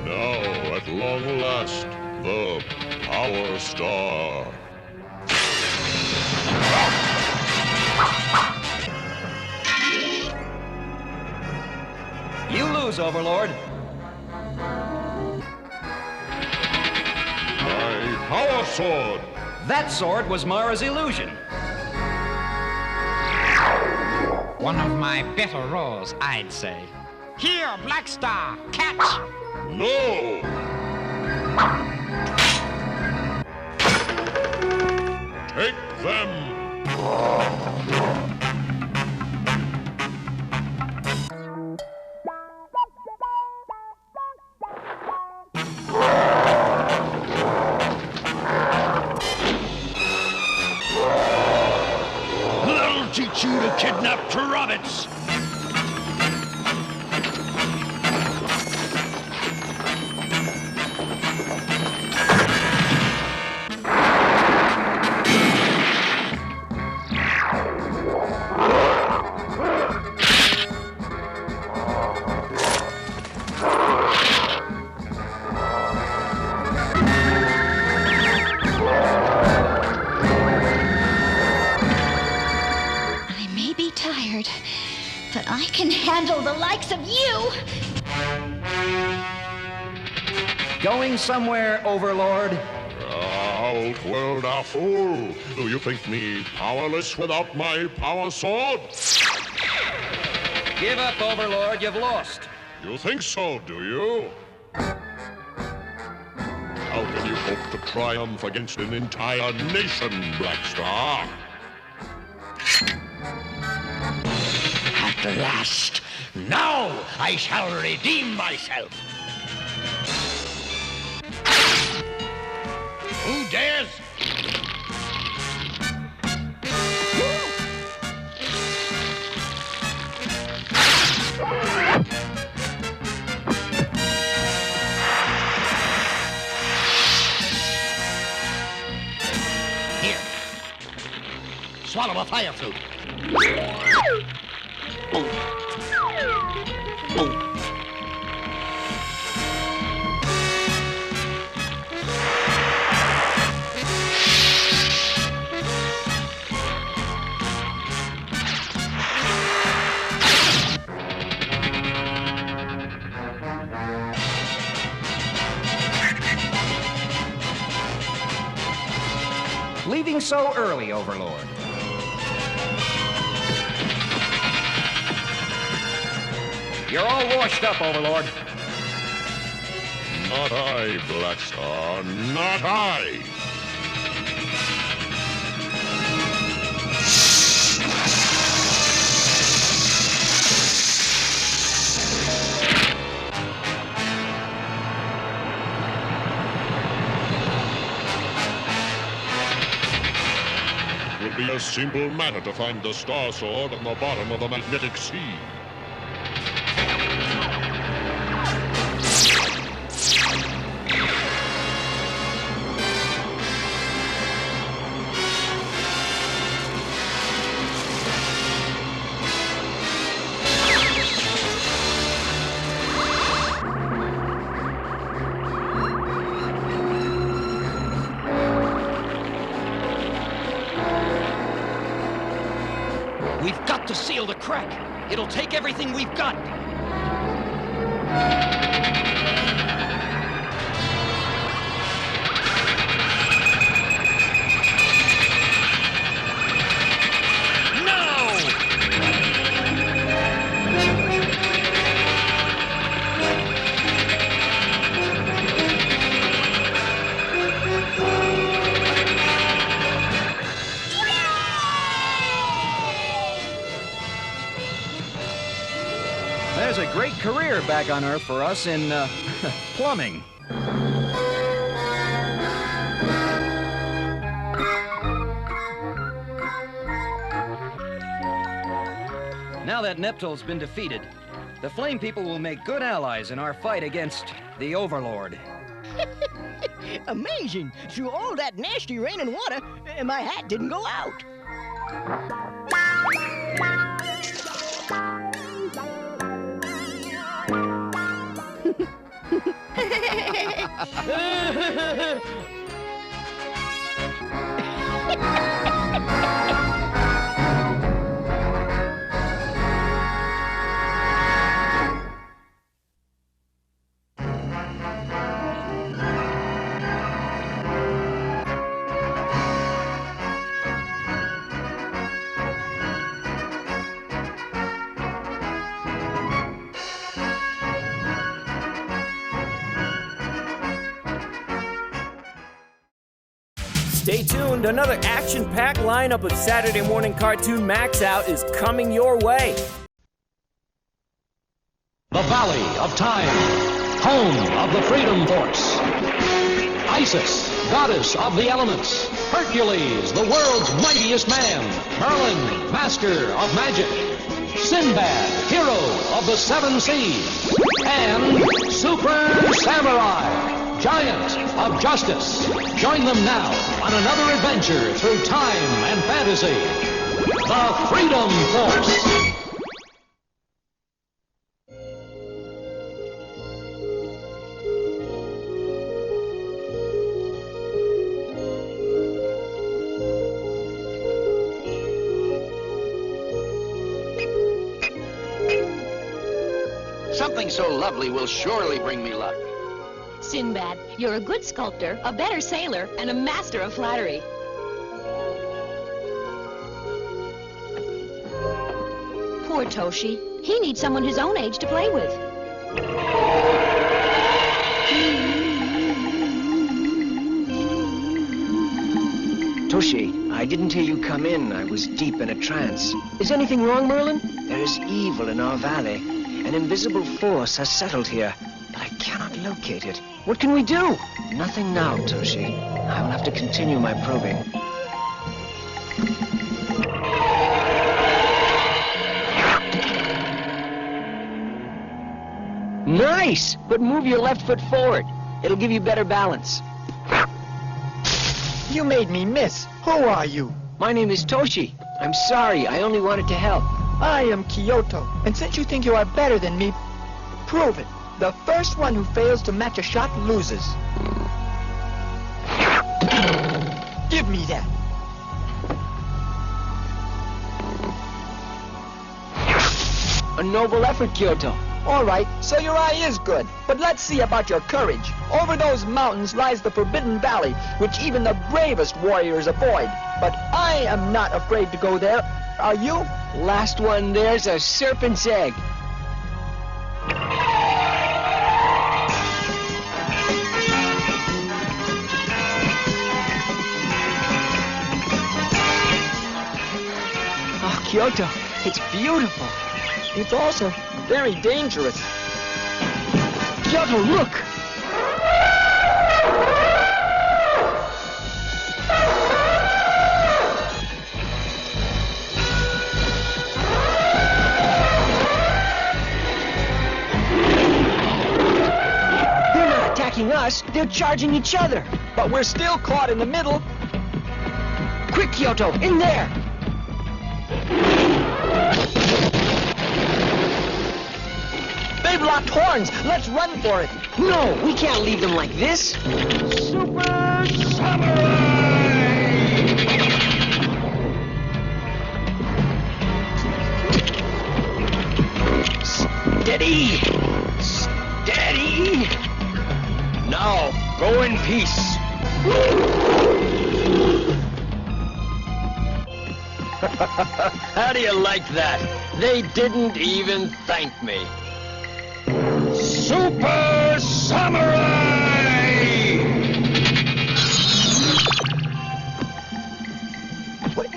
Now, at long last, the Power Star. You lose, Overlord. My Power Sword. That sword was Mara's illusion. One of my better roles, I'd say. Here, BLACKSTAR, catch! No! Take them! I'll teach you to kidnap rabbits! But I can handle the likes of you! Going somewhere, Overlord? How whole world a fool. Do you think me powerless without my power sword? Give up, Overlord. You've lost. You think so, do you? How can you hope to triumph against an entire nation, BLACKSTAR? At last, now I shall redeem myself. Who dares? Here. Swallow a fire fruit. Leaving so early, Overlord. You're all washed up, Overlord. Not I, BLACKSTAR, not I! It would be a simple matter to find the Star Sword on the bottom of the magnetic sea. We've got to seal the crack. It'll take everything we've got. There's a great career back on Earth for us in, plumbing. Now that Neptune's been defeated, the Flame People will make good allies in our fight against the Overlord. Amazing! Through all that nasty rain and water, my hat didn't go out. Stay tuned, another action-packed lineup of Saturday Morning Cartoon MAXOUT is coming your way. The Valley of Time, home of the Freedom Force. Isis, goddess of the elements. Hercules, the world's mightiest man. Merlin, master of magic. Sinbad, hero of the seven seas. And Super Samurai, giant of justice. Join them now on another adventure through time and fantasy. The Freedom Force. Something so lovely will surely bring me luck. Sinbad, you're a good sculptor, a better sailor, and a master of flattery. Poor Toshi. He needs someone his own age to play with. Toshi, I didn't hear you come in. I was deep in a trance. Is anything wrong, Merlin? There is evil in our valley. An invisible force has settled here, but I cannot locate it. What can we do? Nothing now, Toshi. I will have to continue my probing. Nice! But move your left foot forward. It'll give you better balance. You made me miss. Who are you? My name is Toshi. I'm sorry, I only wanted to help. I am Kyoto, and since you think you are better than me, prove it. The first one who fails to match a shot loses. Give me that. A noble effort, Kyoto. All right, so your eye is good. But let's see about your courage. Over those mountains lies the Forbidden Valley, which even the bravest warriors avoid. But I am not afraid to go there. Are you? Last one there's a serpent's egg. Oh, Kyoto, it's beautiful. It's also very dangerous. Kyoto, look! They're not attacking us, they're charging each other. But we're still caught in the middle. Quick, Kyoto, in there! They've locked horns. Let's run for it. No, we can't leave them like this. Super Samurai! Steady! Steady! Now, go in peace. How do you like that? They didn't even thank me. Super Samurai! What?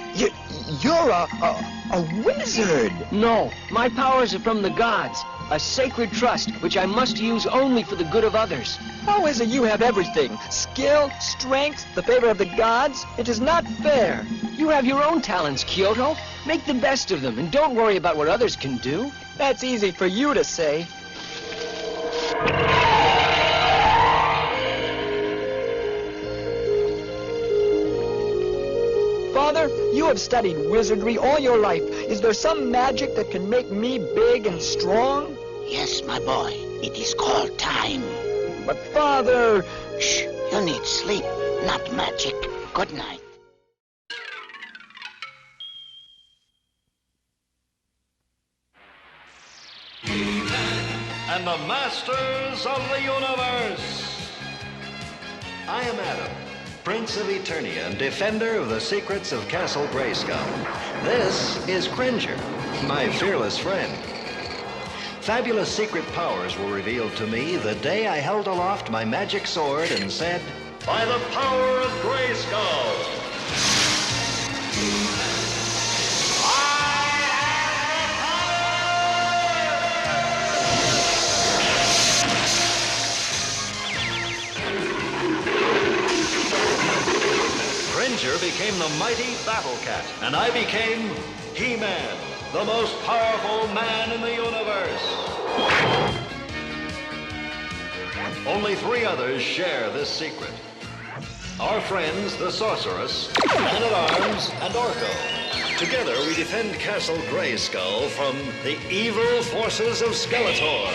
You're a wizard. No, my powers are from the gods. A sacred trust, which I must use only for the good of others. How is it you have everything? Skill, strength, the favor of the gods? It is not fair. You have your own talents, Kyoto. Make the best of them, and don't worry about what others can do. That's easy for you to say. Father, you have studied wizardry all your life. Is there some magic that can make me big and strong? Yes, my boy. It is called time. But Father... Shh, you need sleep, not magic. Good night. And the Masters of the Universe. I am Adam, Prince of Eternia and defender of the secrets of Castle Grayskull. This is Cringer, my fearless friend. Fabulous secret powers were revealed to me the day I held aloft my magic sword and said, "By the power of Grayskull!" Cringer became the mighty Battle Cat, and I became He-Man, the most powerful man in the universe. Only 3 others share this secret. Our friends, the Sorceress, Man-at-Arms, and Orko. Together we defend Castle Grayskull from the evil forces of Skeletor.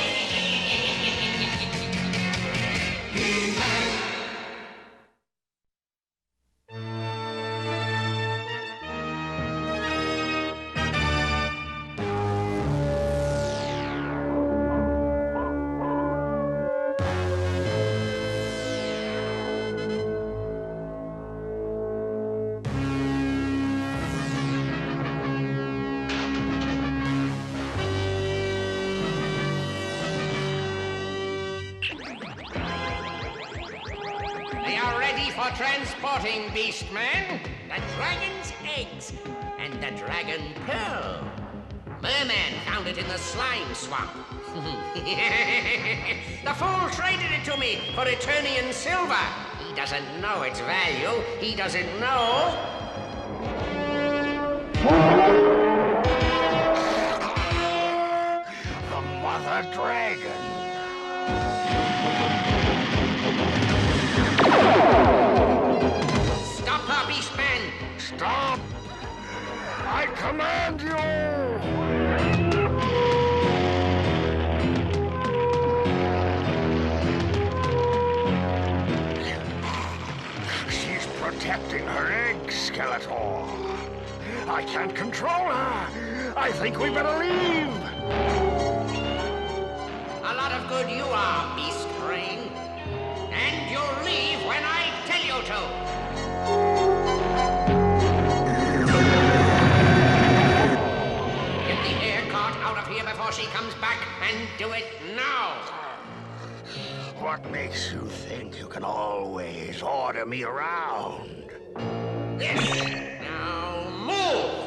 for transporting, Beastman. The dragon's eggs and the dragon pearl. Merman found it in the slime swamp. The fool traded it to me for Eternian silver. He doesn't know its value. He doesn't know. The mother dragon. Stop her, Beastman. Stop! I command you! She's protecting her eggs, Skeletor. I can't control her. I think we better leave. A lot of good you are, Beast Brain. And you'll leave when I tell you to. Get the air cart out of here before she comes back, and do it now. What makes you think you can always order me around? This. Now move.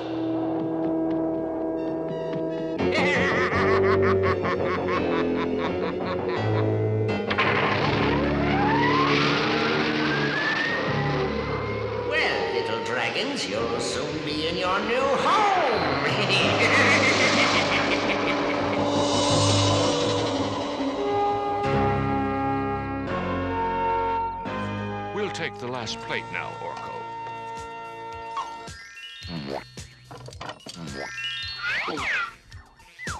Well, little dragons, you'll soon be in your new home. We'll take the last plate now, Orko.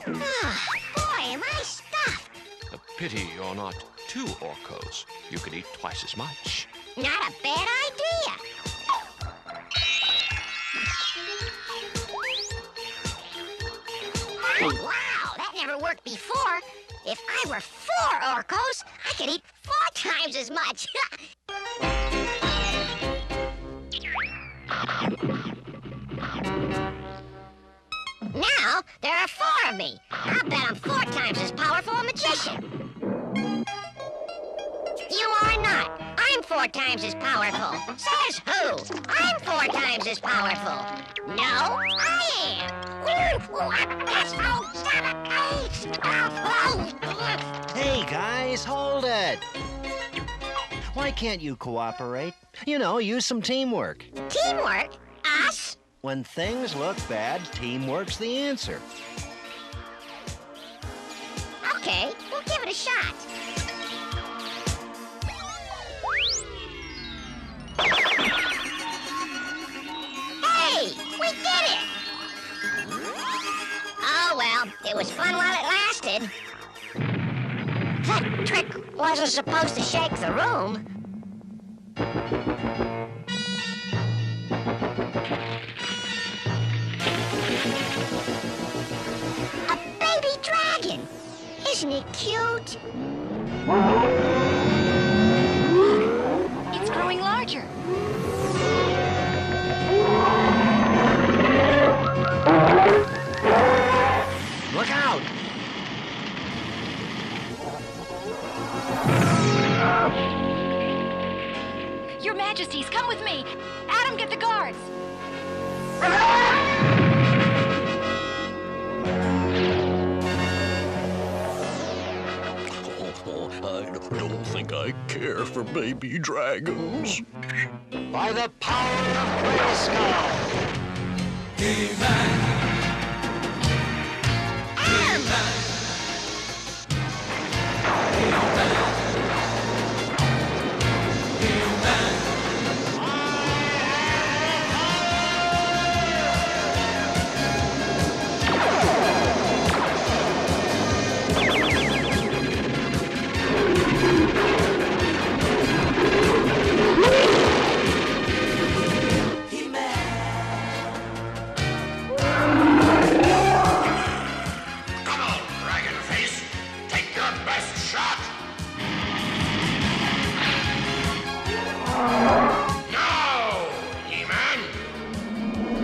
Boy, am I stuffed. A pity you're not two Orkos. You could eat twice as much. Not a bad idea. Wow, that never worked before. If I were 4 Orkos, I could eat 4 times as much. Now, there are 4 of me. I'll bet I'm 4 times as powerful a magician. You are not. I'm 4 times as powerful. Says who? I'm 4 times as powerful. No, I am. Hey, guys, hold it. Why can't you cooperate? You know, use some teamwork. Teamwork? Us? When things look bad, teamwork's the answer. Okay, we'll give it a shot. Hey, we did it! Oh, well, it was fun while it lasted. That trick wasn't supposed to shake the room. A baby dragon! Isn't it cute? It's growing larger. Look out! Your Majesties, come with me. Adam, get the guards. I don't think I care for baby dragons. By the power of Grayskull! He-Man! He-Man!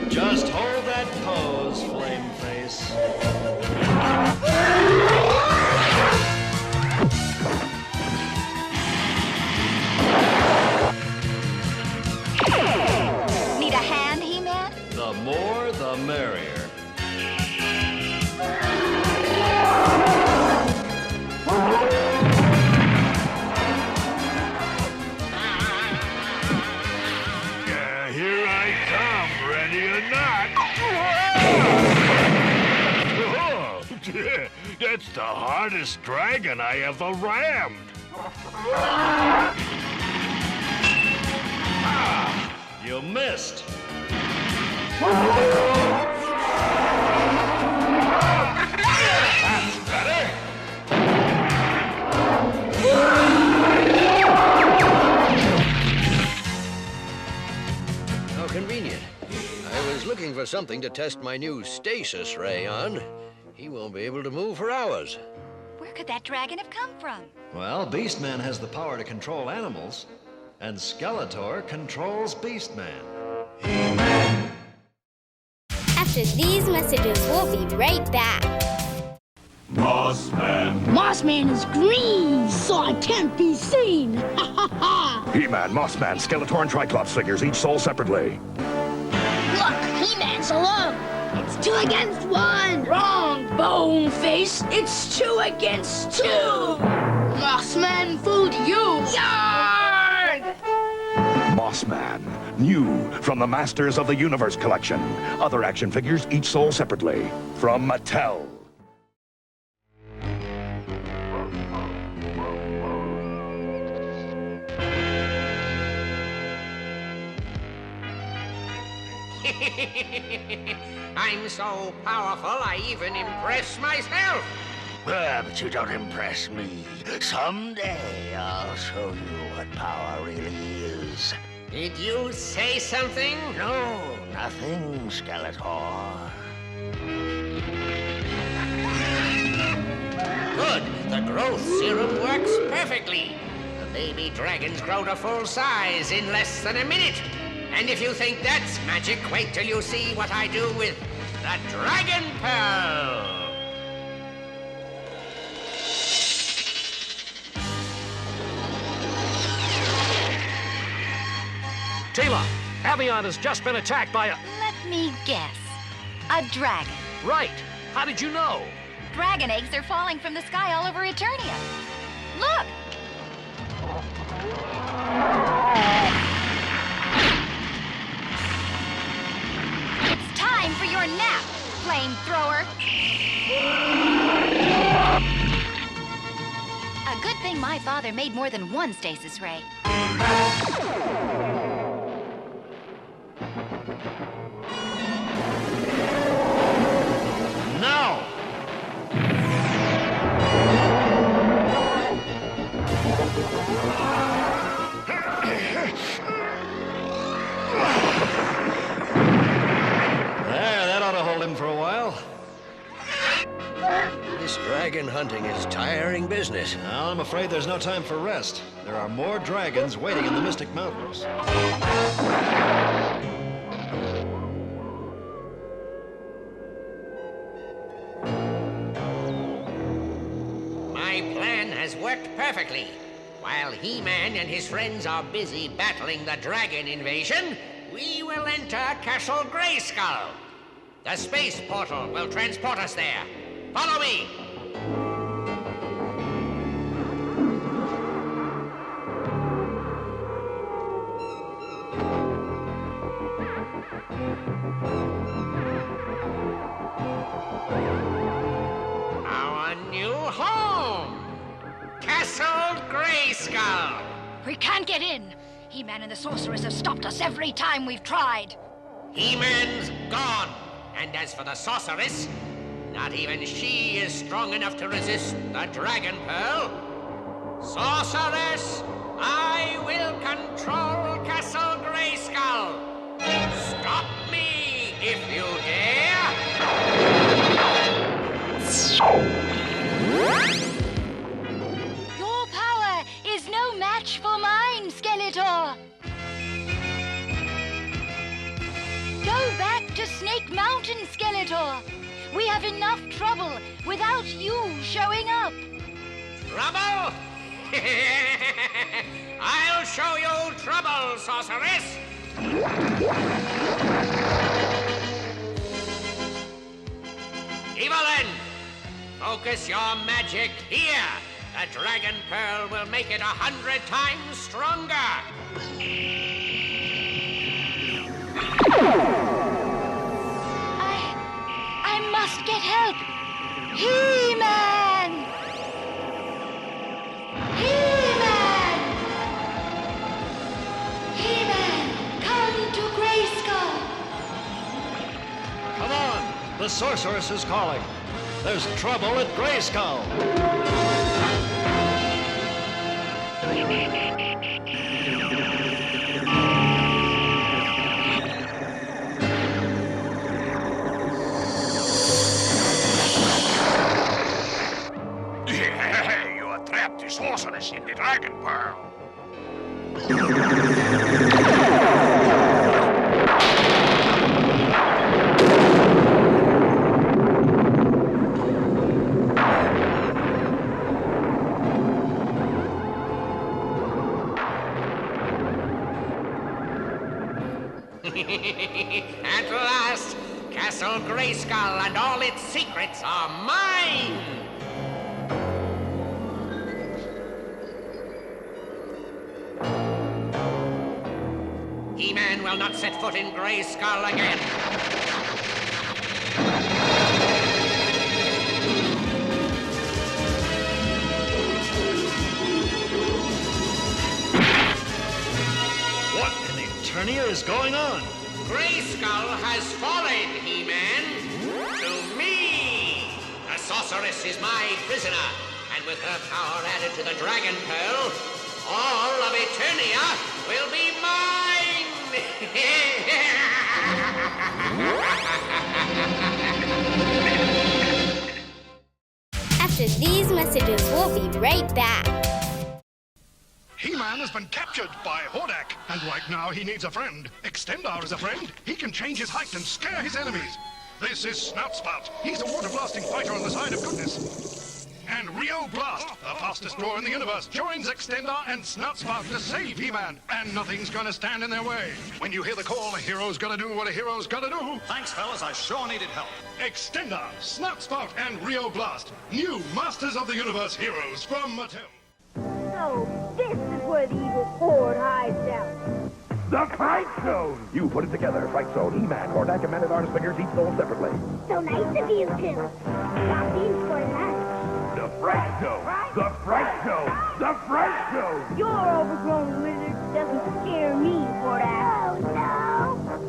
Just hold that pose, Flame Face. the merrier. Here I come, ready or not. That's the hardest dragon I ever rammed. You missed. That's better. How convenient. I was looking for something to test my new stasis ray on. He won't be able to move for hours. Where could that dragon have come from? Well, Beastman has the power to control animals, and Skeletor controls Beastman. After these messages, we'll be right back. Mossman. Mossman is green, so I can't be seen. Ha ha ha! He-Man, Mossman, Skeletor, and Triclops figures, each sold separately. Look, He-Man's alone. It's 2 against 1. Wrong, Boneface. It's 2 against 2. Mossman fooled you. Yarg! Mossman, new from the Masters of the Universe collection. Other action figures, each sold separately. From Mattel. I'm so powerful, I even impress myself. But you don't impress me. Someday I'll show you what power really is. Did you say something? No, nothing, Skeletor. Good. The growth serum works perfectly. The baby dragons grow to full size in less than a minute. And if you think that's magic, wait till you see what I do with the Dragon Pearl. Tila, Avion has just been attacked by a... Let me guess. A dragon. Right. How did you know? Dragon eggs are falling from the sky all over Eternia. Look! It's time for your nap, flamethrower. A good thing my father made more than one stasis ray. No! That ought to hold him for a while. This dragon hunting is tiring business. Well, I'm afraid there's no time for rest. There are more dragons waiting in the Mystic Mountains. My plan has worked perfectly. While He-Man and his friends are busy battling the dragon invasion, we will enter Castle Grayskull. The space portal will transport us there. Follow me! Our new home! Castle Grayskull! We can't get in. He-Man and the Sorceress have stopped us every time we've tried. He-Man's gone. And as for the Sorceress, not even she is strong enough to resist the Dragon Pearl. Sorceress, I will control Castle Grayskull. Stop me if you dare. Your power is no match for mine, Skeletor. Go back to Snake Mountain, Skeletor. We have enough trouble without you showing up. Trouble? I'll show you trouble, Sorceress. Focus your magic here. The Dragon Pearl will make it 100 times stronger. I must get help. He-Man! He-Man! He-Man, come to Grayskull. Come on! The sorceress is calling. There's trouble at Grayskull. You have trapped the sorceress in the Dragon Pearl. At last, Castle Grayskull and all its secrets are mine! He-Man will not set foot in Grayskull again. What in Eternia is going on? Grayskull has fallen, He-Man, to me! The sorceress is my prisoner, and with her power added to the Dragon Pearl, all of Eternia will be mine! After these messages, we'll be right back. He-Man has been captured by Hordak, and right now he needs a friend. Extendar is a friend. He can change his height and scare his enemies. This is Snoutspout. He's a water-blasting fighter on the side of goodness. And Rio Blast, the fastest drawer in the universe, joins Extendar and Snoutspout to save He-Man. And nothing's gonna stand in their way. When you hear the call, a hero's gotta do what a hero's gotta do. Thanks, fellas. I sure needed help. Extendar, Snoutspout, and Rio Blast. New Masters of the Universe heroes from Mattel. So, this is where the evil horde hides out. The Fright Zone! You put it together. Fright Zone, He-Man, Hordak, and Man-at-Arms figures each sold separately. So nice of you two. Stop in for that. The Fright Zone! The Fright Zone! The Fright Zone! Your overgrown lizard doesn't scare me, Hordak. Oh, no.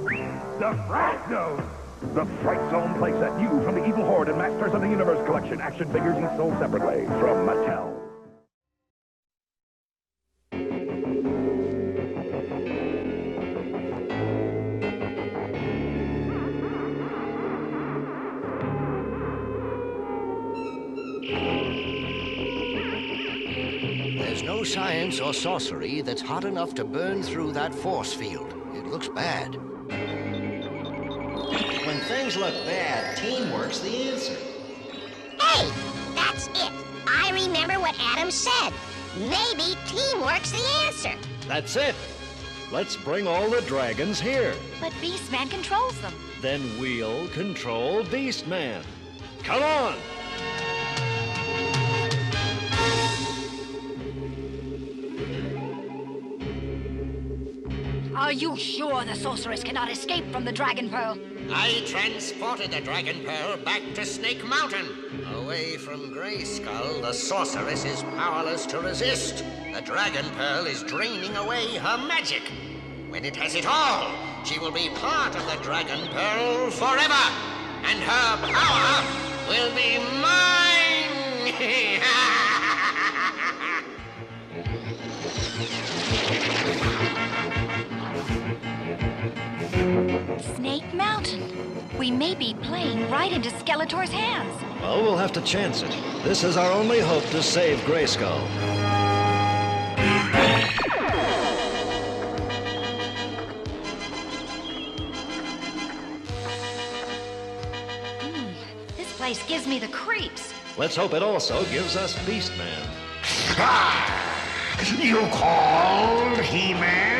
The Fright Zone! The Fright Zone playset new from the Evil Horde and Masters of the Universe collection. Action figures each sold separately from Mattel. There's no science or sorcery that's hot enough to burn through that force field. It looks bad. When things look bad, teamwork's the answer. Hey, that's it. I remember what Adam said. Maybe teamwork's the answer. That's it. Let's bring all the dragons here. But Beastman controls them. Then we'll control Beastman. Come on! Are you sure the sorceress cannot escape from the Dragon Pearl? I transported the Dragon Pearl back to Snake Mountain. Away from Grayskull, the sorceress is powerless to resist. The Dragon Pearl is draining away her magic. When it has it all, she will be part of the Dragon Pearl forever. And her power will be mine! Snake Mountain. We may be playing right into Skeletor's hands. Well, we'll have to chance it. This is our only hope to save Grayskull. This place gives me the creeps. Let's hope it also gives us Beastman. You called, He-Man?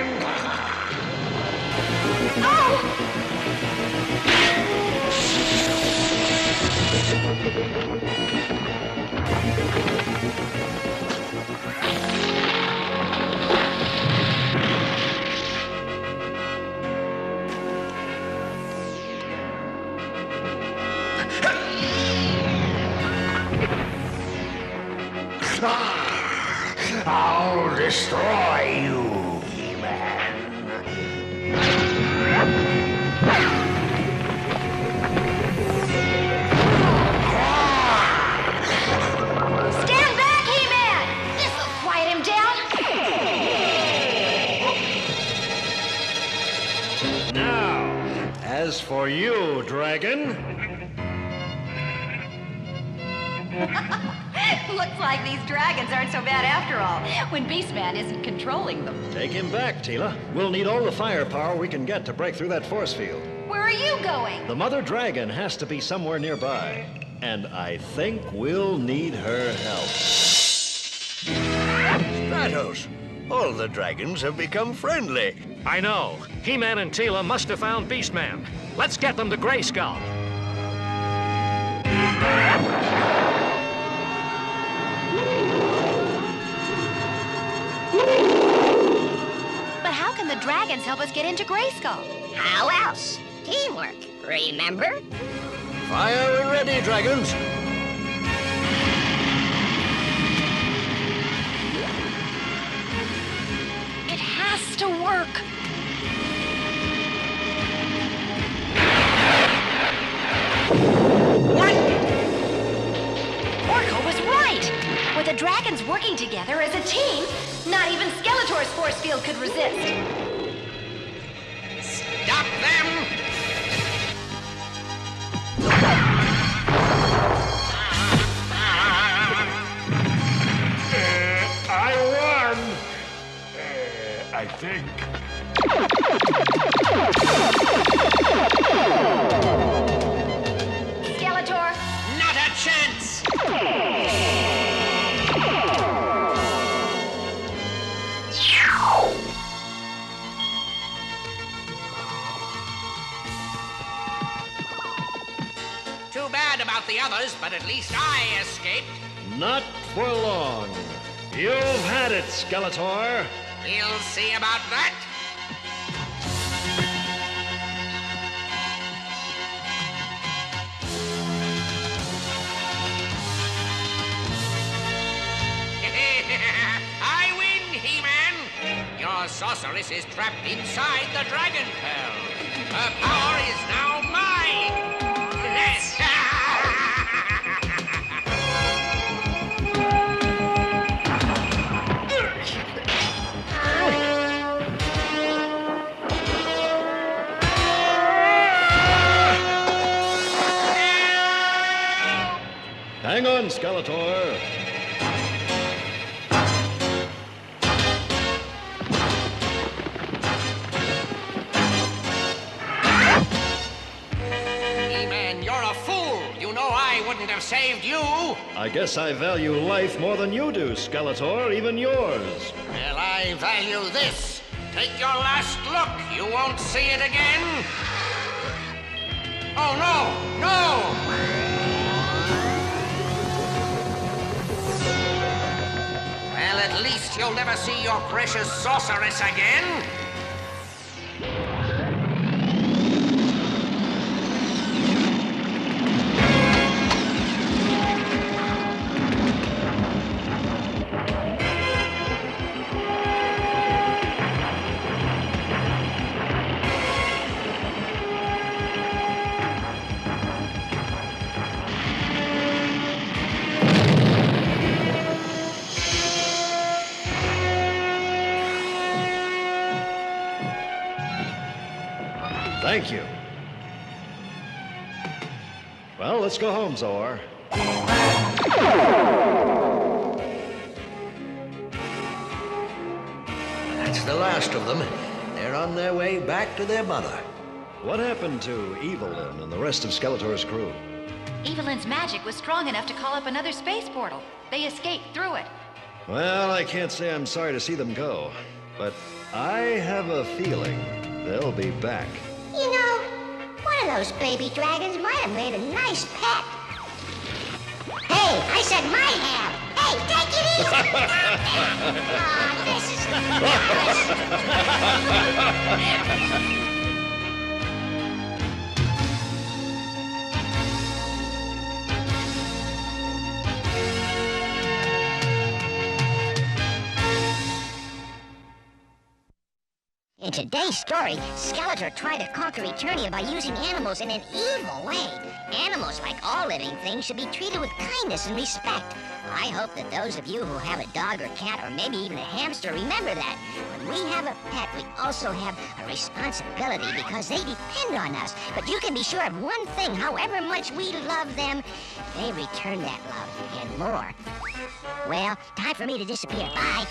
I'll destroy you, He-Man. Stand back, He-Man! This'll quiet him down. Now, as for you, Dragon... Looks like these dragons aren't so bad after all, when Beastman isn't controlling them. Take him back, Tila. We'll need all the firepower we can get to break through that force field. Where are you going? The mother dragon has to be somewhere nearby. And I think we'll need her help. Stratos, all the dragons have become friendly. I know. He-Man and Tila must have found Beastman. Let's get them to Grayskull. But how can the dragons help us get into Grayskull? How else? Teamwork, remember? Fire and ready, dragons. It has to work. What? Oracle was right. With the dragons working together as a team, not even Skeletor's force field could resist. Stop them! I won! I think. Skeletor! Not a chance! Too bad about the others, but at least I escaped. Not for long. You've had it, Skeletor. We'll see about that. I win, He-Man. Your sorceress is trapped inside the Dragon Pearl. Her power is now mine. Yes. Hang on, Skeletor. He-Man, you're a fool. You know I wouldn't have saved you. I guess I value life more than you do, Skeletor, even yours. Well, I value this. Take your last look. You won't see it again. Oh, no, no! Well, at least you'll never see your precious sorceress again. Thank you. Well, let's go home, Zor. That's the last of them. They're on their way back to their mother. What happened to Evelyn and the rest of Skeletor's crew? Evelyn's magic was strong enough to call up another space portal. They escaped through it. Well, I can't say I'm sorry to see them go, but I have a feeling they'll be back. You know, one of those baby dragons might have made a nice pet. Hey, I said might have. Hey, take it easy. This is today's story, Skeletor tried to conquer Eternia by using animals in an evil way. Animals, like all living things, should be treated with kindness and respect. I hope that those of you who have a dog or cat or maybe even a hamster remember that. When we have a pet, we also have a responsibility because they depend on us. But you can be sure of one thing, however much we love them, they return that love and more. Well, time for me to disappear. Bye.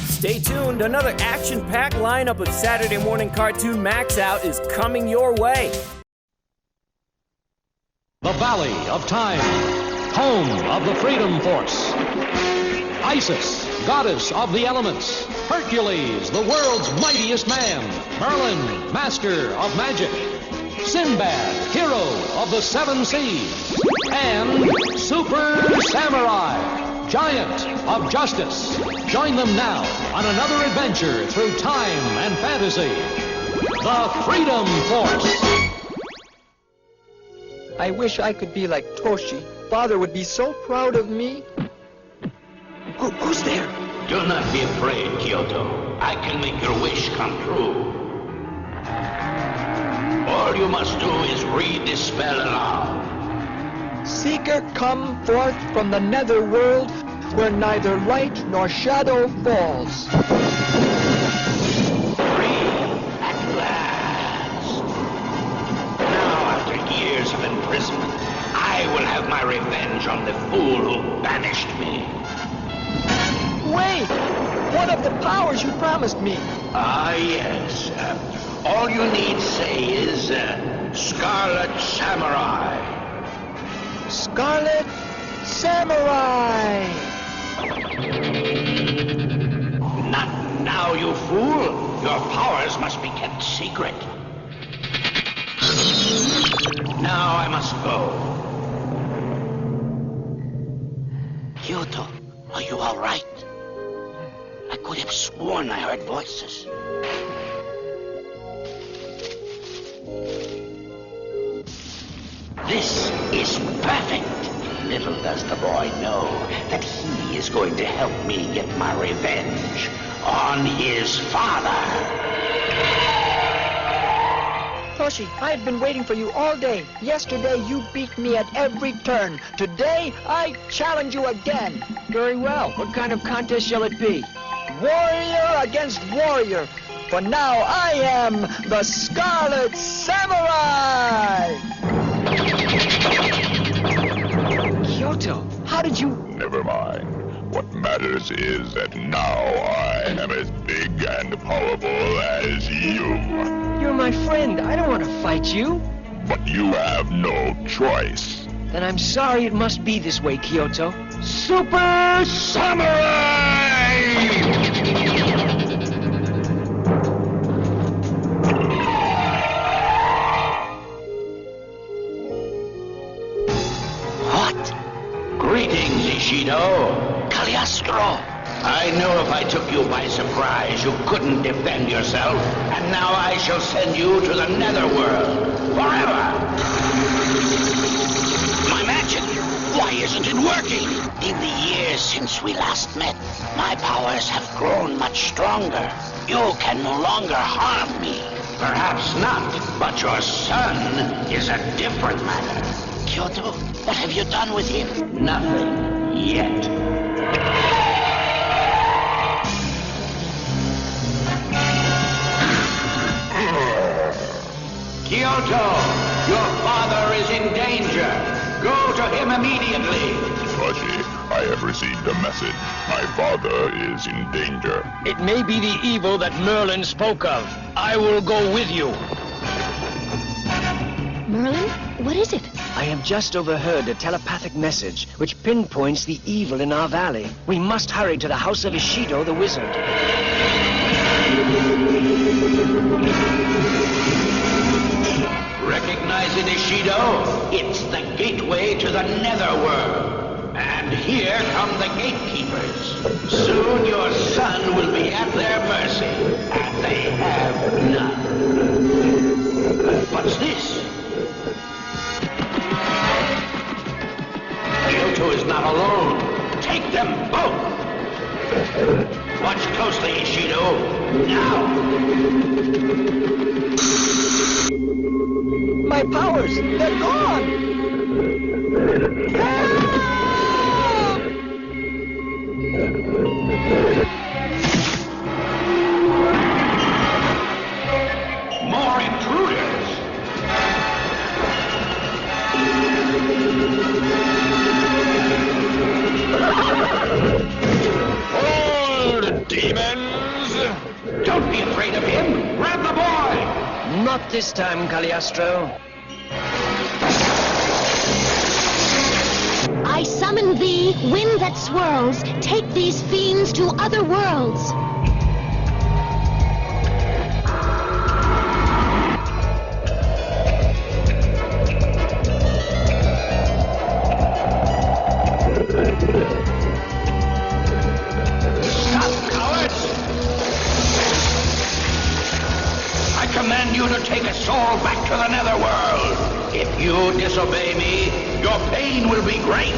Stay tuned, another action-packed lineup of Saturday Morning Cartoon MAXOUT is coming your way. The Valley of Time, home of the Freedom Force. Isis, goddess of the elements. Hercules, the world's mightiest man. Merlin, master of magic. Sinbad, hero of the seven seas. And Super Samurai, giant of justice. Join them now on another adventure through time and fantasy. The Freedom Force. I wish I could be like Toshi. Father would be so proud of me. Who's there? Do not be afraid, Kyoto. I can make your wish come true. All you must do is read this spell aloud. Seeker, come forth from the nether world, where neither light nor shadow falls. Free at last. Now, after years of imprisonment, I will have my revenge on the fool who banished me. Wait! What of the powers you promised me? Ah, yes. All you need say is, Scarlet Samurai. Scarlet Samurai! Not now, you fool. Your powers must be kept secret. Now I must go. Kyoto, are you all right? I could have sworn I heard voices. This is perfect. Little does the boy know that he is going to help me get my revenge on his father. Toshi, I've been waiting for you all day. Yesterday, you beat me at every turn. Today, I challenge you again. Very well. What kind of contest shall it be? Warrior against warrior. For now, I am the Scarlet Samurai! Kyoto, how did you... Never mind. What matters is that now I am as big and powerful as you. You're my friend. I don't want to fight you. But you have no choice. Then I'm sorry it must be this way, Kyoto. Super Samurai! Greetings, Ishido. Cagliostro. I know if I took you by surprise, you couldn't defend yourself. And now I shall send you to the netherworld. Forever. My magic. Why isn't it working? In the years since we last met, my powers have grown much stronger. You can no longer harm me. Perhaps not, but your son is a different matter. Kyoto, what have you done with him? Nothing yet. Kyoto, your father is in danger. Go to him immediately. Toshi, I have received a message. My father is in danger. It may be the evil that Merlin spoke of. I will go with you. Merlin, what is it? I have just overheard a telepathic message which pinpoints the evil in our valley. We must hurry to the house of Ishido the wizard. Recognize it, Ishido? It's the gateway to the netherworld. And here come the gatekeepers. Soon your son will be at their mercy, and they have none. What's this? Kyoto is not alone. Take them both. Watch closely, Ishido. Now! My powers, they're gone! Help! More intruders! Hold, demons! Don't be afraid of him! Grab the boy! Not this time, Cagliostro. I summon thee, wind that swirls. Take these fiends to other worlds. Stop, cowards! I command you to take us all back to the netherworld. If you disobey me, your pain will be great.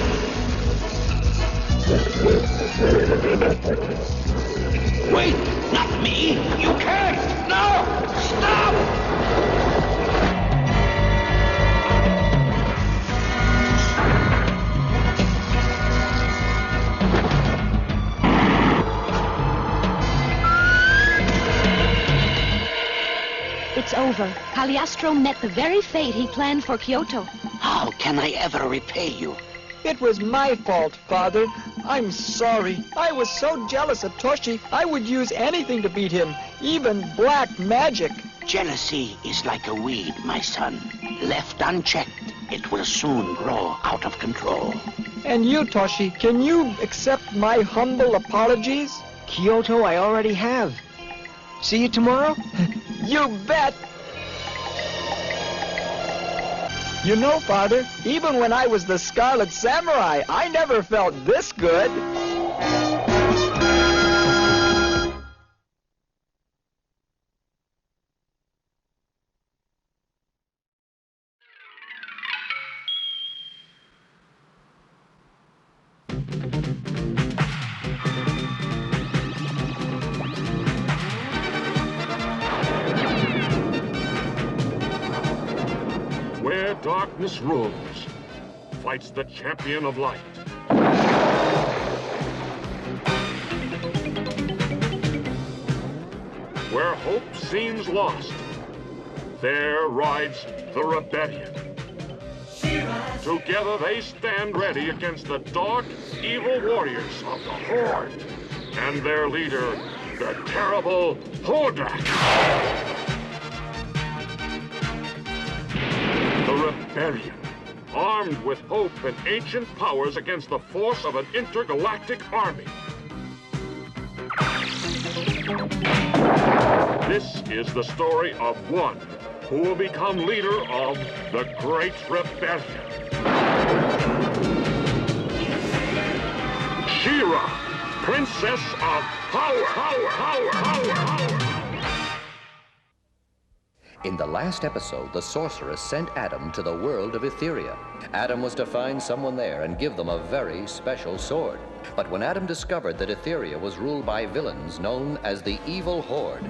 Wait, not me! You can't! No! Stop! It's over. Cagliostro met the very fate he planned for Kyoto. How can I ever repay you? It was my fault, Father. I'm sorry. I was so jealous of Toshi, I would use anything to beat him, even black magic. Jealousy is like a weed, my son. Left unchecked, it will soon grow out of control. And you, Toshi, can you accept my humble apologies? Kyoto, I already have. See you tomorrow? You bet! You know, Father, even when I was the Scarlet Samurai, I never felt this good. Where darkness rules, fights the champion of light. Where hope seems lost, there rides the rebellion. Together they stand ready against the dark, evil warriors of the Horde and their leader, the terrible Hordak. The rebellion, armed with hope and ancient powers against the force of an intergalactic army. This is the story of one who will become leader of the Great Rebellion. She-Ra, Princess of Power. In the last episode, the sorceress sent Adam to the world of Etheria. Adam was to find someone there and give them a very special sword. But when Adam discovered that Etheria was ruled by villains known as the Evil Horde,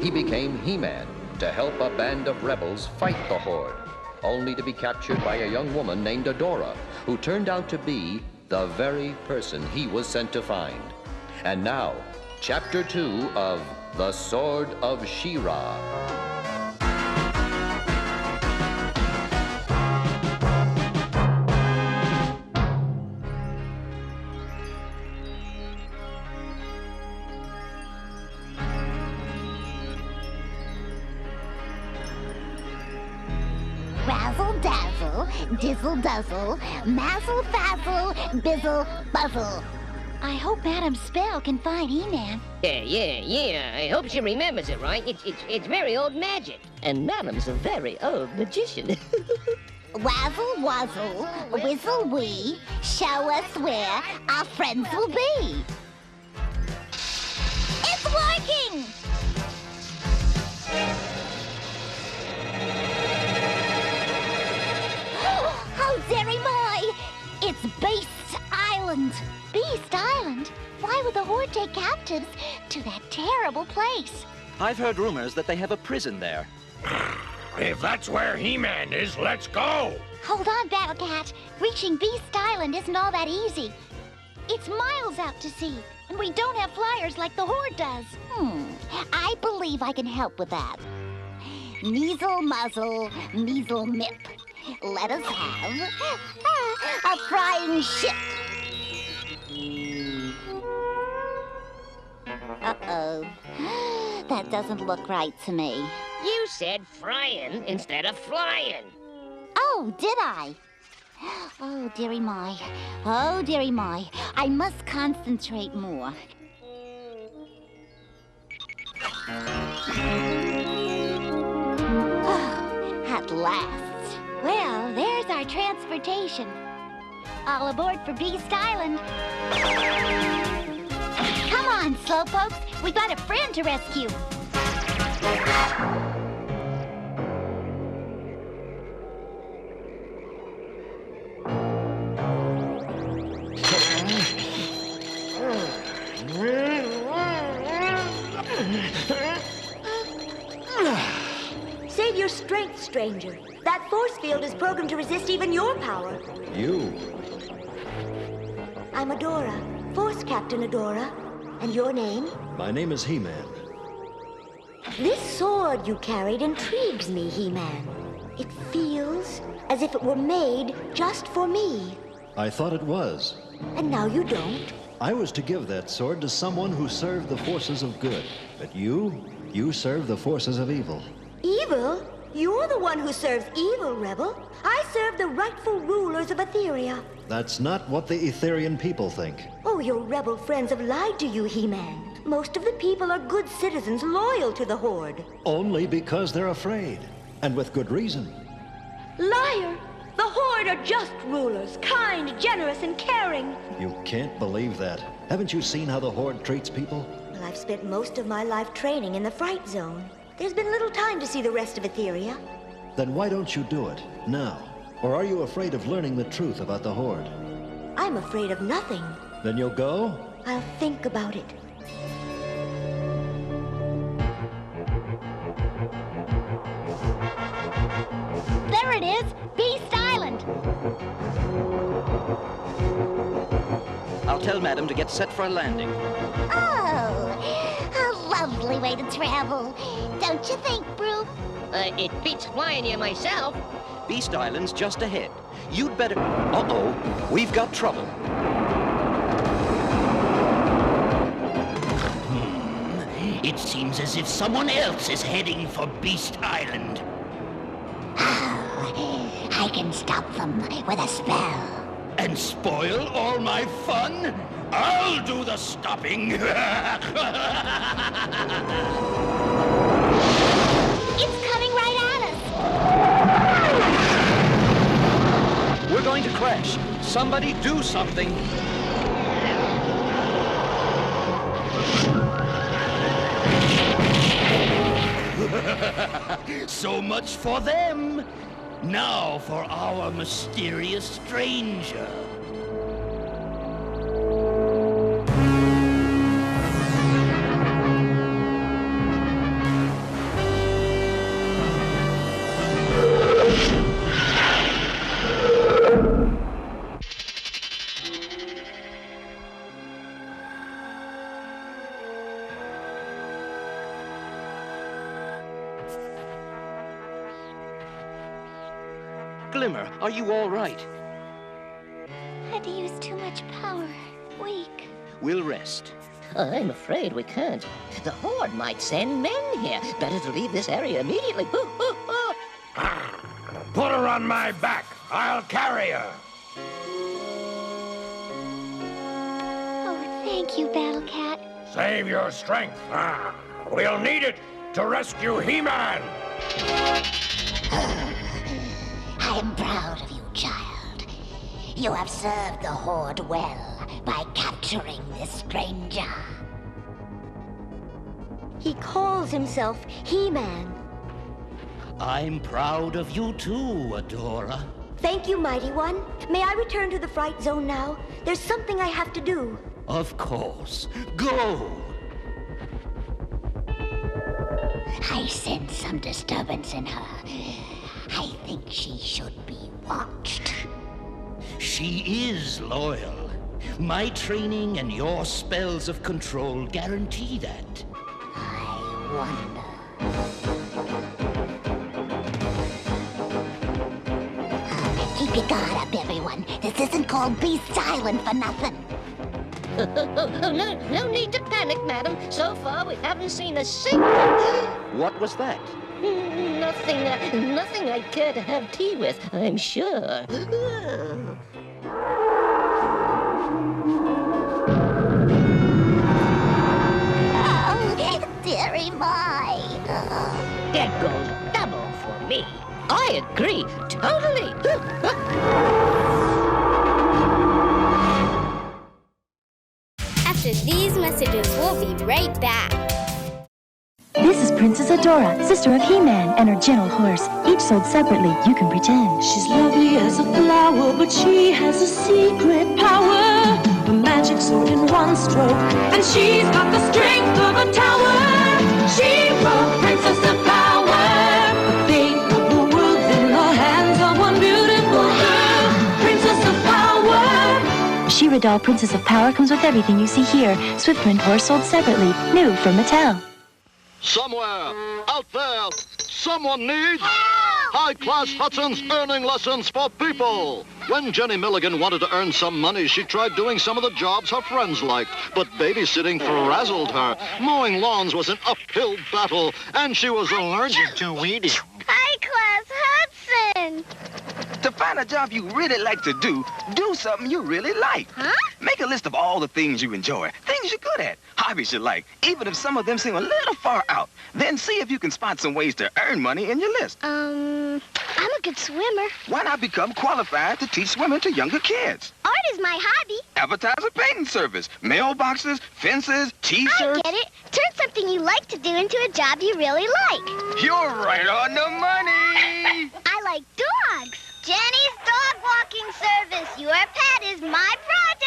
he became He-Man to help a band of rebels fight the Horde, only to be captured by a young woman named Adora, who turned out to be the very person he was sent to find. And now, Chapter 2 of The Sword of She-Ra. Razzle-dazzle, dizzle-duzzle, mazzle-fazzle, bizzle-buzzle. I hope Madam's spell can find He-Man. Yeah. I hope she remembers it, right? It's very old magic. And Madam's a very old magician. Wazzle, wazzle, whizzle wee, show us where our friends will be. It's working! Oh, dearie my! It's Beast Island. Beast Island? Why would the Horde take captives to that terrible place? I've heard rumors that they have a prison there. If that's where He-Man is, let's go! Hold on, Battle Cat. Reaching Beast Island isn't all that easy. It's miles out to sea, and we don't have flyers like the Horde does. I believe I can help with that. Measle muzzle, measle mip. Let us have a frying ship. Uh-oh. That doesn't look right to me. You said frying instead of flying. Oh, did I? Oh, dearie my. Oh, dearie my. I must concentrate more. At last. Well, there's our transportation. All aboard for Beast Island. Come on, slowpokes. We've got a friend to rescue. Save your strength, stranger. That force field is programmed to resist even your power. You? I'm Adora, Force Captain Adora. And your name? My name is He-Man. This sword you carried intrigues me, He-Man. It feels as if it were made just for me. I thought it was. And now you don't. I was to give that sword to someone who served the forces of good. But you serve the forces of evil. Evil? You're the one who serves evil, Rebel. I serve the rightful rulers of Etheria. That's not what the Etherian people think. Oh, your rebel friends have lied to you, He-Man. Most of the people are good citizens loyal to the Horde. Only because they're afraid. And with good reason. Liar! The Horde are just rulers, kind, generous, and caring. You can't believe that. Haven't you seen how the Horde treats people? Well, I've spent most of my life training in the Fright Zone. There's been little time to see the rest of Etheria. Then why don't you do it, now? Or are you afraid of learning the truth about the Horde? I'm afraid of nothing. Then you'll go? I'll think about it. There it is! Beast Island! I'll tell Madam to get set for a landing. Oh, a lovely way to travel. Don't you think, Brooke? It beats flying here myself. Beast Island's just ahead. You'd better... Uh-oh, we've got trouble. It seems as if someone else is heading for Beast Island. Oh, I can stop them with a spell. And spoil all my fun? I'll do the stopping. It's coming right at us. We're going to crash. Somebody do something. So much for them. Now for our mysterious stranger. Glimmer, are you all right? Had to use too much power. Weak. We'll rest. I'm afraid we can't. The Horde might send men here. Better to leave this area immediately. Put her on my back. I'll carry her. Oh, Thank you, Battle Cat. Save your strength. We'll need it to rescue He-Man. I am proud of you, child. You have served the Horde well by capturing this stranger. He calls himself He-Man. I'm proud of you too, Adora. Thank you, Mighty One. May I return to the Fright Zone now? There's something I have to do. Of course. Go! I sense some disturbance in her. I think she should be watched. She is loyal. My training and your spells of control guarantee that. I wonder. Keep your guard up, everyone. This isn't called Be Silent for nothing. No need to panic, madam. So far, we haven't seen a single... What was that? Nothing I'd care to have tea with, I'm sure. Oh, dearie my. That goes double for me. I agree, totally. After these messages, we'll be right back. This is Princess Adora, sister of He-Man, and her gentle horse. Each sold separately, you can pretend. She's lovely as a flower, but she has a secret power. A magic sword in one stroke, and she's got the strength of a tower. She wrote Princess of Power. The fate of the world in the hands of one beautiful girl. Princess of Power. She-Ra doll Princess of Power comes with everything you see here. Swiftprint horse sold separately, new from Mattel. Somewhere, out there, someone needs high-class Hudson's earning lessons for people. When Jenny Milligan wanted to earn some money, she tried doing some of the jobs her friends liked. But babysitting frazzled her. Mowing lawns was an uphill battle, and she was allergic to weeding. High-class Hudson! To find a job you really like to do something you really like. Huh? Make a list of all the things you enjoy, things you're good at, hobbies you like, even if some of them seem a little far out. Then see if you can spot some ways to earn money in your list. I'm a good swimmer. Why not become qualified to teach swimming to younger kids? Art is my hobby. Advertise a painting service, mailboxes, fences, T-shirts. I get it. Turn something you like to do into a job you really like. You're right on the money. I like dogs. Jenny's Dog Walking Service. Your pet is my project.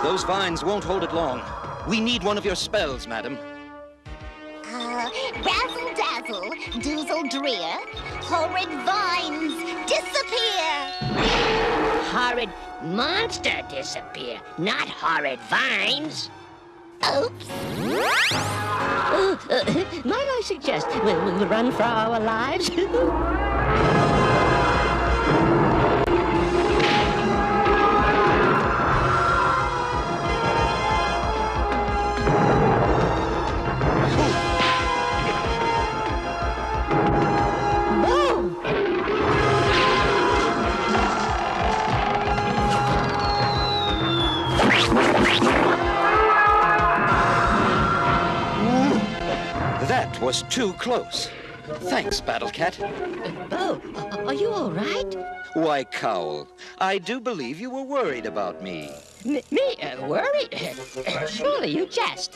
Those vines won't hold it long. We need one of your spells, madam. Razzle dazzle, doozle drear, horrid vines, disappear. Horrid monster disappear, not horrid vines. Oops. Might I suggest we run for our lives? That was too close. Thanks, Battle Cat. Bo, are you all right? Why, Cowl, I do believe you were worried about me. Me worried? Surely you jest.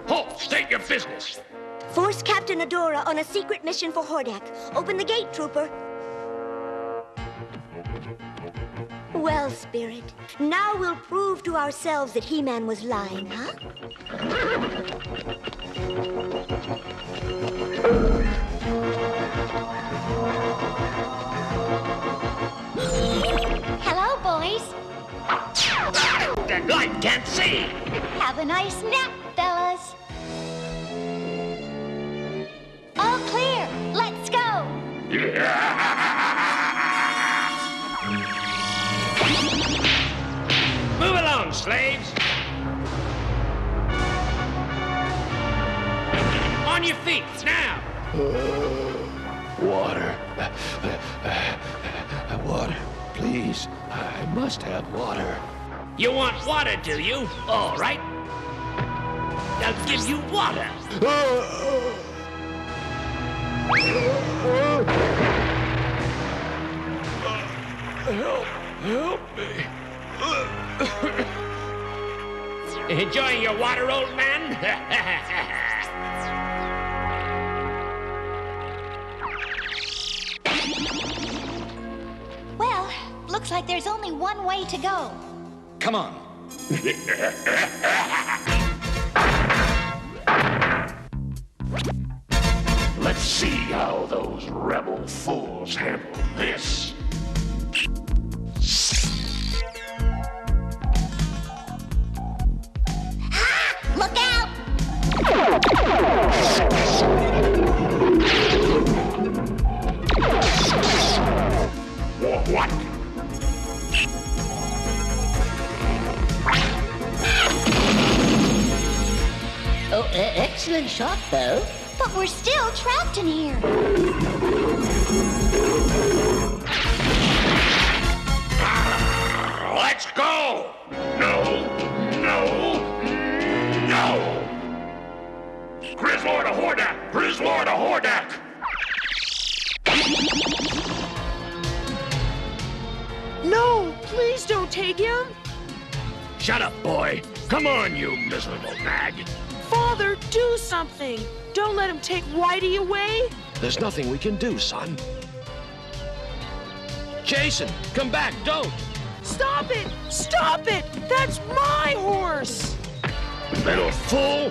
Halt! State your business! Force Captain Adora on a secret mission for Hordak. Open the gate, Trooper. Well, Spirit, now we'll prove to ourselves that He-Man was lying, huh? Hello, boys. the light can't see. Have a nice nap, fellas. All clear. Let's go. Move along, slaves. On your feet, now. Water. Water, please. I must have water. You want water, do you? All right. I'll give you water. Help me. Enjoying your water, old man? Well, looks like there's only one way to go. Come on. Let's see how those rebel fools handle this. Look out! What? Oh, excellent shot, though. But we're still trapped in here. Let's go! No! Grizzlord of Hordak! Grizzlord of Hordak! No! Please don't take him! Shut up, boy. Come on, you miserable nag. Father, do something! Don't let him take Whitey away! There's nothing we can do, son. Jason, come back, don't! Stop it! Stop it! That's my horse! Little fool!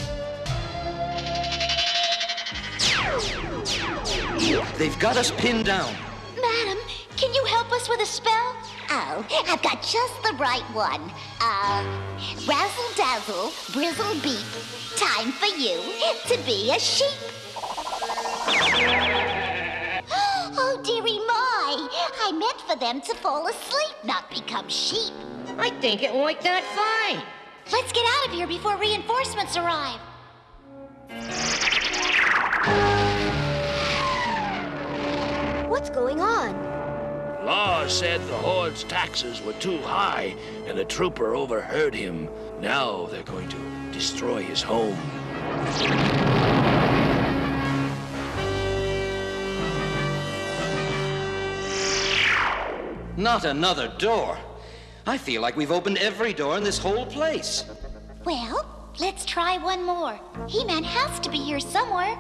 They've got us pinned down. Madam, can you help us with a spell? Oh, I've got just the right one. Razzle dazzle, brizzle beep. Time for you to be a sheep. Oh, dearie my. I meant for them to fall asleep, not become sheep. I think it worked out fine. Let's get out of here before reinforcements arrive. What's going on? Law said the Horde's taxes were too high, and the trooper overheard him. Now they're going to destroy his home. Not another door. I feel like we've opened every door in this whole place. Well, let's try one more. He-Man has to be here somewhere.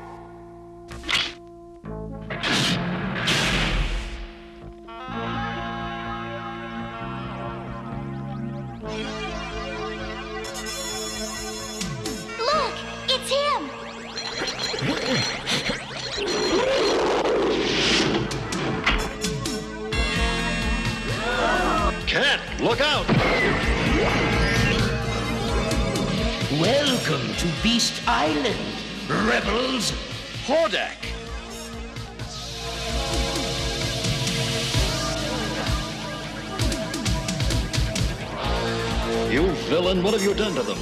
Look, it's him. Cat, look out! Welcome to Beast Island, rebels. Hordak. You villain, what have you done to them?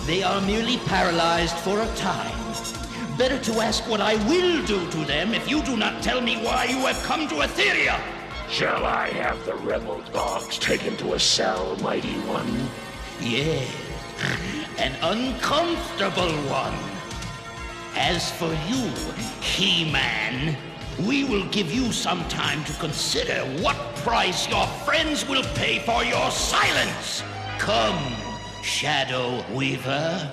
They are merely paralyzed for a time. Better to ask what I will do to them if you do not tell me why you have come to Etheria. Shall I have the rebel dogs taken to a cell, mighty one? Yes, an uncomfortable one. As for you, He-Man, we will give you some time to consider what price your friends will pay for your silence. Come, Shadow Weaver.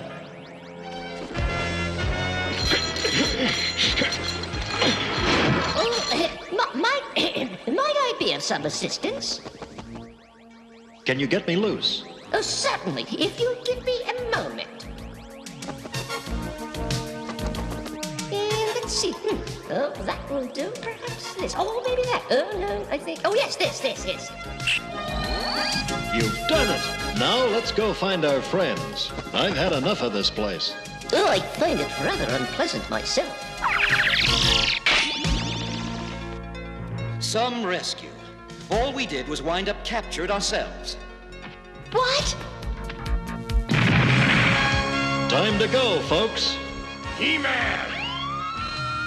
Might I be of some assistance? Can you get me loose? Oh, certainly, if you'll give me a moment. Let's see. Oh, that will do, perhaps this. Oh, maybe that. Oh, no, I think. Oh, yes, this. You've done it. Now let's go find our friends. I've had enough of this place. Oh, I find it rather unpleasant myself. Some rescue. All we did was wind up captured ourselves. What? Time to go, folks. He-Man!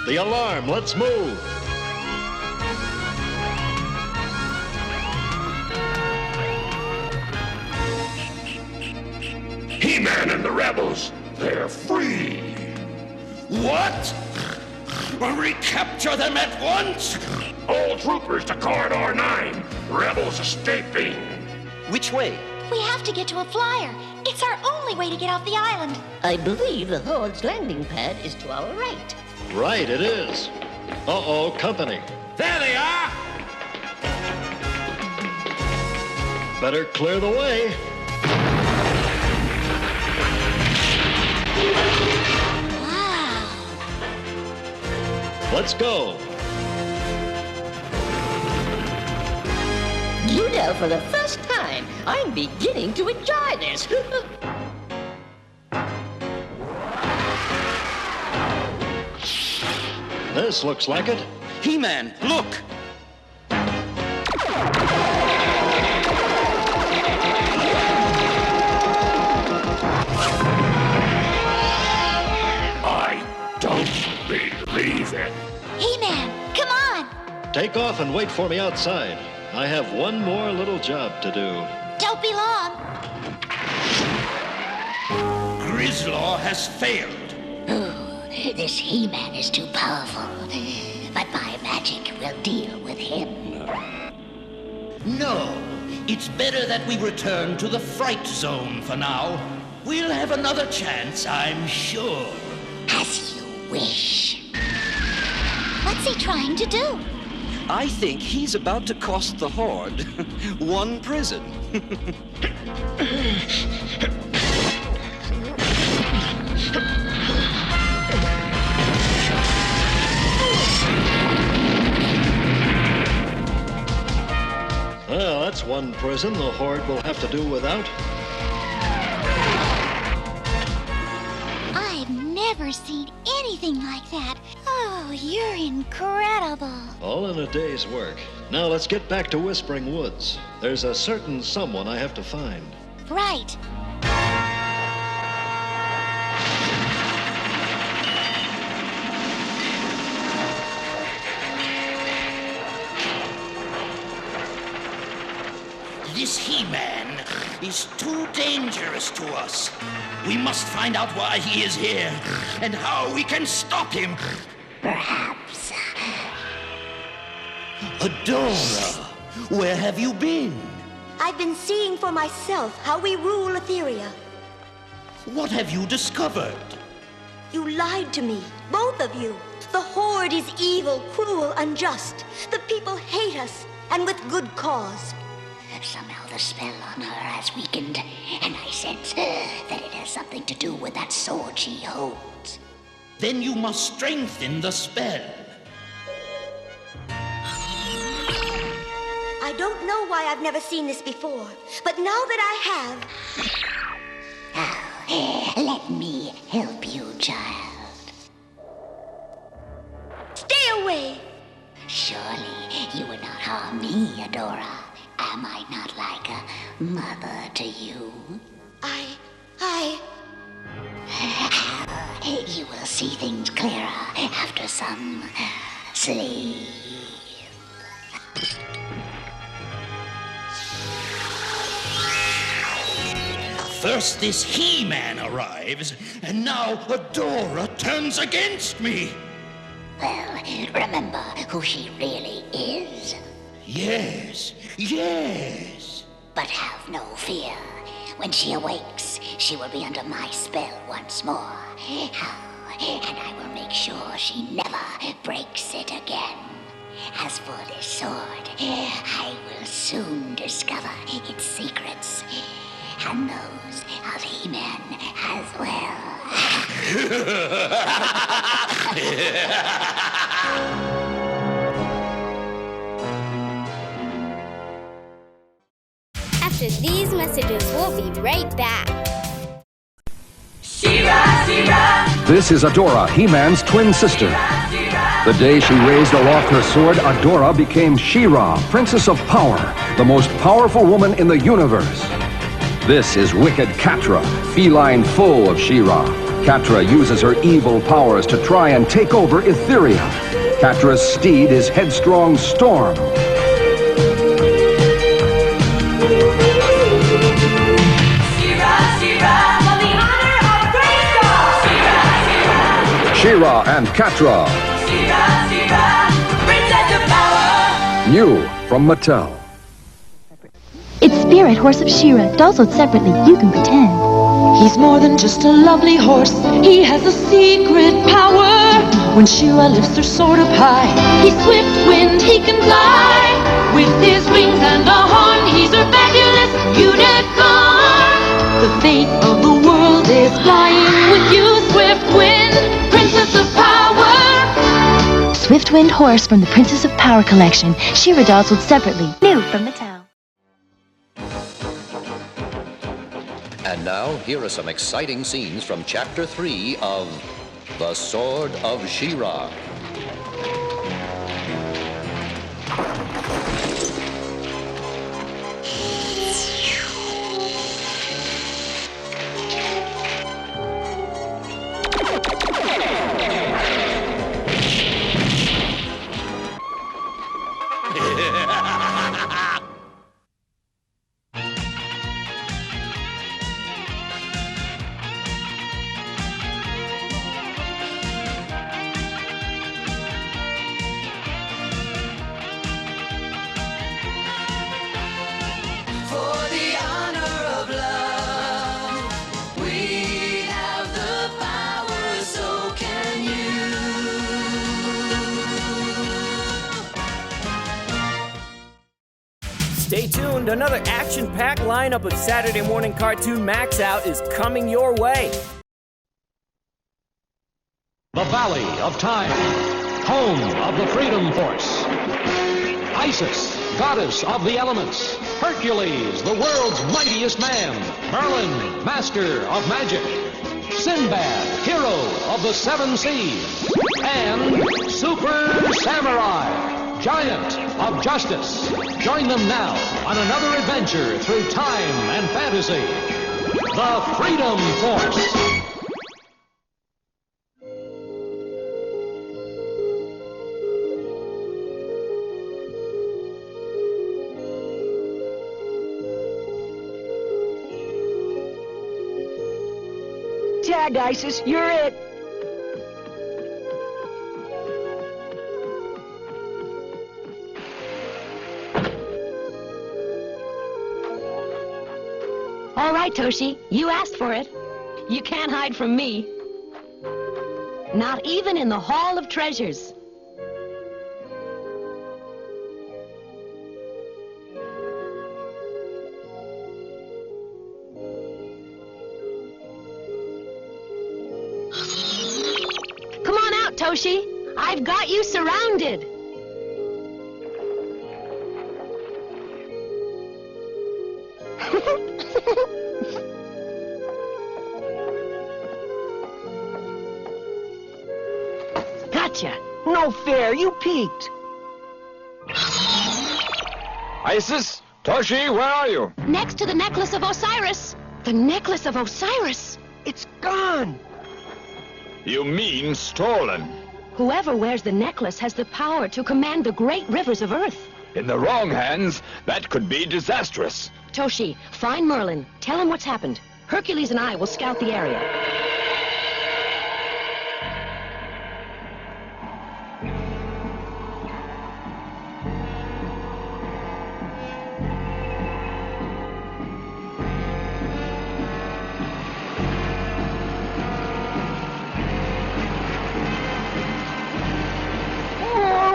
The alarm, let's move. He-Man and the rebels, they're free. What? Recapture them at once? All troopers to Corridor 9. Rebels escaping. Which way? We have to get to a flyer. It's our only way to get off the island. I believe the Horde's landing pad is to our right. Right, it is. Uh-oh, company. There they are! Better clear the way. Wow. Let's go. You know, for the first time, I'm beginning to enjoy this. This looks like it. He-Man, look! I don't believe it. He-Man, come on! Take off and wait for me outside. I have one more little job to do. Don't be long. Grislaw has failed. This He-Man is too powerful. But my magic will deal with him. No, it's better that we return to the fright zone for now. We'll have another chance, I'm sure. As you wish. What's he trying to do? I think he's about to cost the Horde one prison. Well, that's one prison the Horde will have to do without. I've never seen anything like that. Oh, you're incredible. All in a day's work. Now let's get back to Whispering Woods. There's a certain someone I have to find. Right. This He-Man is too dangerous to us. We must find out why he is here and how we can stop him. Perhaps. Adora, where have you been? I've been seeing for myself how we rule Etheria. What have you discovered? You lied to me, both of you. The Horde is evil, cruel, unjust. The people hate us, and with good cause. Somehow the spell on her has weakened, and I sense that it has something to do with that sword she holds. Then you must strengthen the spell. I don't know why I've never seen this before, but now that I have... Oh, let me help you, child. Stay away! Surely you would not harm me, Adora. Am I not like a mother to you? You will see things clearer after some sleep. First this He-Man arrives, and now Adora turns against me. Well, remember who she really is. Yes, yes. But have no fear. When she awakes, she will be under my spell once more. And I will make sure she never breaks it again. As for this sword, I will soon discover its secrets. And those of He-Man as well. After these messages, we'll be right back. This is Adora, He-Man's twin sister. The day she raised aloft her sword, Adora became She-Ra, Princess of Power, the most powerful woman in the universe. This is wicked Catra, feline foe of She-Ra. Catra uses her evil powers to try and take over Etheria. Catra's steed is headstrong Storm. She-Ra and Catra. Princess of Power. New from Mattel. It's Spirit, Horse of She-Ra. Dolls sold separately, you can pretend. He's more than just a lovely horse. He has a secret power. When She-Ra lifts her sword up high, he's swift-winged, he can fly. With his wings and a horn, he's a fabulous unicorn. The fate of the world is flying with you, Swift-Wind, Princess of Power. Swift-Wind Horse from the Princess of Power collection. She-Ra dolls sold separately, new from Mattel. And now, here are some exciting scenes from Chapter 3 of The Sword of She-Ra. Stay tuned, another action-packed lineup of Saturday Morning Cartoon MAXOUT is coming your way. The Valley of Time, home of the Freedom Force. Isis, goddess of the elements. Hercules, the world's mightiest man. Merlin, master of magic. Sinbad, hero of the seven seas. And Super Samurai, giant of justice. Join them now on another adventure through time and fantasy. The Freedom Force. Tag, Isis, you're it. All right, Toshi, you asked for it. You can't hide from me. Not even in the Hall of Treasures. Come on out, Toshi. I've got you surrounded. Gotcha. No fair, you peeked. Isis? Toshi, where are you? Next to the necklace of Osiris. The necklace of Osiris. It's gone. You mean stolen? Whoever wears the necklace has the power to command the great rivers of Earth. In the wrong hands, that could be disastrous. Toshi, find Merlin. Tell him what's happened. Hercules and I will scout the area.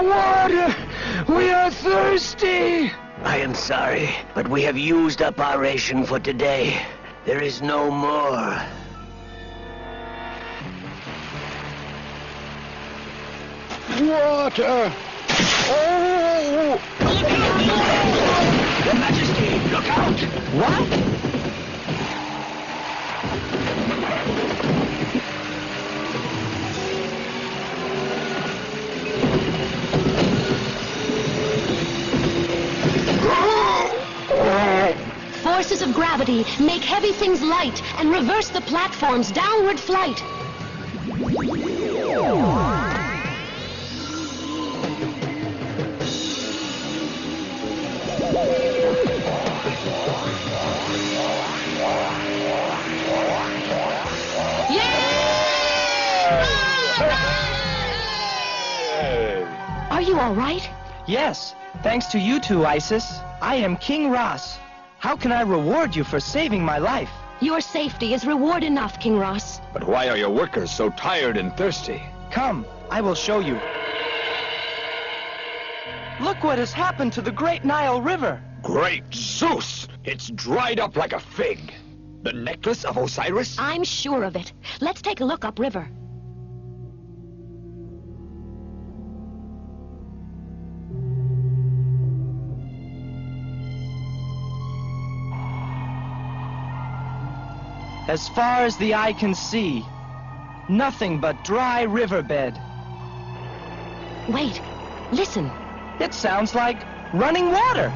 Water! We are thirsty! I am sorry, but we have used up our ration for today. There is no more. Water! Oh! Your Majesty, look out! forces of gravity make heavy things light and reverse the platform's downward flight. Are you all right? Yes, thanks to you two, Isis. I am King Ross. How can I reward you for saving my life? Your safety is reward enough, King Ross. But why are your workers so tired and thirsty? Come, I will show you. Look what has happened to the Great Nile River. Great Zeus! It's dried up like a fig. The necklace of Osiris? I'm sure of it. Let's take a look upriver. As far as the eye can see, nothing but dry riverbed. Wait, listen. It sounds like running water.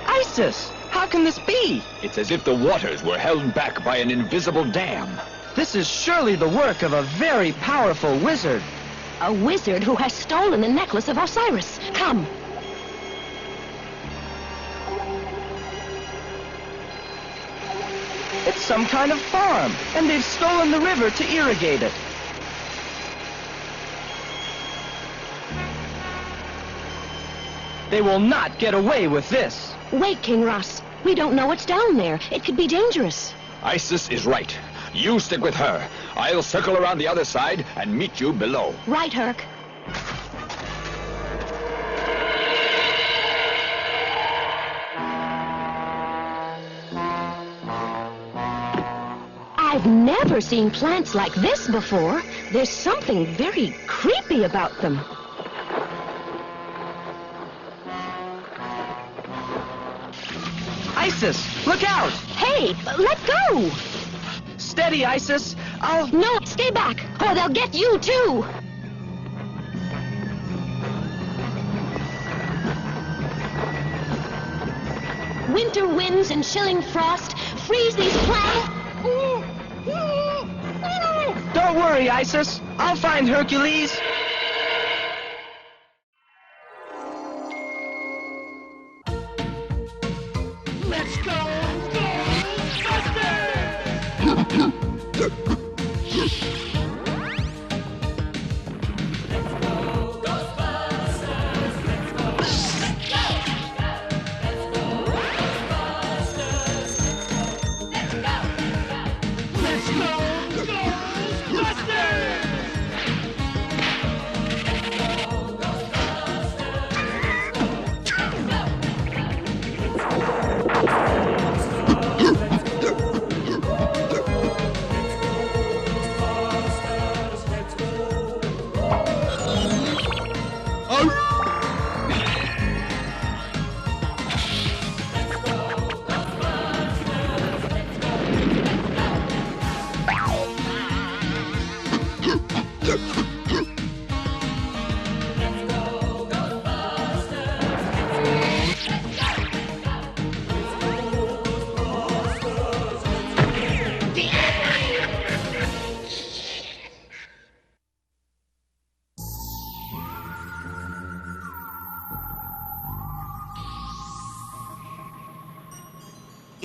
Isis, how can this be? It's as if the waters were held back by an invisible dam. This is surely the work of a very powerful wizard. A wizard who has stolen the necklace of Osiris. Come. It's some kind of farm, and they've stolen the river to irrigate it. They will not get away with this. Wait, King Ross. We don't know what's down there. It could be dangerous. Isis is right. You stick with her. I'll circle around the other side and meet you below. Right, Herc. I've never seen plants like this before. There's something very creepy about them. Isis, look out! Hey, let go! Steady, Isis. No, stay back, or they'll get you too! Winter winds and chilling frost freeze these plants. Don't worry, Isis. I'll find Hercules. Let's go,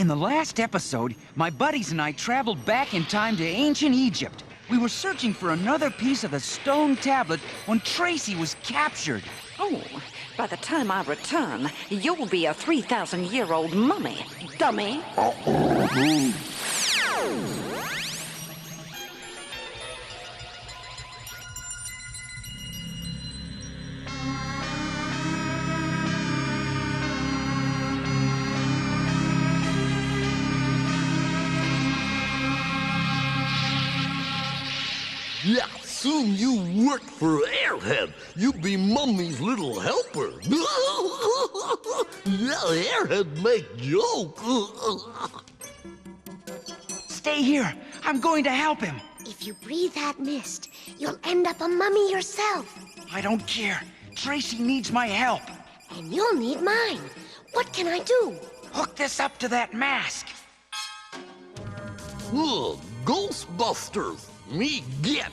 In the last episode, my buddies and I traveled back in time to ancient Egypt. We were searching for another piece of the stone tablet when Tracy was captured. Oh, by the time I return, you'll be a 3,000-year-old mummy, dummy. Yeah, soon you work for Airhead. You be Mummy's little helper. Yeah, Airhead make joke. Stay here. I'm going to help him. If you breathe that mist, you'll end up a mummy yourself. I don't care. Tracy needs my help. And you'll need mine. What can I do? Hook this up to that mask. Ghostbusters! Me get!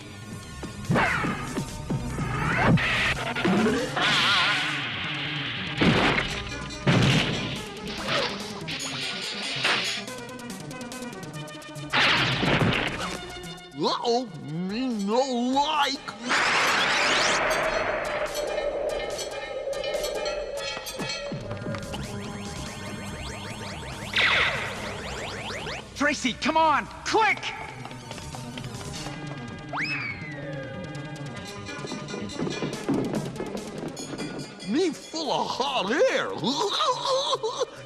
Uh-oh, me no like. Tracy, come on, quick! Me full of hot air.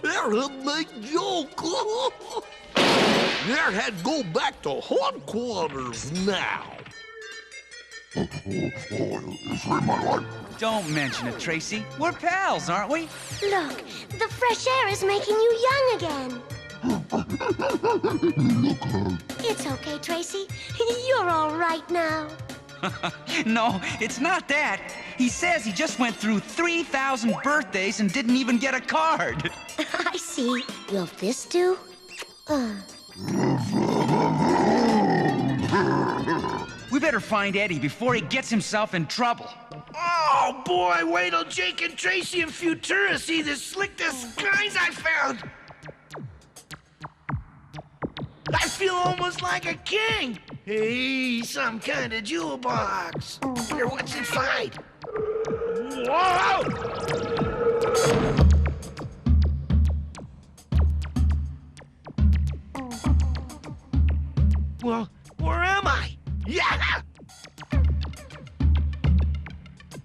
Airhead make joke. Airhead go back to headquarters now. Don't mention it, Tracy. We're pals, aren't we? Look, the fresh air is making you young again. It's okay, Tracy. You're all right now. No, it's not that. He says he just went through 3,000 birthdays and didn't even get a card. I see. Will this do? We better find Eddie before he gets himself in trouble. Oh, boy, wait till Jake and Tracy and Futura see the slick disguise I found. I feel almost like a king. Hey, some kind of jewel box. Here, what's inside? Whoa! Well, where am I? Yeah!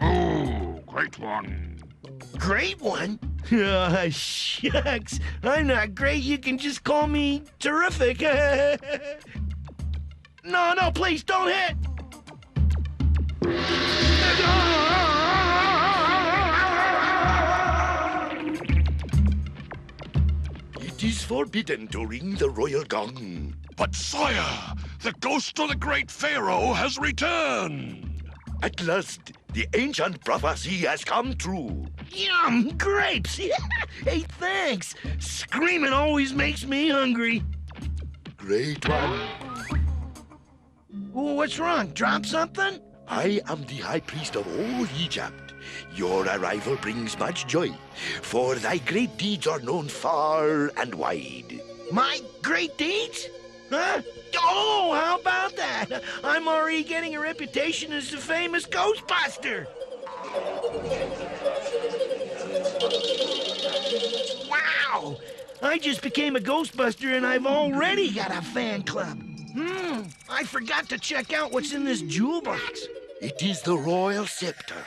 Oh, great one. Great one? Shucks. I'm not great. You can just call me terrific. No, please don't hit. It is forbidden to ring the royal gong. But sire, the ghost of the great pharaoh has returned. At last, the ancient prophecy has come true. Yum, grapes. Hey, thanks. Screaming always makes me hungry. Great one. What's wrong? Drop something? I am the high priest of all Egypt. Your arrival brings much joy, for thy great deeds are known far and wide. My great deeds? Huh? Oh, how about that? I'm already getting a reputation as the famous Ghostbuster. Wow! I just became a Ghostbuster and I've already got a fan club. I forgot to check out what's in this jewel box. It is the royal scepter.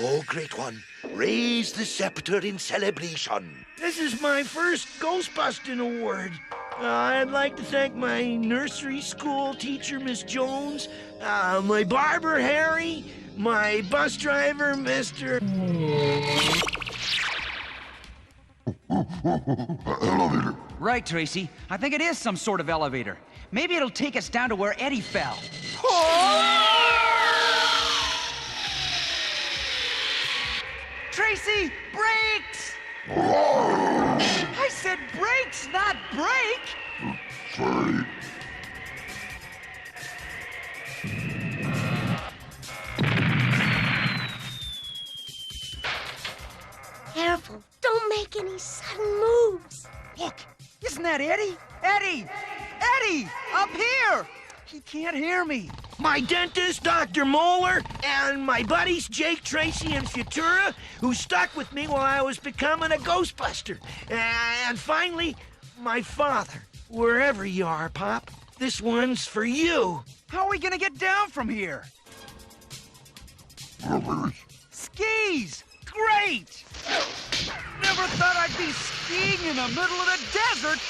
Oh, great one, raise the scepter in celebration. This is my first Ghostbusting award. I'd like to thank my nursery school teacher, Miss Jones, my barber, Harry, my bus driver, Mr. Elevator. Right, Tracy. I think it is some sort of elevator. Maybe it'll take us down to where Eddie fell. Tracy, brakes! I said brakes, not break! Sorry. Careful. Don't make any sudden moves. Look, isn't that Eddie? Eddie! Eddie! Up here! He can't hear me. My dentist, Dr. Moeller, and my buddies, Jake, Tracy, and Futura, who stuck with me while I was becoming a Ghostbuster. And finally, my father. Wherever you are, Pop, this one's for you. How are we gonna get down from here? Skis! Great! Never thought I'd be skiing in the middle of the desert!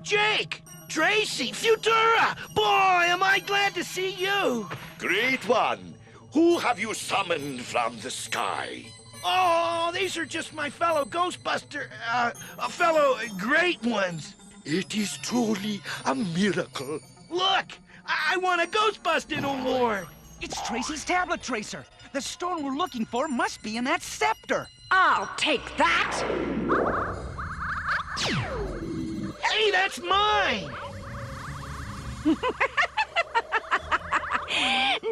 Jake! Tracy! Futura! Boy, am I glad to see you! Great one, who have you summoned from the sky? Oh, these are just my fellow Ghostbuster, fellow great ones. It is truly a miracle. Look, I won a Ghostbusting award. It's Tracy's tablet tracer. The stone we're looking for must be in that scepter. I'll take that! Hey, that's mine!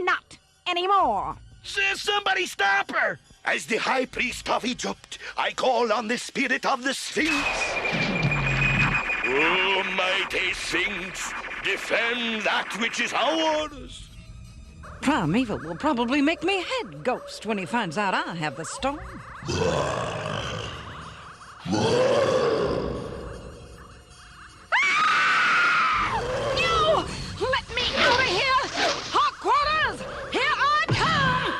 Not anymore. Somebody stop her! As the High Priest of Egypt, I call on the spirit of the Sphinx. Oh, mighty Sphinx, defend that which is ours. Primeval will probably make me head ghost when he finds out I have the stone. No! Let me out of here! Hot quarters! Here I come!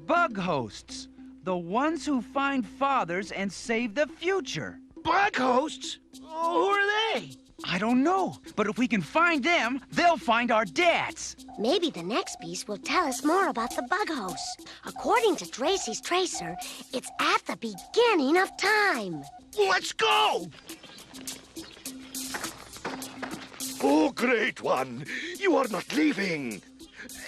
Bug hosts. The ones who find fathers and save the future. Bug hosts? Oh, who are they? I don't know, but if we can find them, they'll find our dads. Maybe the next piece will tell us more about the bug hosts. According to Tracy's tracer, it's at the beginning of time. Let's go! Oh, great one, you are not leaving.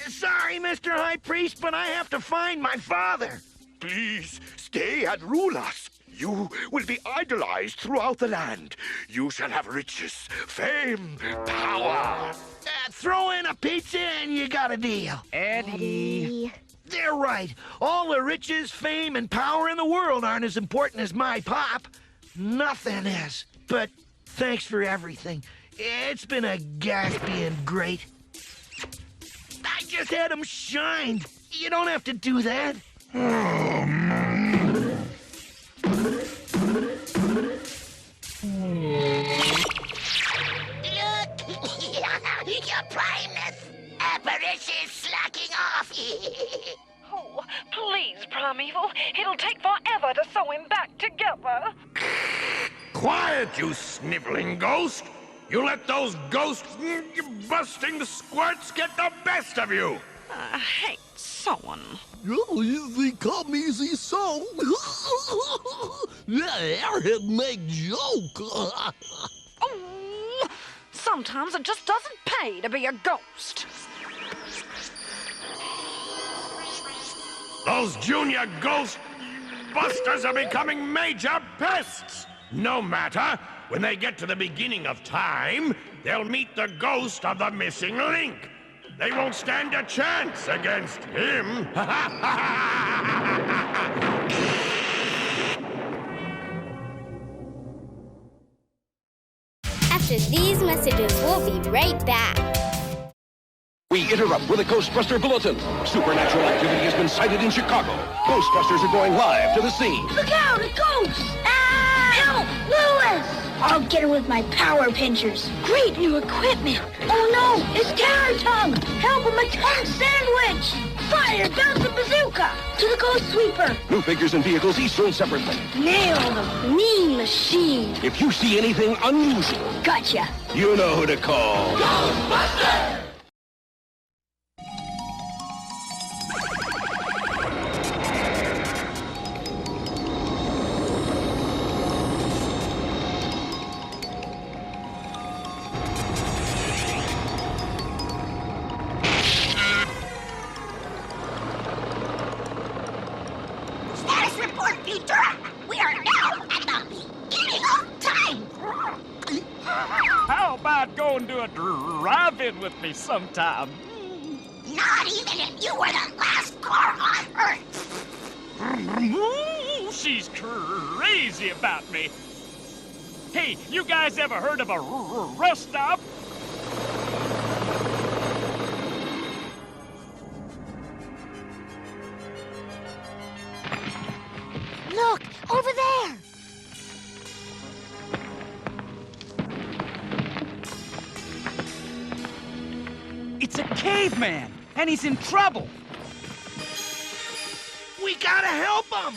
Sorry, Mr. High Priest, but I have to find my father. Please, stay and rule us. You will be idolized throughout the land. You shall have riches, fame, power. Throw in a pizza and you got a deal. Eddie. They're right. All the riches, fame, and power in the world aren't as important as my pop. Nothing is. But thanks for everything. It's been a gas being great. I just had him shined. You don't have to do that. Oh, Your Primus! Apparatus is slacking off! Oh, please, Primeval. It'll take forever to sew him back together. Quiet, you sniveling ghost! You let those ghost-busting squirts get the best of you! I hate sewing. Oh, easy come, easy sew. Airhead make joke. Oh, sometimes it just doesn't pay to be a ghost. Those junior ghost busters are becoming major pests! No matter, when they get to the beginning of time, they'll meet the ghost of the missing link. They won't stand a chance against him. After these messages, we'll be right back. We interrupt with a Ghostbuster bulletin. Supernatural activity has been sighted in Chicago. Ghostbusters are going live to the scene. Look out, a ghost! Ah! Help, Lewis! I'll get her with my power pinchers. Great new equipment. Oh no, it's Terror Tongue! Help him, a tongue sandwich! Fire, bounce the bazooka! To the Ghost Sweeper! New figures and vehicles each sold separately. Nailed him! Mean machine! If you see anything unusual, Gotcha! you know who to call. Ghostbusters! Status report, Futura! We are now at the beginning of time! How about going to a drive-in with me sometime? Not even if you were the last car on Earth! She's crazy about me. Hey, you guys ever heard of a rust stop? Look, over there! It's a caveman, and he's in trouble. We gotta help him!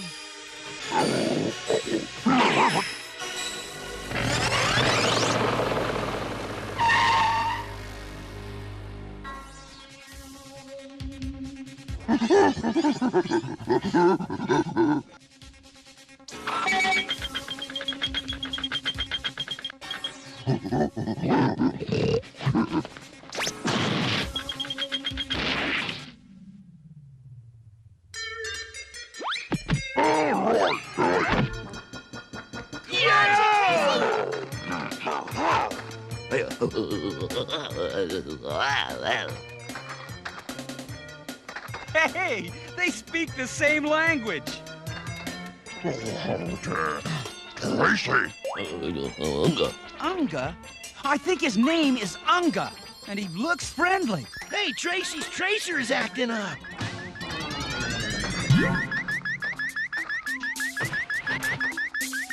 Hey, they speak the same language. Tracy. Unga? I think his name is Unga, and he looks friendly. Hey, Tracy's tracer is acting up.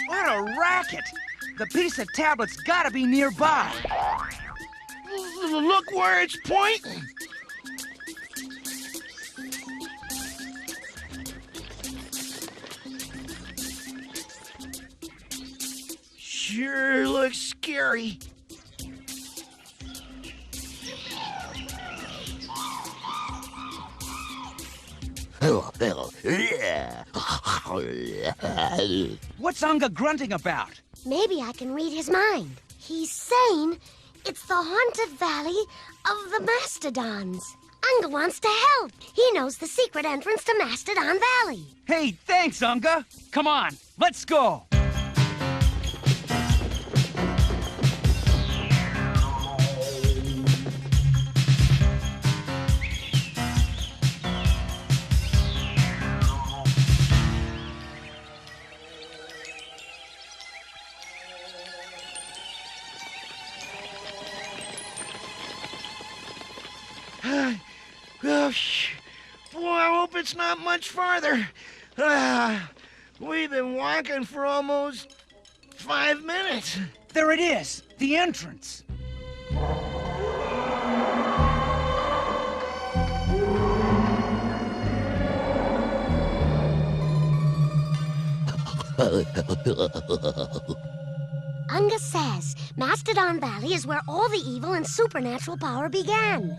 What a racket! The piece of tablet's gotta be nearby. Look where it's pointing. Sure looks scary. What's Unga grunting about? Maybe I can read his mind. He's saying it's the haunted valley of the mastodons. Unga wants to help. He knows the secret entrance to Mastodon Valley. Hey, thanks, Unga. Come on, let's go. Boy, I hope it's not much farther. We've been walking for almost 5 minutes. There it is, the entrance. Unga says Mastodon Valley is where all the evil and supernatural power began.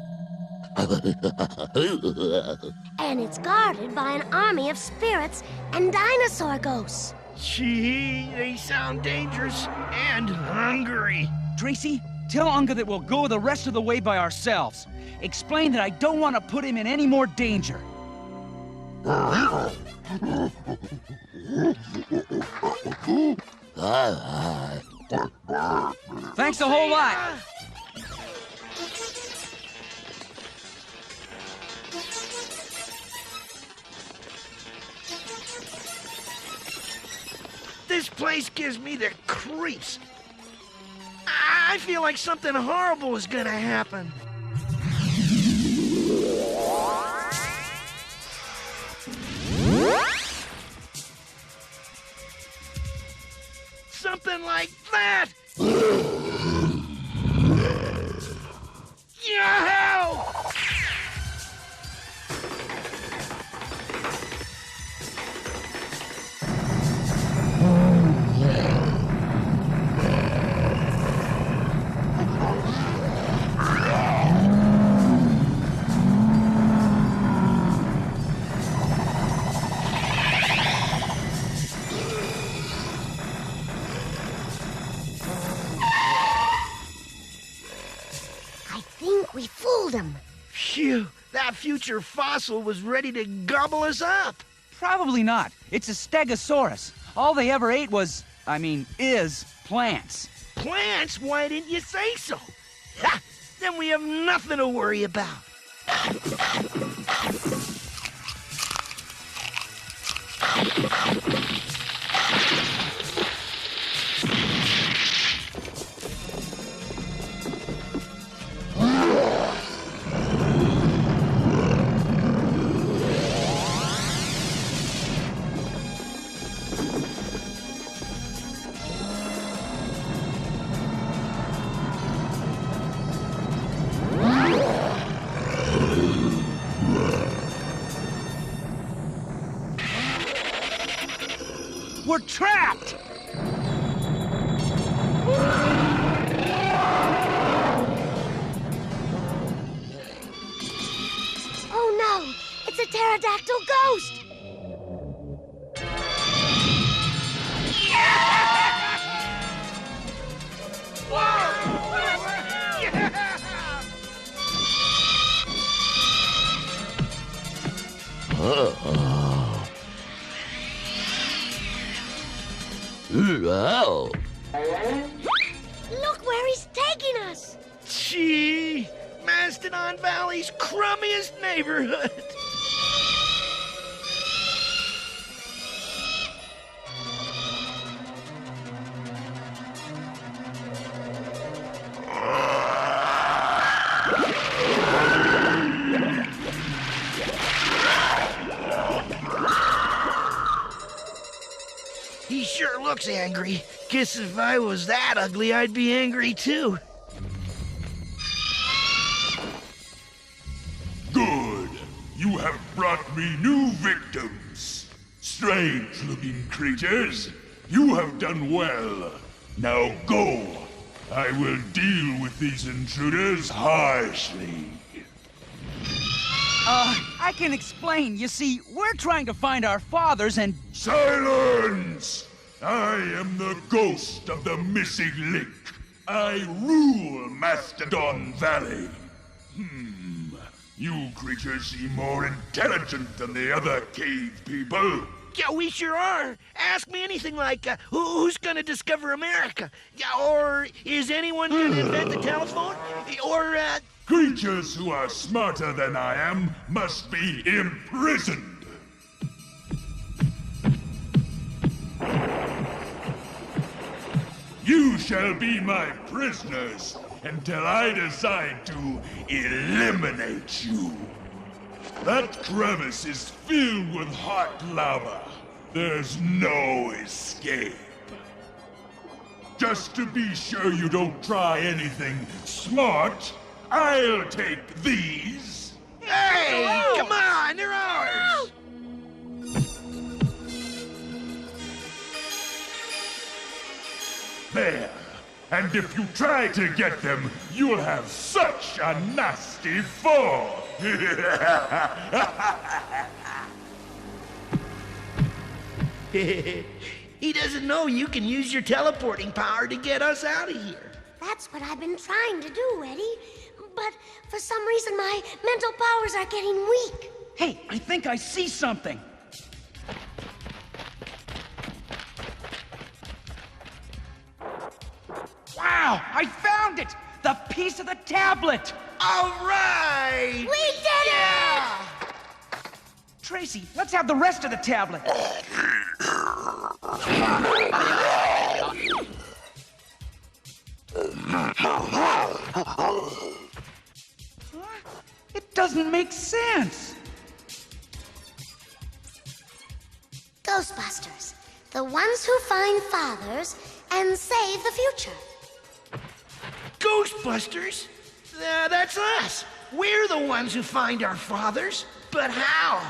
And it's guarded by an army of spirits and dinosaur ghosts. Gee, they sound dangerous and hungry. Tracy, tell Unga that we'll go the rest of the way by ourselves. Explain that I don't want to put him in any more danger. Thanks a whole lot. This place gives me the creeps. I feel like something horrible is gonna happen. Something like that! Yo! We fooled him. Phew, that future fossil was ready to gobble us up. Probably not. It's a stegosaurus. All they ever ate was, is plants. Plants? Why didn't you say so? Ha! Then we have nothing to worry about. Wow. Look where he's taking us. Gee, Mastodon Valley's crummiest neighborhood. He sure looks angry. Guess if I was that ugly, I'd be angry too. Good. You have brought me new victims. Strange-looking creatures. You have done well. Now go. I will deal with these intruders harshly. I can explain. You see, we're trying to find our fathers and... Silence! I am the ghost of the missing link. I rule Mastodon Valley. You creatures seem more intelligent than the other cave people. Yeah, we sure are. Ask me anything like, who's gonna discover America? Yeah, or is anyone gonna invent the telephone? Or, Creatures who are smarter than I am must be imprisoned. You shall be my prisoners until I decide to eliminate you. That crevice is filled with hot lava. There's no escape. Just to be sure you don't try anything smart, I'll take these. hey, come on, they're ours. There. And if you try to get them, you'll have such a nasty fall. He doesn't know you can use your teleporting power to get us out of here. That's what I've been trying to do, Eddie. But for some reason, my mental powers are getting weak. Hey, I think I see something. Wow, I found it! The piece of the tablet! All right! We did it! Tracy, let's have the rest of the tablet. It doesn't make sense. Ghostbusters, the ones who find fathers and save the future. Ghostbusters? That's us. We're the ones who find our fathers. But how?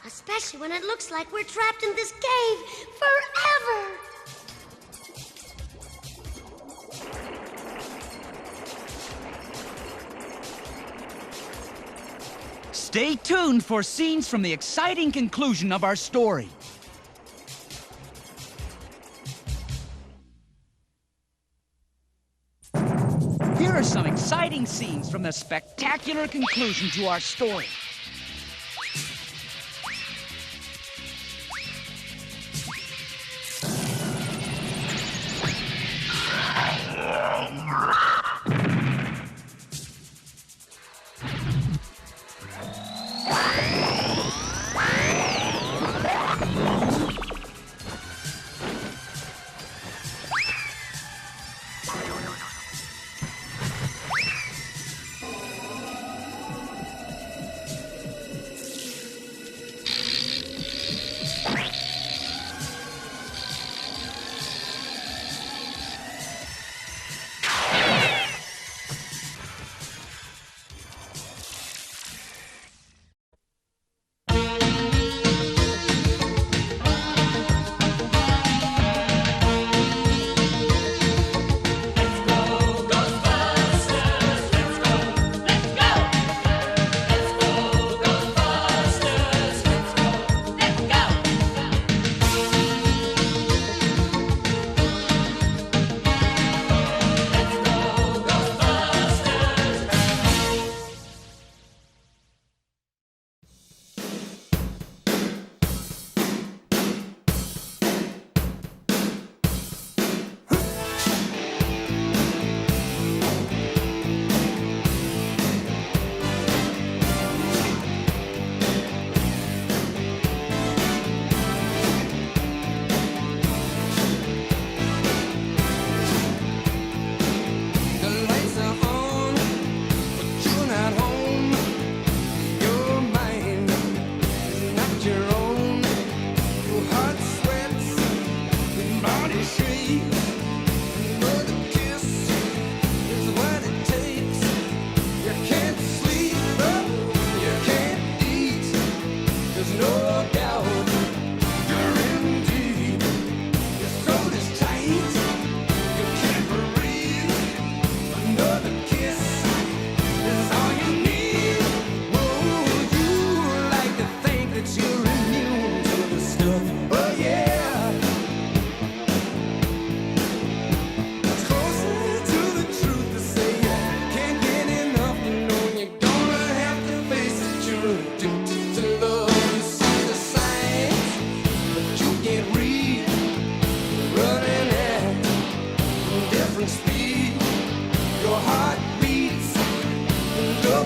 Especially when it looks like we're trapped in this cave forever. Stay tuned for scenes from the exciting conclusion of our story. Here are some exciting scenes from the spectacular conclusion to our story.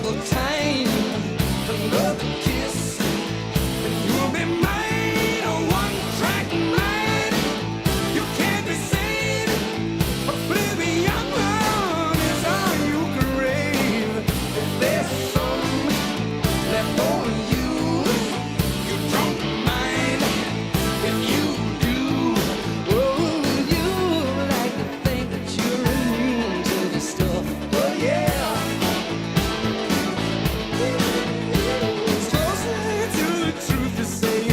another time, another kiss, and you'll be mine, a one-track mind. You can't be sane, oblivion is all you crave. If there's some left for you, you don't mind. If you do, oh, you like to think that you're immune to the stuff. Oh yeah. It's closer to the truth to say.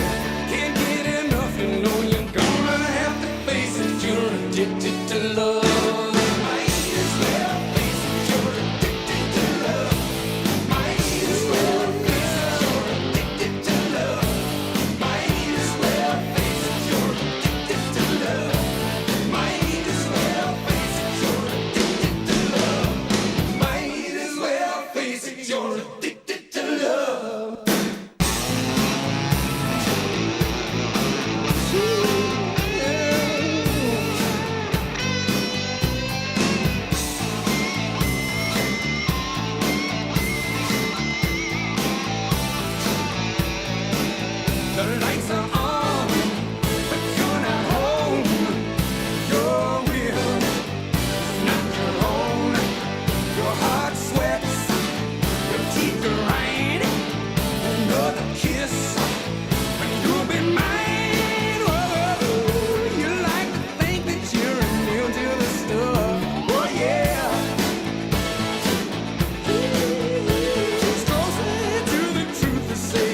Can't get enough, you know you're gonna have to face it. You're addicted to love. Might as well face it. You're addicted to love. Might as well face it. You're addicted to love. Might as well face it. You're addicted to love. Might as well face it. You're addicted to love. Might as well face it. You're addicted to love. The lights are on, but you're not home. Your will is not your own. Your heart sweats, your teeth grind. Another kiss, and you'll be mine. Whoa, you like to think that you're immune to the stuff. Oh yeah. It's closer to the truth to say.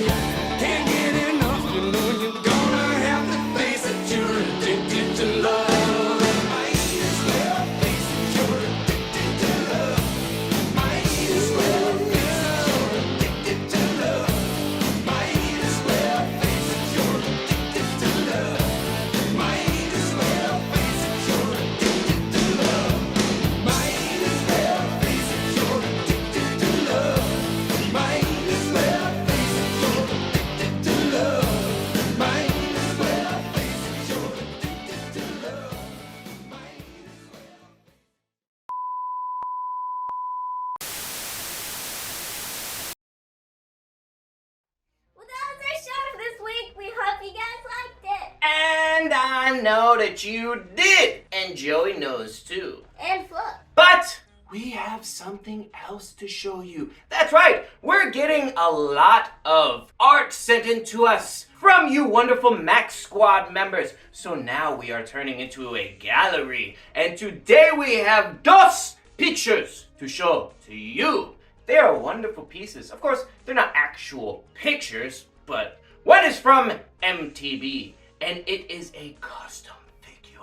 Can't get enough, you know you're gonna have to face it. You're addicted to love. Might as well face it. You're addicted to love. Might as well face it. You're addicted to love. Might as well face it. You're addicted to love. Might as well face it. You're addicted to love. Might as well face it. You're addicted to love. Might as well face it. You're addicted to love. Might as well face it. You're addicted to love. Well, that was our show for this week. We hope you guys liked it. And I know that you did. And Joey knows too. And Flip. But we have something else to show you. That's right, we're getting a lot of art sent in to us from you wonderful Max Squad members. So now we are turning into a gallery. And today we have dos pictures to show to you. They are wonderful pieces. Of course, they're not actual pictures, but one is from MTV, and it is a custom figure.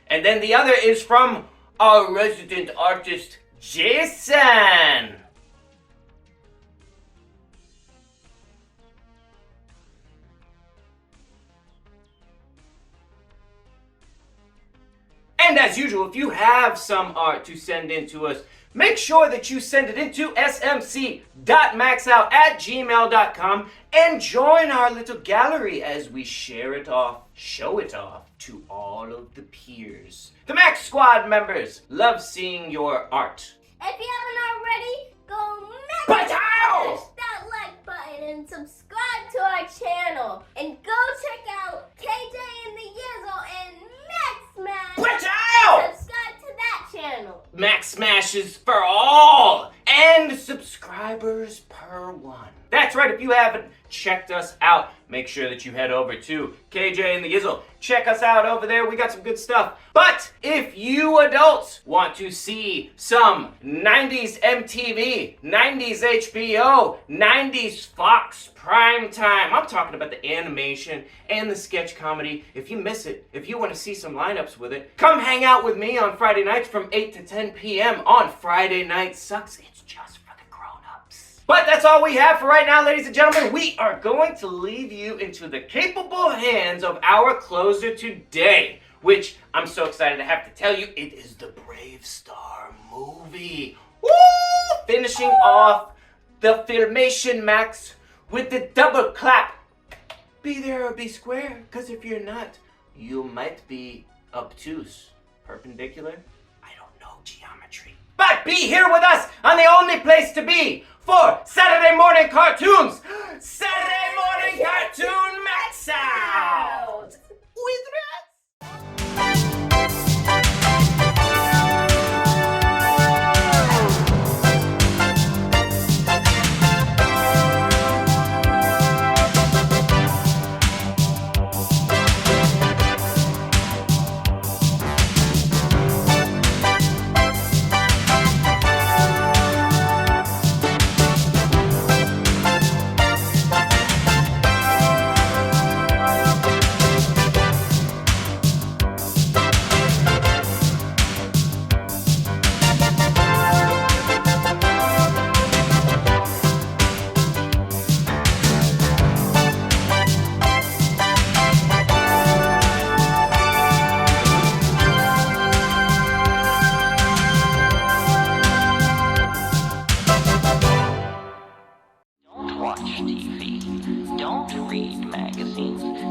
And then the other is from our resident artist, Jason. And as usual, if you have some art to send in to us, make sure that you send it into smc.maxout@gmail.com and join our little gallery as we share it off, show it off to all of the peers. The Max Squad members love seeing your art. If you haven't already, go smash that like button and subscribe to our channel. And go check out KJ and the Yizzle and Max Smash. Subscribe to that channel. Max Smash is for all, and subscribers per one. That's right, if you haven't checked us out, make sure that you head over to KJ and the Yizzle. Check us out over there, we got some good stuff. But if you adults want to see some 90s MTV, 90s HBO, 90s Fox primetime, I'm talking about the animation and the sketch comedy. If you miss it, if you want to see some lineups with it, come hang out with me on Friday nights from 8 to 10 p.m. on Friday Night Sucks. It's just for the grown-ups. But that's all we have for right now, ladies and gentlemen. We are going to leave you into the capable hands of our closer today, which I'm so excited to have to tell you, it is the BRAVESTAR movie. Woo! Finishing off the FILMATION MAX with the double clap. Be there or be square, because if you're not, you might be obtuse. Perpendicular? I don't know geometry. But be here with us on the only place to be for Saturday Morning Cartoons. Saturday Morning Cartoon MAXOUT. With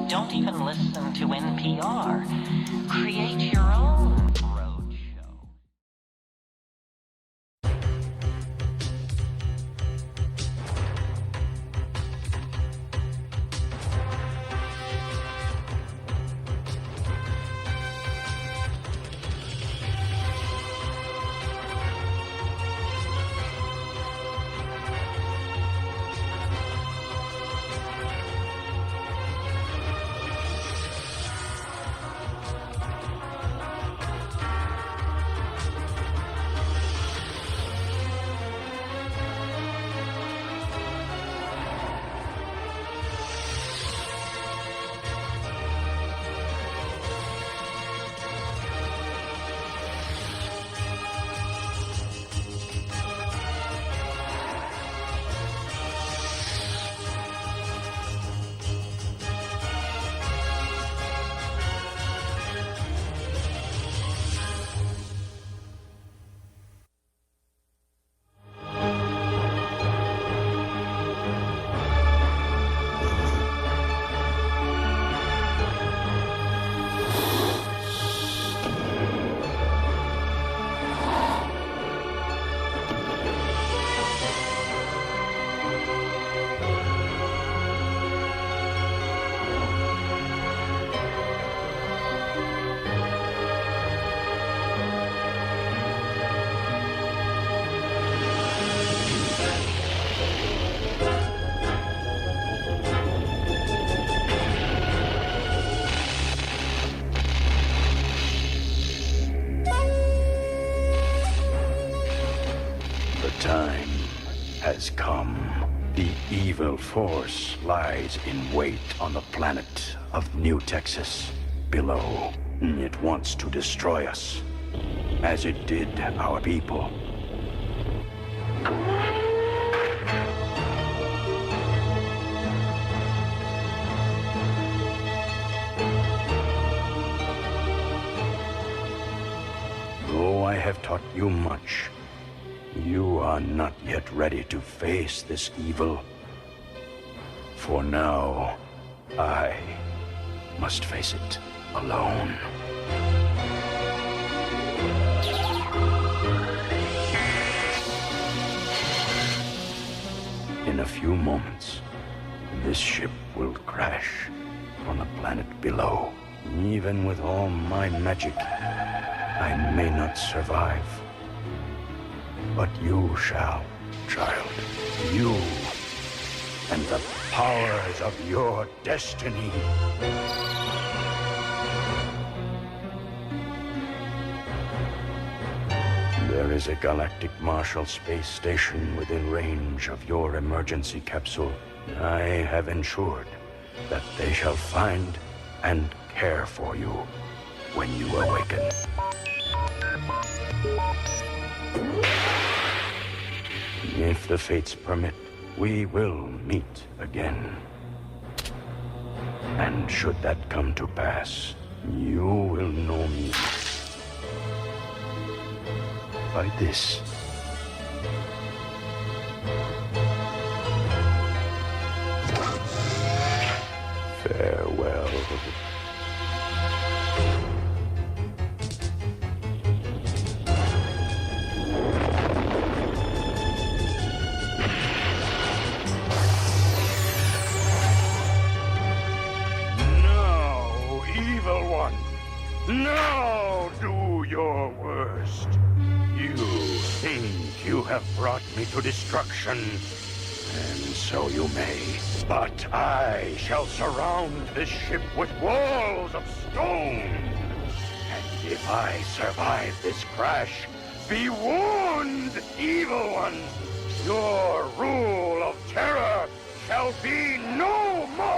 Don't even listen to NPR. Create your own road show. Time has come. The evil force lies in wait on the planet of New Texas below. It wants to destroy us, as it did our people. Though I have taught you much, you are not yet ready to face this evil. For now, I must face it alone. In a few moments, this ship will crash on the planet below. Even with all my magic, I may not survive. But you shall, child. You and the powers of your destiny. There is a galactic Marshall space station within range of your emergency capsule. I have ensured that they shall find and care for you when you awaken. If the fates permit, we will meet again. And should that come to pass, you will know me by this. Farewell. have brought me to destruction, and so you may. But I shall surround this ship with walls of stone. And if I survive this crash, be warned, evil ones! Your rule of terror shall be no more!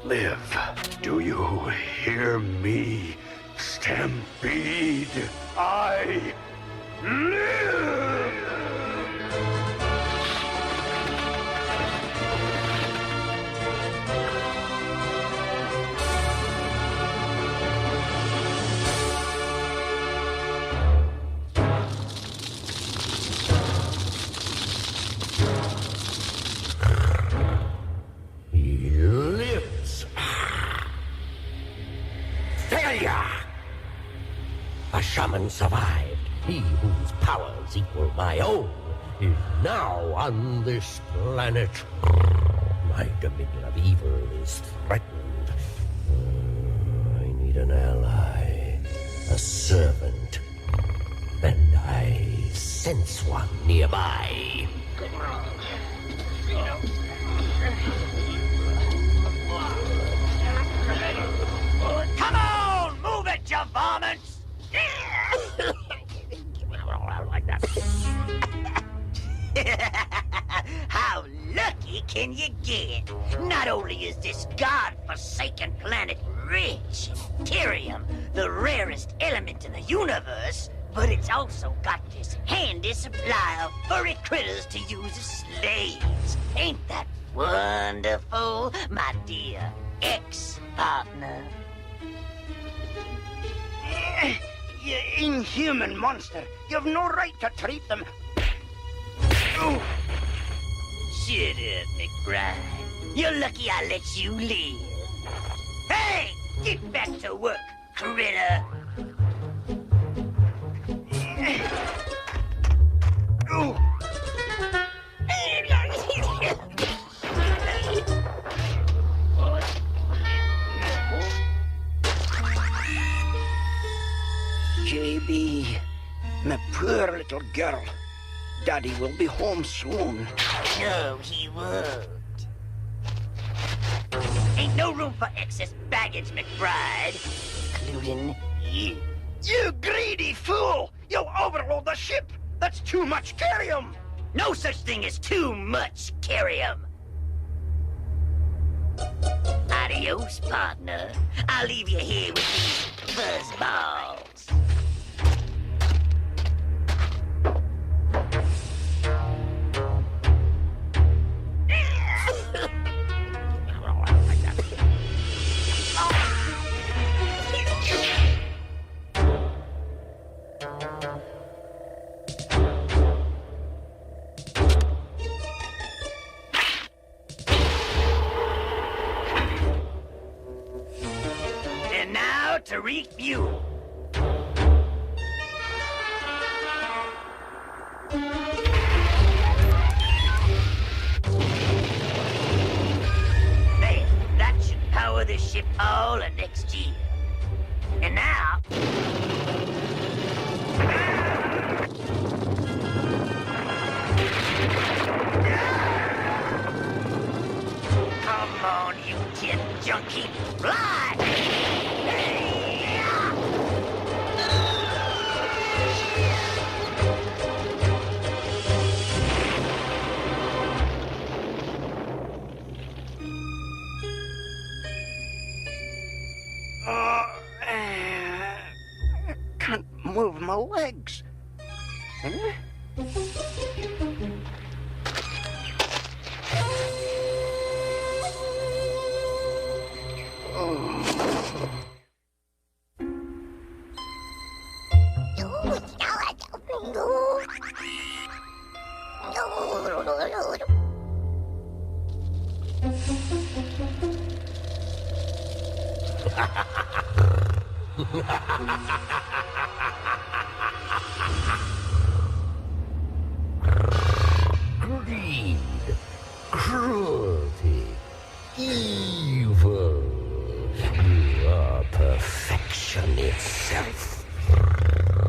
Live. Do you hear me, Stampede? I live! A shaman survived. He whose powers equal my own is now on this planet. My dominion of evil is threatened. I need an ally, a servant, and I sense one nearby. Come on! Move it, you varmints! Like that. How lucky can you get? Not only is this god-forsaken planet rich in therium, the rarest element in the universe, but it's also got this handy supply of furry critters to use as slaves. Ain't that wonderful, my dear ex-partner? You inhuman monster! You've no right to treat them. Shut up, McBride. You're lucky I let you live. Hey! Get back to work, critter! JB, my poor little girl. Daddy will be home soon. No, he won't. Ain't no room for excess baggage, McBride. Including you. You greedy fool! You'll overload the ship! That's too much carium! No such thing as too much carium. Adios, partner. I'll leave you here with these fuzzballs. to refuel. There, that should power the ship all of next year. And now... Come on, you jet junkie, fly! I can't move my legs. Huh? Greed, cruelty, evil. You are perfection itself.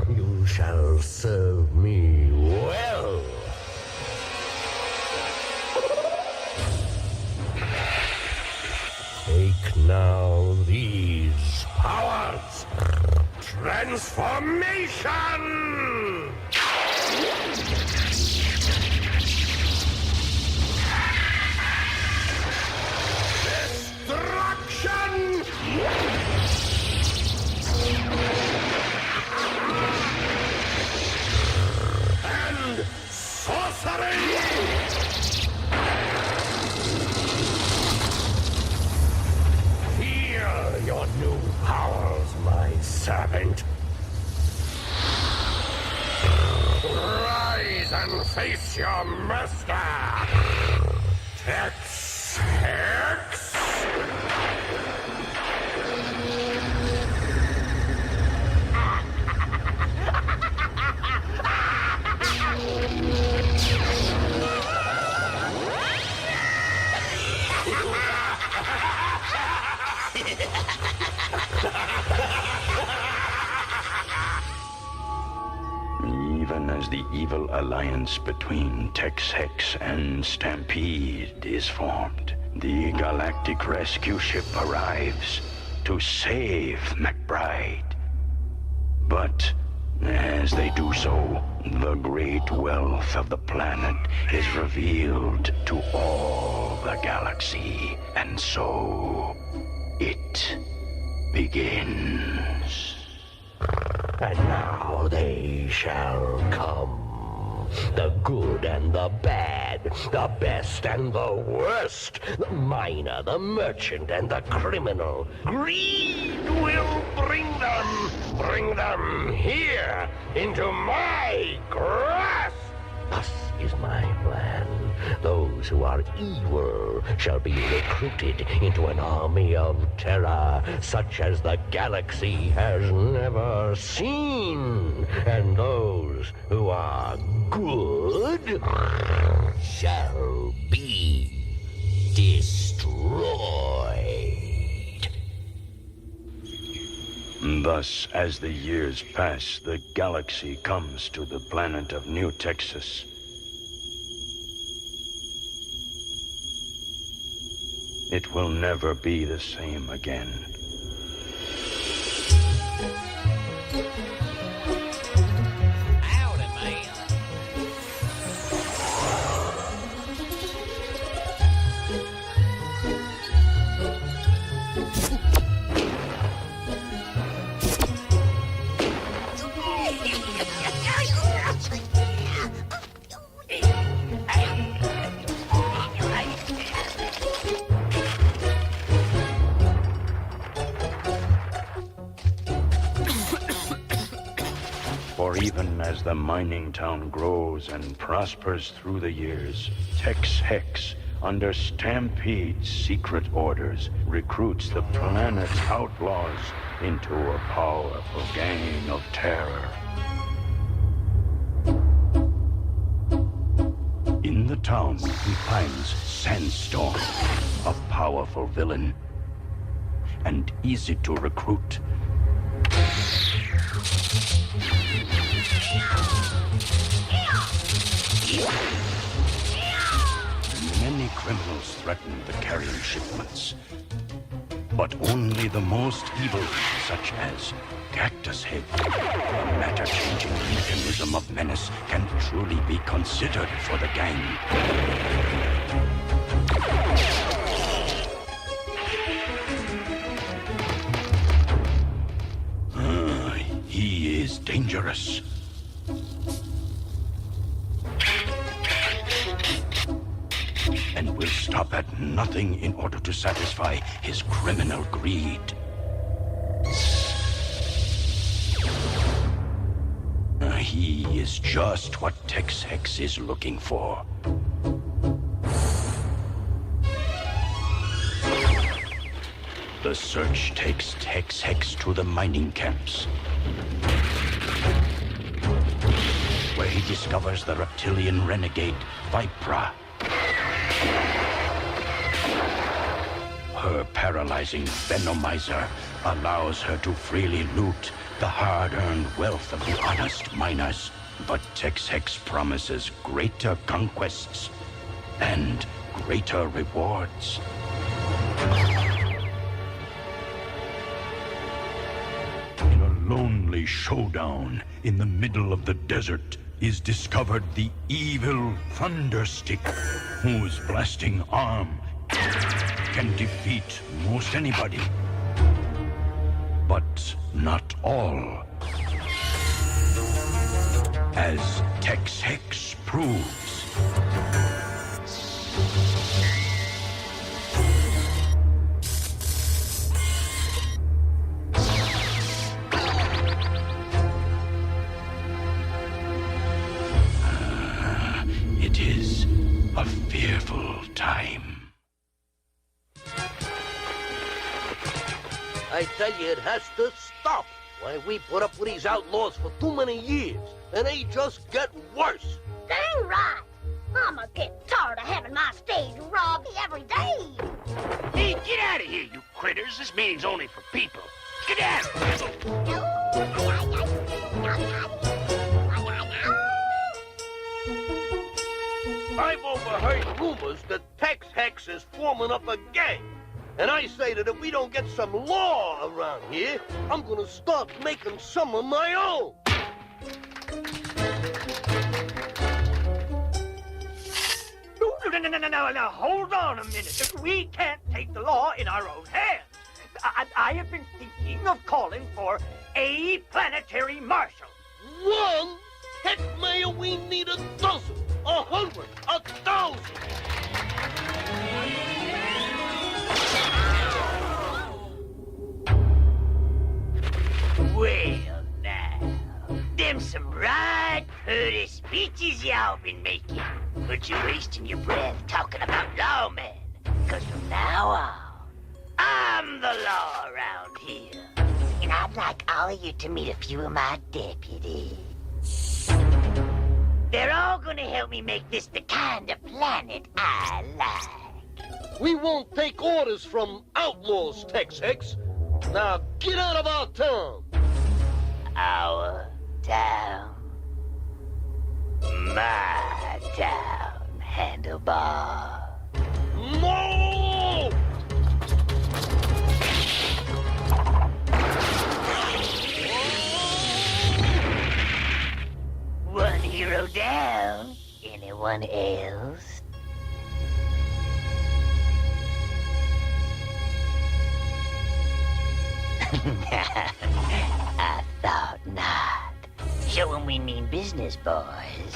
You shall serve me well. Take now these powers. Transformation! Destruction! And sorcery! Feel your new powers, my servant. Rise and face your master! Tex Hex! Even as the evil alliance between Tex Hex and Stampede is formed, the galactic rescue ship arrives to save McBride. But as they do so, the great wealth of the planet is revealed to all the galaxy, and so it begins. And now they shall come. The good and the bad, the best and the worst, the miner, the merchant, and the criminal. Greed will bring them here into my grasp. Thus is my plan. Those who are evil shall be recruited into an army of terror such as the galaxy has never seen. And those who are good shall be destroyed. Thus, as the years pass, the galaxy comes to the planet of New Texas. It will never be the same again. For even as the mining town grows and prospers through the years, Tex Hex, under Stampede's secret orders, recruits the planet's outlaws into a powerful gang of terror. In the town, he finds Sandstorm, a powerful villain, and easy to recruit. Many criminals threaten the carrion shipments, but only the most evil, such as Cactus Head, a matter-changing mechanism of menace, can truly be considered for the gang. He is dangerous. And will stop at nothing in order to satisfy his criminal greed. He is just what Tex Hex is looking for. The search takes Tex Hex to the mining camps, where he discovers the reptilian renegade, Vipra. Her paralyzing venomizer allows her to freely loot the hard-earned wealth of the honest miners. But Tex Hex promises greater conquests and greater rewards. In a lonely showdown in the middle of the desert is discovered the evil Thunderstick, whose blasting arm can defeat most anybody. But not all. As Tex Hex proves. It is a fearful time. I tell you, it has to stop. Why, we put up with these outlaws for too many years, and they just get worse. Dang right. I'ma get tired of having my stage robbed every day. Hey, get out of here, you critters. This meeting's only for people. Get out! I've overheard rumors that Tex Hex is forming up a gang. And I say that if we don't get some law around here, I'm gonna start making some of my own. No, hold on a minute. We can't take the law in our own hands. I have been thinking of calling for a planetary marshal. One? Heck, Mayor, we need 12, 100, 1,000. Well, now, them some right pretty speeches y'all been making. But you're wasting your breath talking about lawmen. 'Cause from now on, I'm the law around here. And I'd like all of you to meet a few of my deputies. They're all gonna help me make this the kind of planet I like. We won't take orders from outlaws, Tex Hex. Now get out of our town. Our town. My town, Handlebar. No! One hero down. Anyone else? I thought not. Show 'em we mean business, boys.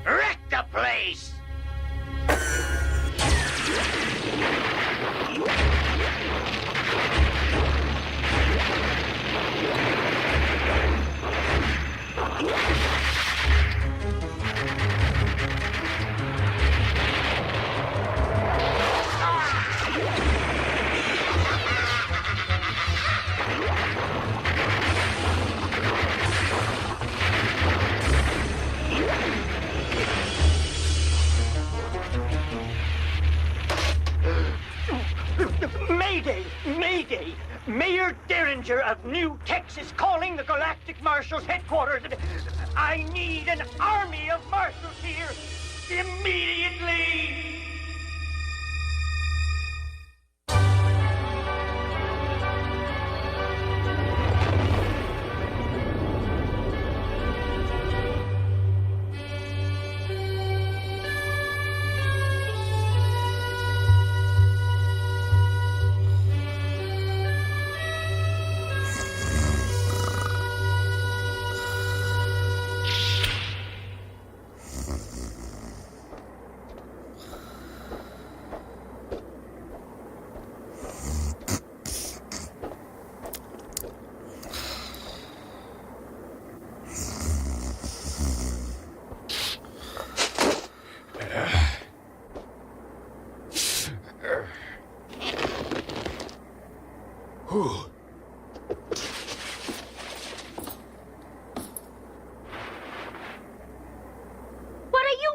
Wreck the place! danger of New Texas calling the Galactic Marshals headquarters. I need an army of marshals here immediately.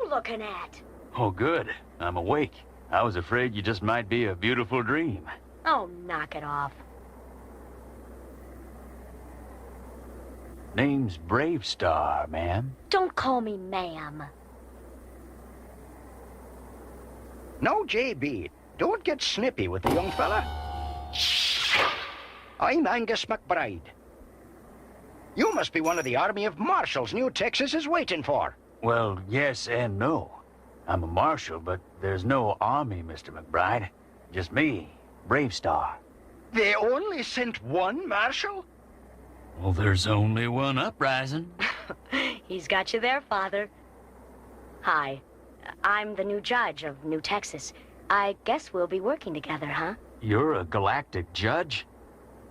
Looking at? Oh, good. I'm awake. I was afraid you just might be a beautiful dream. Oh, knock it off. Name's BRAVESTAR, ma'am. Don't call me ma'am. No, JB, don't get snippy with the young fella. I'm Angus McBride. You must be one of the army of marshals New Texas is waiting for. Well, yes and no. I'm a marshal, but there's no army, Mr. McBride. Just me, BRAVESTAR. They only sent one marshal? Well, there's only one uprising. He's got you there, Father. Hi, I'm the new judge of New Texas. I guess we'll be working together, huh? You're a galactic judge?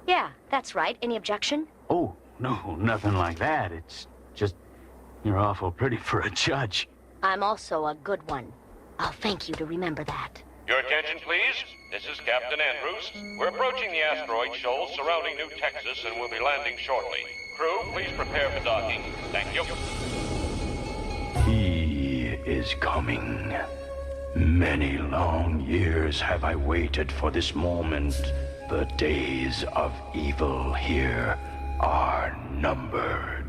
Yeah, that's right. Any objection? Oh, no, nothing like that. It's just... you're awful pretty for a judge. I'm also a good one. I'll thank you to remember that. Your attention, please. This is Captain Andrews. We're approaching the asteroid shoals surrounding New Texas and will be landing shortly. Crew, please prepare for docking. Thank you. He is coming. Many long years have I waited for this moment. The days of evil here are numbered.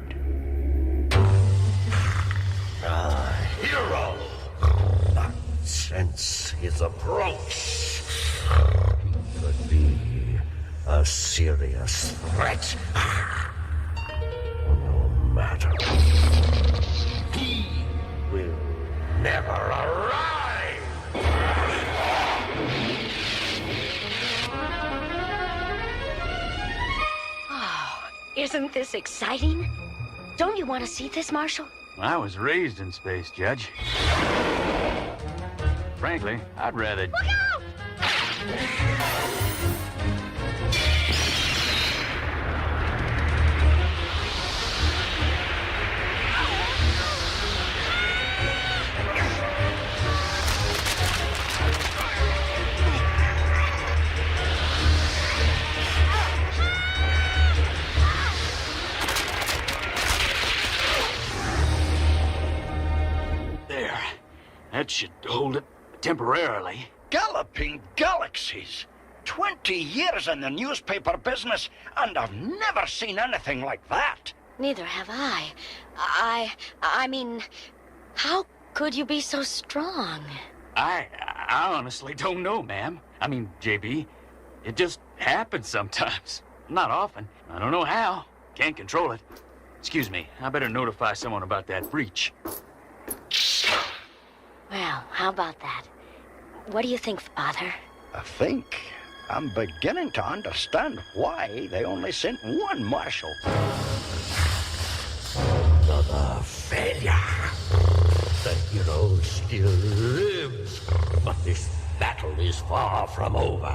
Hero! I sense his approach. He could be a serious threat. No matter. He will never arrive! Oh, isn't this exciting? Don't you want to see this, Marshal? I was raised in space, Judge. Frankly, I'd rather... Look out! That should hold it temporarily. Galloping galaxies! 20 years in the newspaper business, and I've never seen anything like that. Neither have I. I mean, how could you be so strong? I honestly don't know, ma'am. I mean, JB, it just happens sometimes. Not often. I don't know how. Can't control it. Excuse me, I better notify someone about that breach. Well, how about that? What do you think, Father? I think I'm beginning to understand why they only sent one marshal. Another failure. The hero still lives, but this battle is far from over.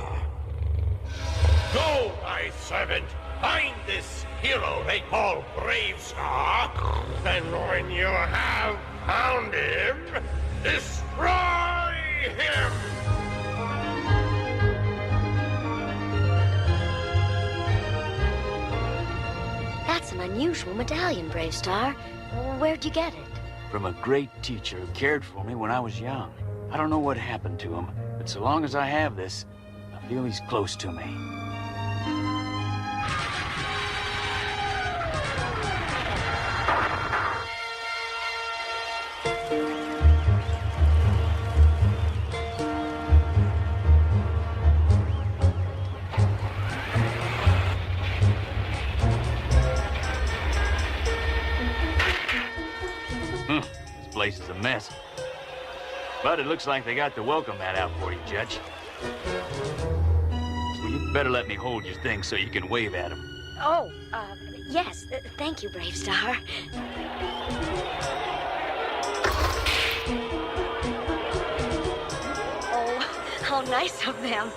Go, my servant. Find this hero they call BRAVESTAR. And when you have found him, destroy him! That's an unusual medallion, BRAVESTAR. Where'd you get it? From a great teacher who cared for me when I was young. I don't know what happened to him, but so long as I have this, I feel he's close to me. mess. But it looks like they got the welcome mat out for you, Judge. Well, you better let me hold your thing so you can wave at them. Oh, yes. Thank you, BRAVESTAR. Oh, how nice of them.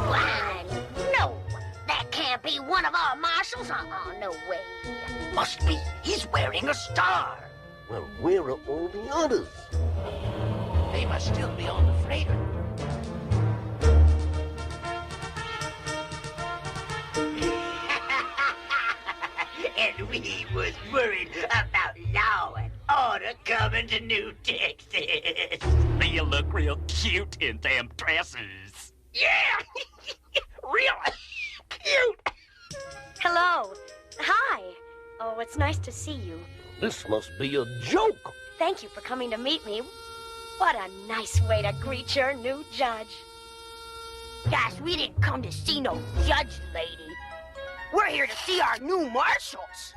Why, no. That can't be one of our marshals. No way. Must be. He's wearing a star. Well, where are all the others? They must still be on the freighter. And we was worried about law and order coming to New Texas. You look real cute in them dresses. Yeah! Really cute! Hello. Hi. Oh, it's nice to see you. This must be a joke. Thank you for coming to meet me. What a nice way to greet your new judge. Guys, we didn't come to see no judge lady. We're here to see our new marshals.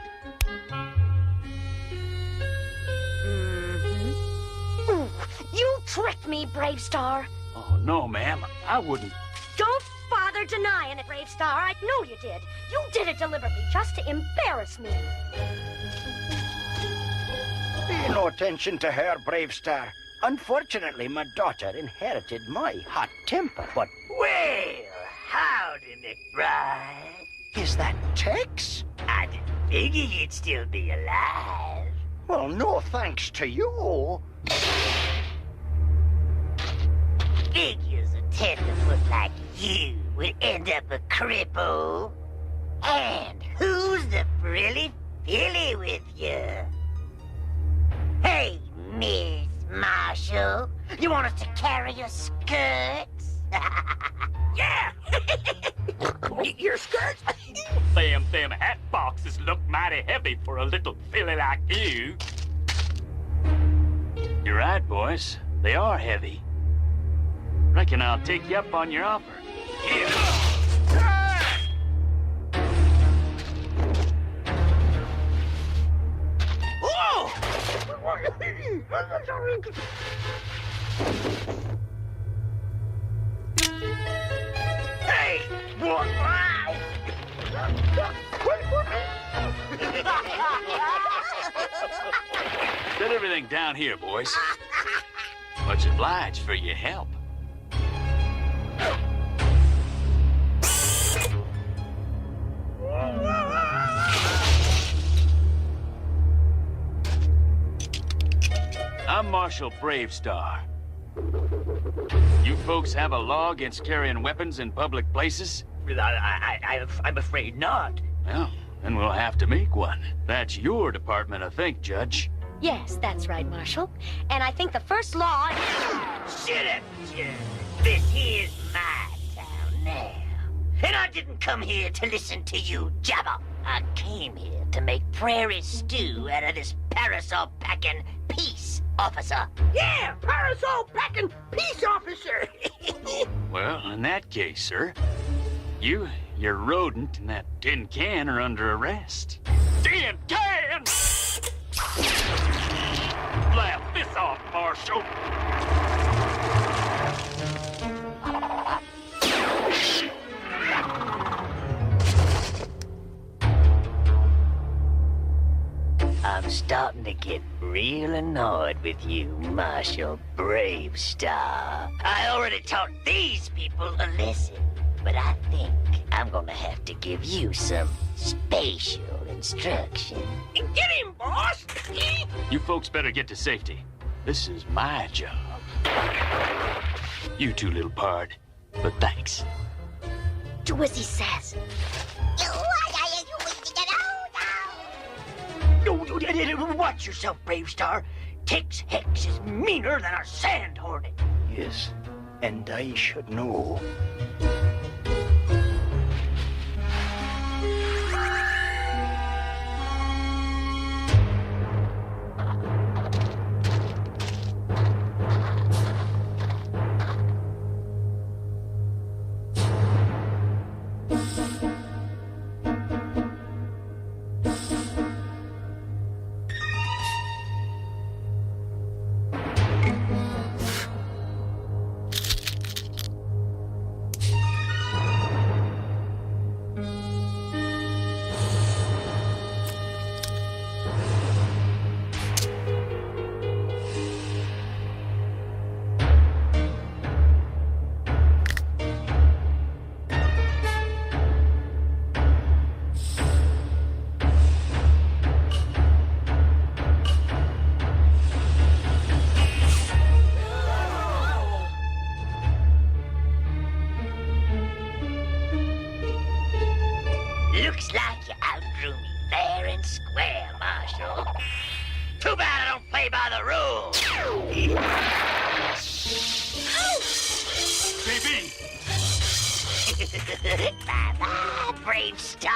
Ooh, you tricked me, BRAVESTAR. Oh, no, ma'am. I wouldn't. Don't bother denying it, BRAVESTAR. I know you did. You did it deliberately just to embarrass me. Pay no attention to her, BRAVESTAR. Unfortunately, my daughter inherited my hot temper, but... Well, howdy, McBride. Is that Tex? I didn't figure you'd still be alive. Well, no thanks to you. Figures a tenderfoot like you would end up a cripple. And who's the frilly filly with you? Hey, Miss Marshall, you want us to carry your skirts? Yeah! Your skirts? Them hat boxes look mighty heavy for a little filly like you. You're right, boys. They are heavy. Reckon I'll take you up on your offer. Here. Oh! Hey! What? Set everything down here, boys. Much obliged for your help. I'm Marshal BRAVESTAR. You folks have a law against carrying weapons in public places? I'm afraid not. Well, then we'll have to make one. That's your department, I think, Judge. Yes, that's right, Marshal. And I think the first law... Shut up, Judge. This here's my town now. And I didn't come here to listen to you jabber. I came here to make prairie stew out of this parasol-packing peace officer. Yeah, parasol-packing peace officer. Well, in that case, sir, your rodent and that tin can are under arrest. Tin can! Laugh this off, Marshal. I'm starting to get real annoyed with you, Marshal BRAVESTAR. I already taught these people a lesson, but I think I'm gonna have to give you some spatial instruction. Get him, boss! You folks better get to safety. This is my job. You too, little pard. But thanks. Do as he says. Watch yourself, BRAVESTAR. Tex Hex is meaner than a sand hornet. Yes, and I should know. and square, Marshal. Too bad I don't play by the rules. JB! Bye-bye, BRAVESTAR!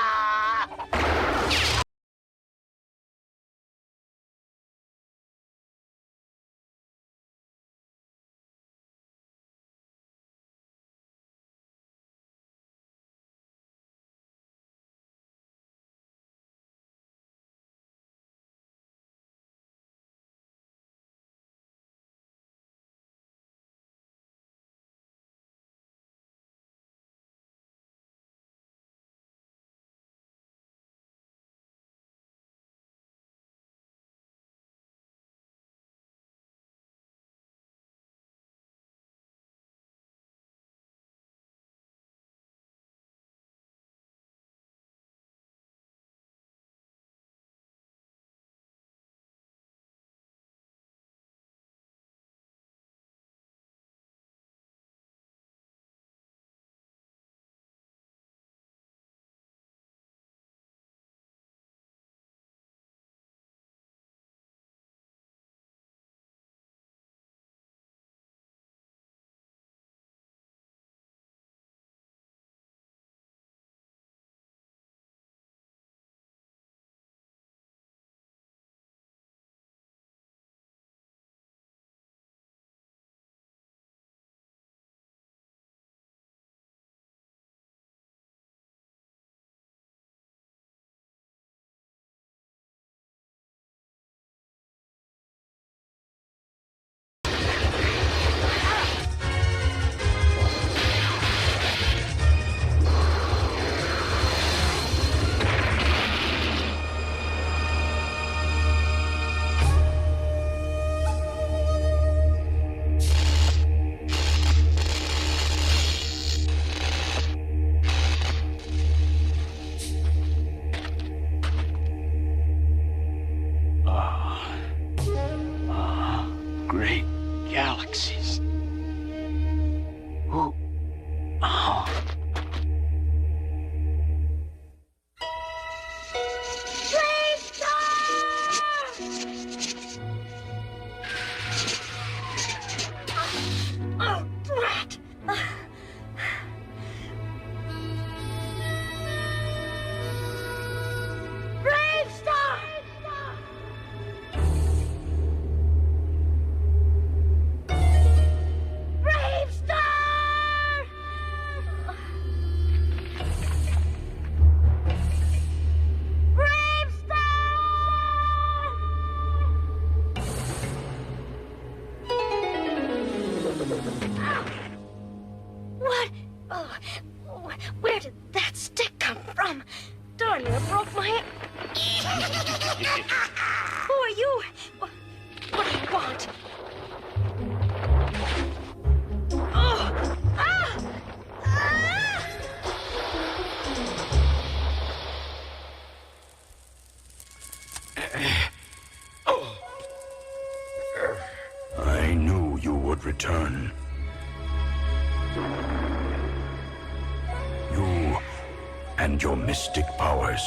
Great galaxies. Ooh. Oh. Oh, brat! BRAVESTAR! BRAVESTAR! What? Oh, where did that stick come from? Darn near broke my... Who are you? What do you want? Oh! Ah! Ah! I knew you would return. You and your mystic powers.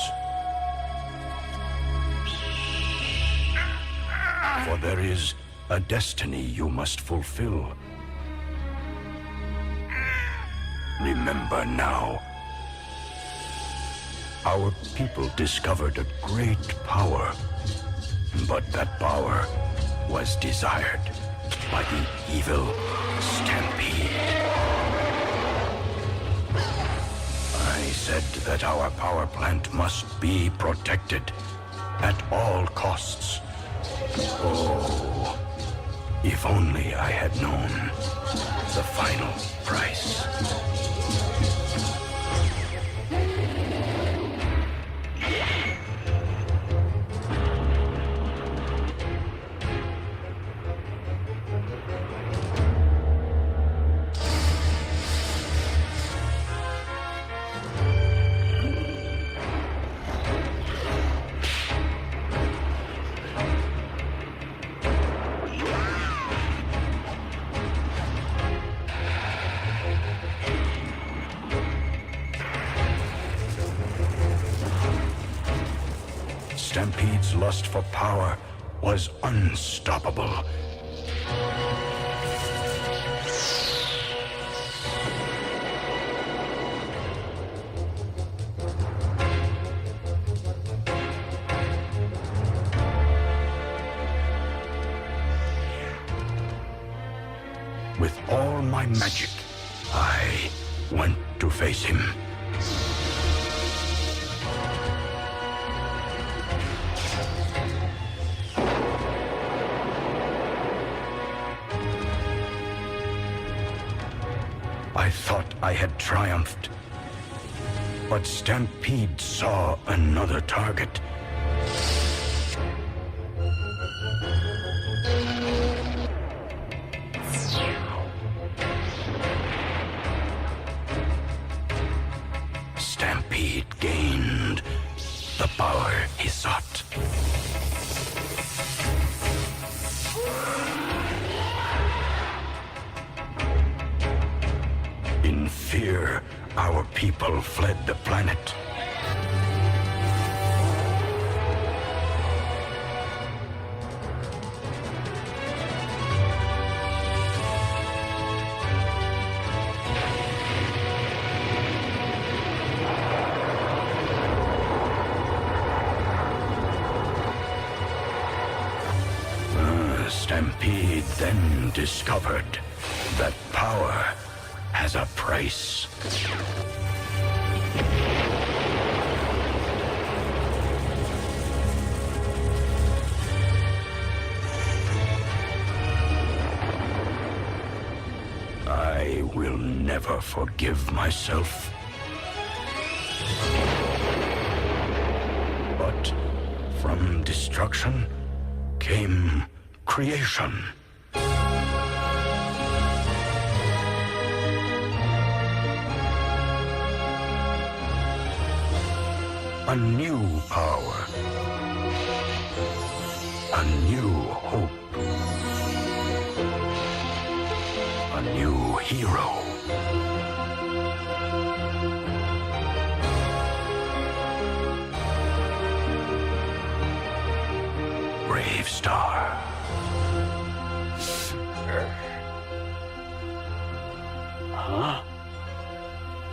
For there is a destiny you must fulfill. Remember now. Our people discovered a great power, but that power was desired by the evil Stampede. I said that our power plant must be protected at all costs. Oh, if only I had known the final price. Stampede's lust for power was unstoppable. With all my magic, I went to face him. I thought I had triumphed, but Stampede saw another target. Stampede gained the power he sought. In fear, our people fled the planet. Stampede then discovered that power has a price. I will never forgive myself. But from destruction came creation. A new power. A new hope. A new hero. BRAVESTAR. Huh?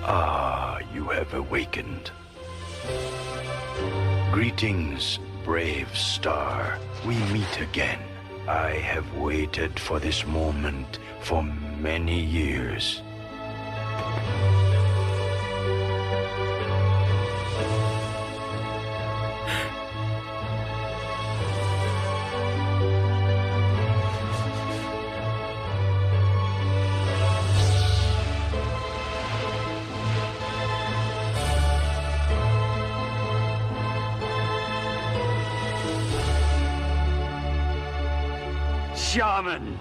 Ah, you have awakened. Greetings, BRAVESTAR. We meet again. I have waited for this moment for many years. Shaman!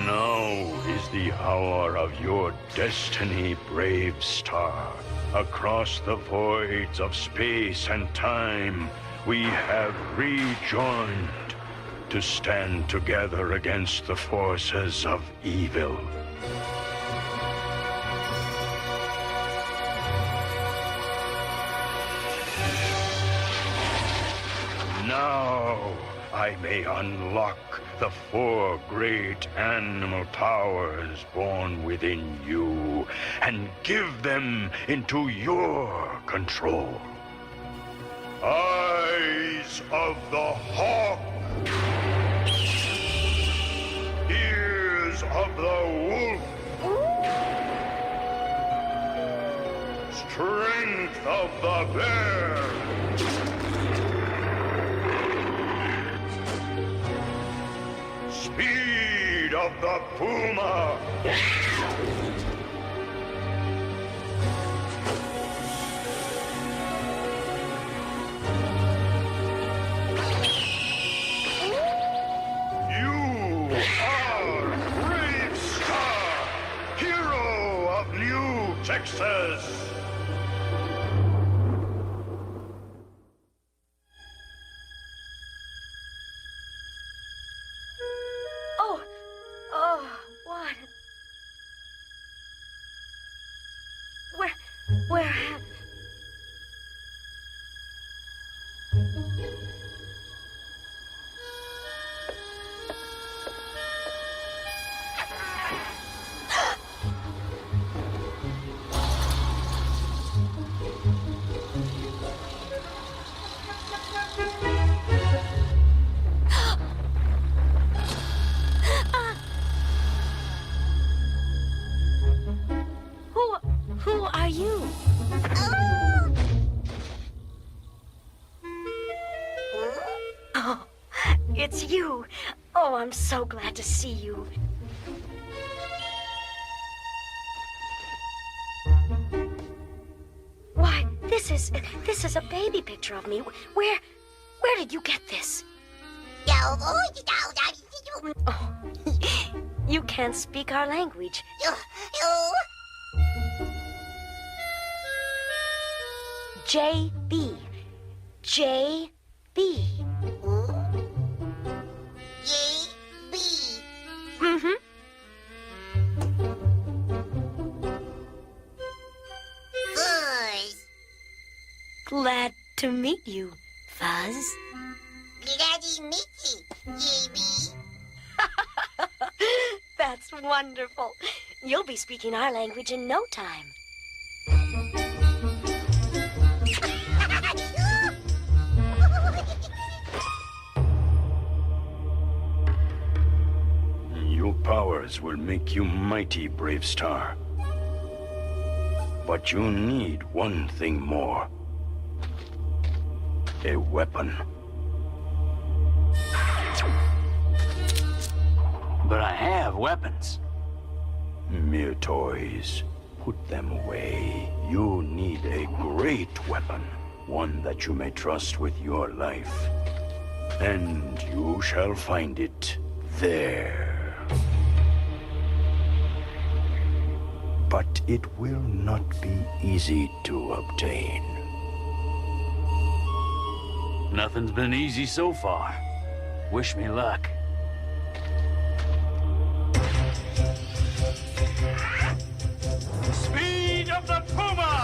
Now is the hour of your destiny, BRAVESTAR. Across the voids of space and time, we have rejoined to stand together against the forces of evil. Now I may unlock the 4 great animal powers born within you and give them into your control. Eyes of the hawk. Ears of the wolf. Strength of the bear. Speed of the puma! You are BRAVESTAR, hero of New Texas! Oh, what? Where have... Who are you? Oh, it's you. Oh, I'm so glad to see you. Why, this is a baby picture of me. Where did you get this? Oh, you can't speak our language. J.B. J.B. J.B. Mm-hmm. Fuzz. Glad to meet you, Fuzz. Glad to meet you, J.B. That's wonderful. You'll be speaking our language in no time. Your powers will make you mighty, BRAVESTAR. But you need one thing more. A weapon. But I have weapons. Mere toys. Put them away. You need a great weapon. One that you may trust with your life. And you shall find it there. But it will not be easy to obtain. Nothing's been easy so far. Wish me luck. Speed of the Puma!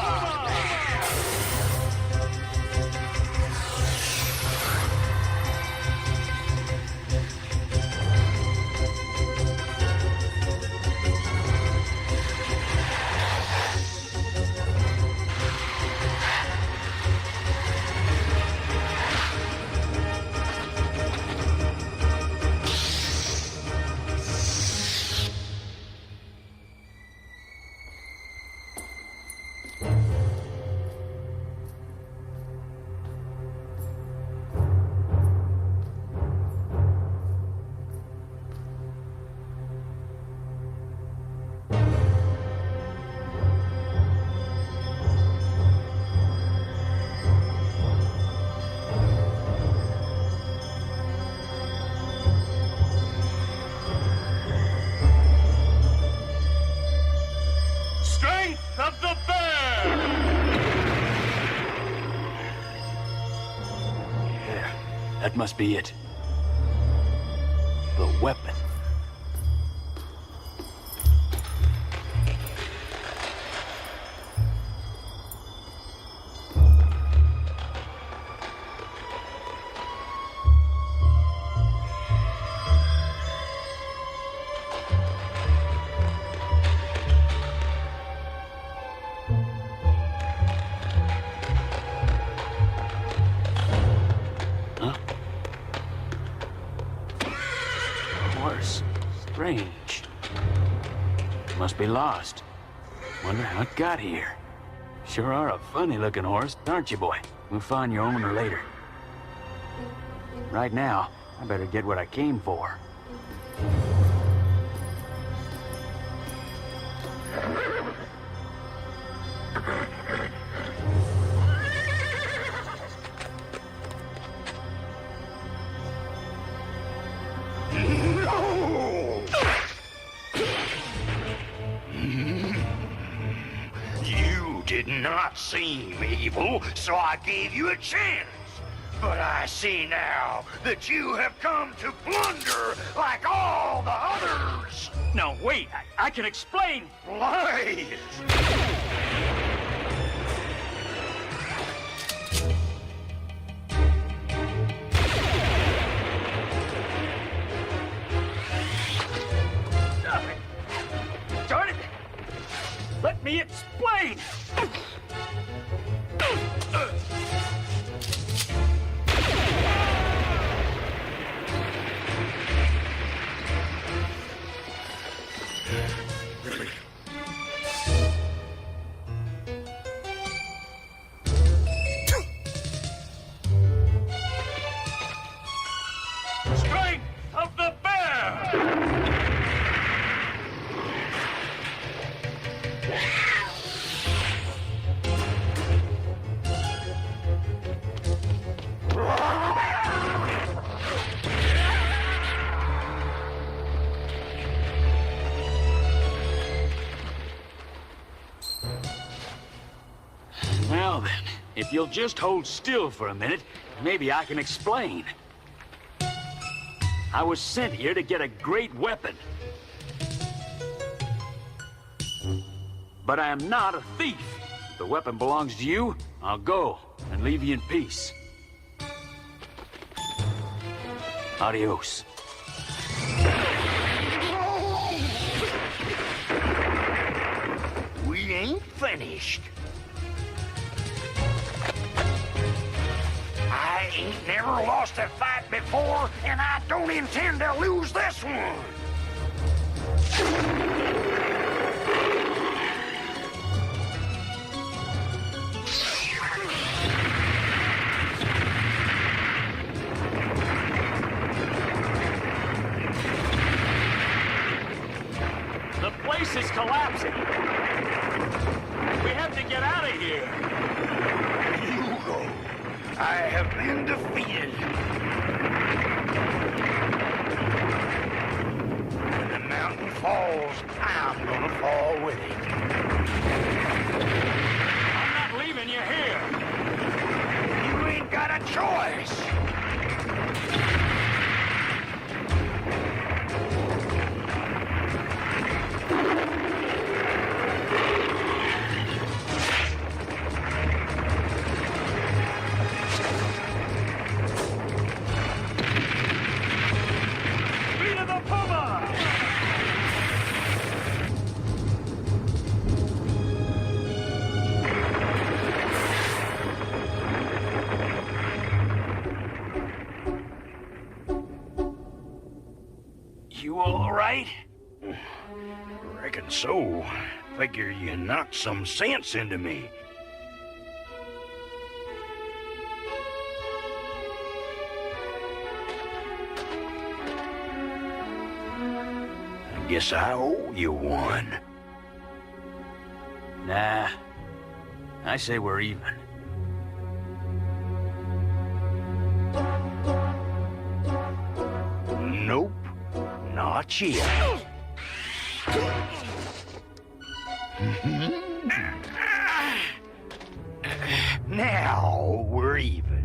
Of the bear! There. That must be it. The weapon. Strange. Must be lost. Wonder how it got here. Sure are a funny-looking horse, aren't you, boy? We'll find your owner later. Right now, I better get what I came for. You did not seem evil, so I gave you a chance. But I see now that you have come to plunder like all the others. No, wait, I can explain. Lies! Let me explain. Strength of the bear! Well then, if you'll just hold still for a minute, maybe I can explain. I was sent here to get a great weapon. But I am not a thief. If the weapon belongs to you, I'll go and leave you in peace. Adios. We ain't finished. I ain't never lost a fight before, and I don't intend to lose this one. The place is collapsing. We have to get out of here. Hugo, I have been defeated. When the mountain falls, I'm gonna fall with it. I'm not leaving you here. You ain't got a choice. You all right? Reckon so. Figure you knocked some sense into me. I guess I owe you one. Nah. I say we're even. Nope. Not yet. Now we're even.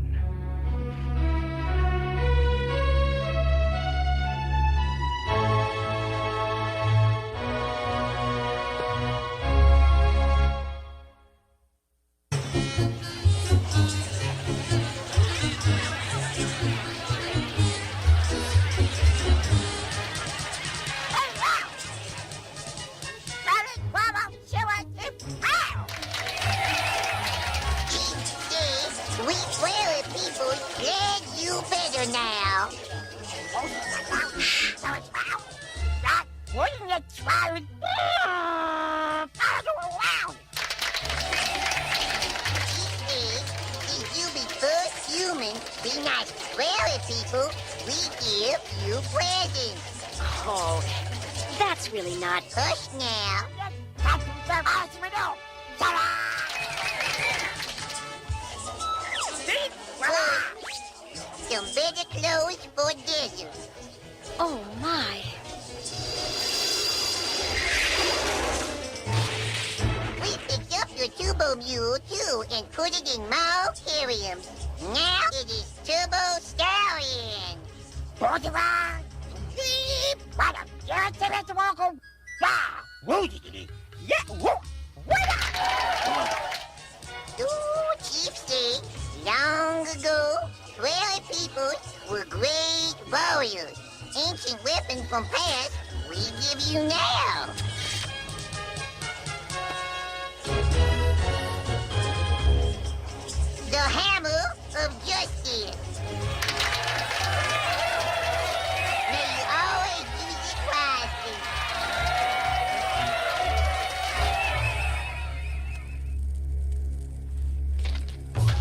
Oh, that's really not. Hush now. Some better clothes for desert. Oh, my. We picked up your turbo mule, too, and put it in Malcarium. Now it is Turbo Stallion. Ooh, Chief said, long ago, prairie people were great warriors. Ancient weapons from past, we give you now.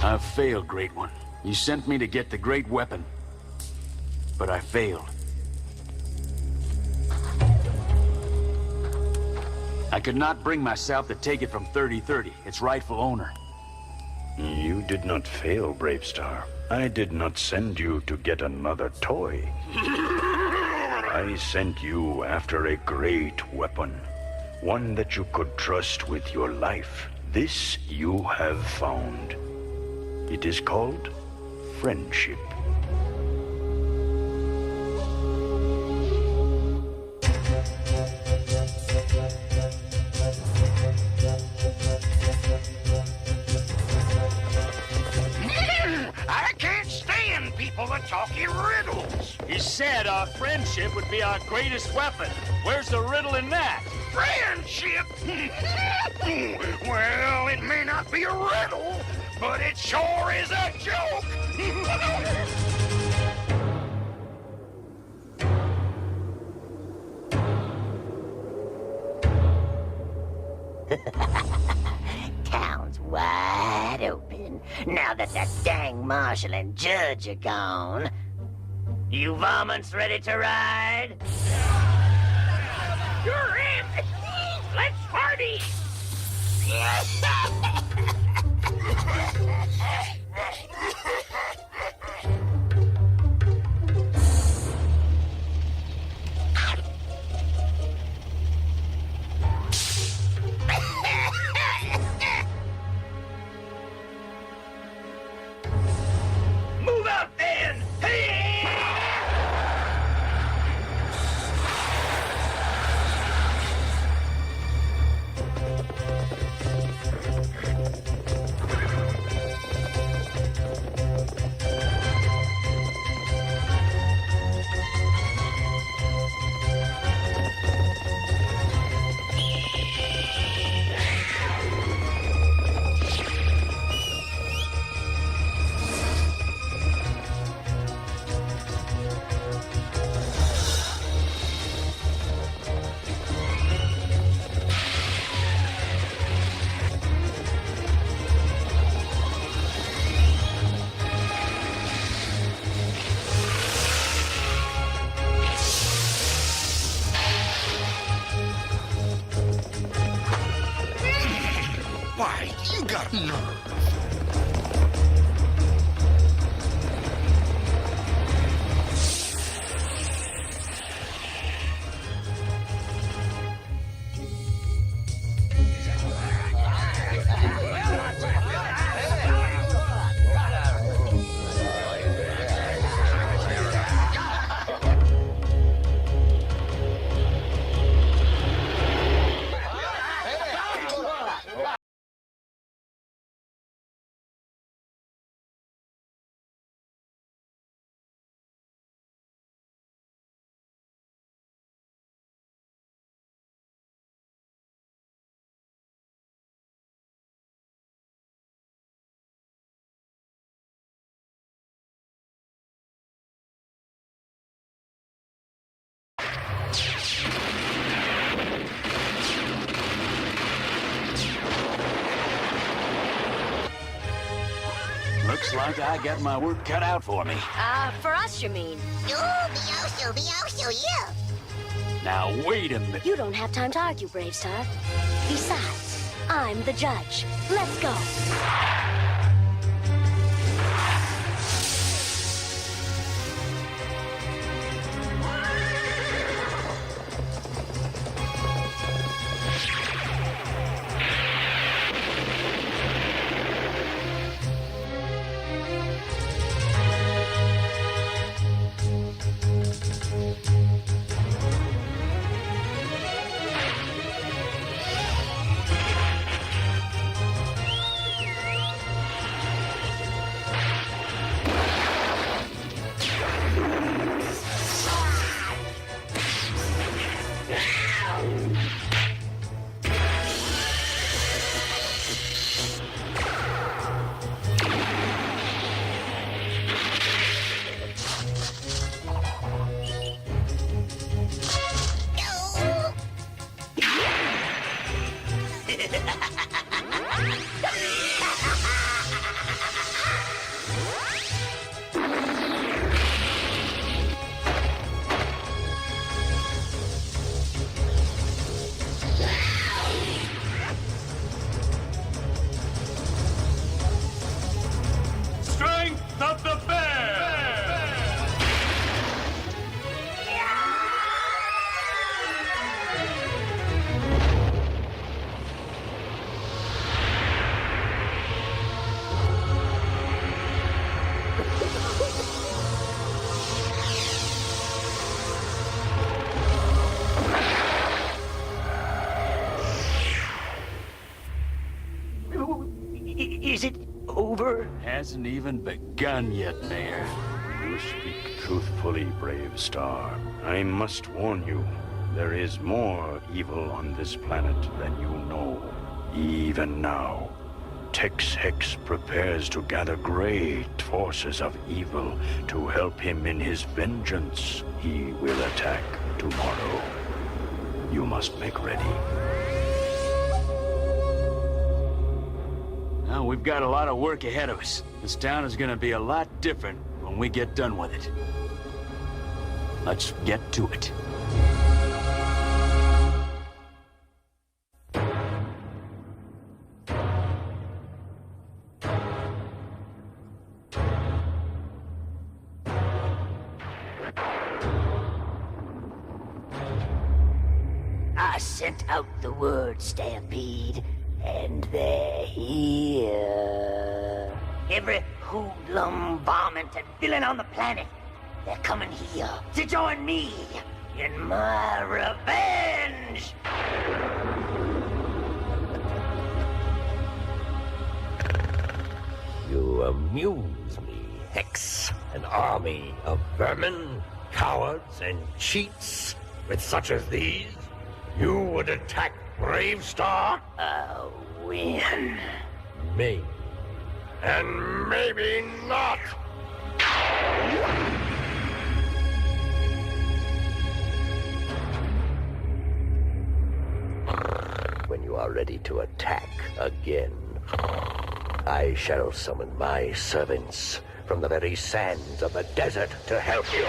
I've failed, Great One. You sent me to get the great weapon. But I failed. I could not bring myself to take it from 3030, its rightful owner. You did not fail, BRAVESTAR. I did not send you to get another toy. I sent you after a great weapon. One that you could trust with your life. This you have found. It is called friendship. I can't stand people that talk in riddles. He said our friendship would be our greatest weapon. Where's the riddle in that? Friendship? Well, it may not be a riddle, but it sure is a joke. Town's wide open now that dang marshal and judge are gone. You varmints ready to ride? You're in! Let's party! Move out then! Why, you got nerve. Looks like I got my work cut out for me. For us, you mean? Oh, be also, you. Now, wait a minute. You don't have time to argue, BRAVESTAR. Besides, I'm the judge. Let's go. Is it over? Hasn't even begun yet, Mayor. You speak truthfully, BRAVESTAR. I must warn you, there is more evil on this planet than you know. Even now, Tex-Hex prepares to gather great forces of evil to help him in his vengeance. He will attack tomorrow. You must make ready. Now, we've got a lot of work ahead of us. This town is gonna be a lot different when we get done with it. Let's get to it. I sent out the word, Stampede, and they're here. Every hoodlum, varmint, and villain on the planet, they're coming here to join me in my revenge! You amuse me, Hex. An army of vermin, cowards, and cheats. With such as these, you would attack BRAVESTAR? I'll win. Maybe. And maybe not. When you are ready to attack again, I shall summon my servants from the very sands of the desert to help you.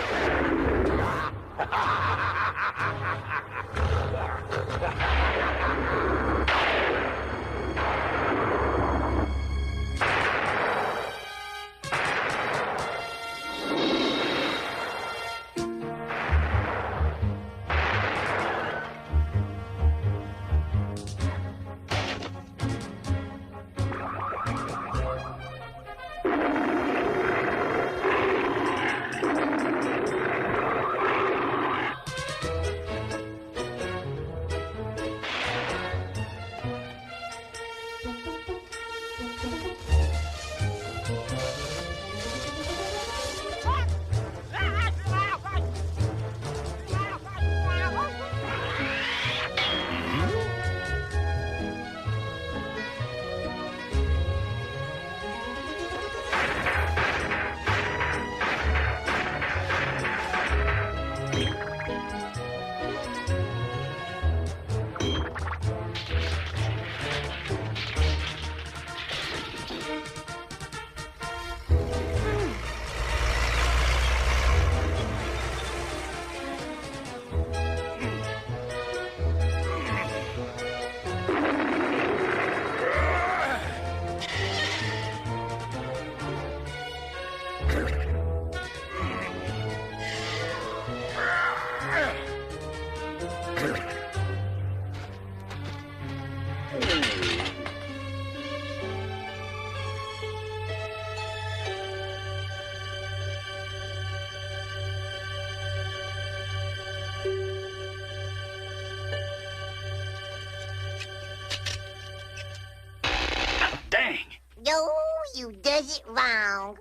No, you does it wrong.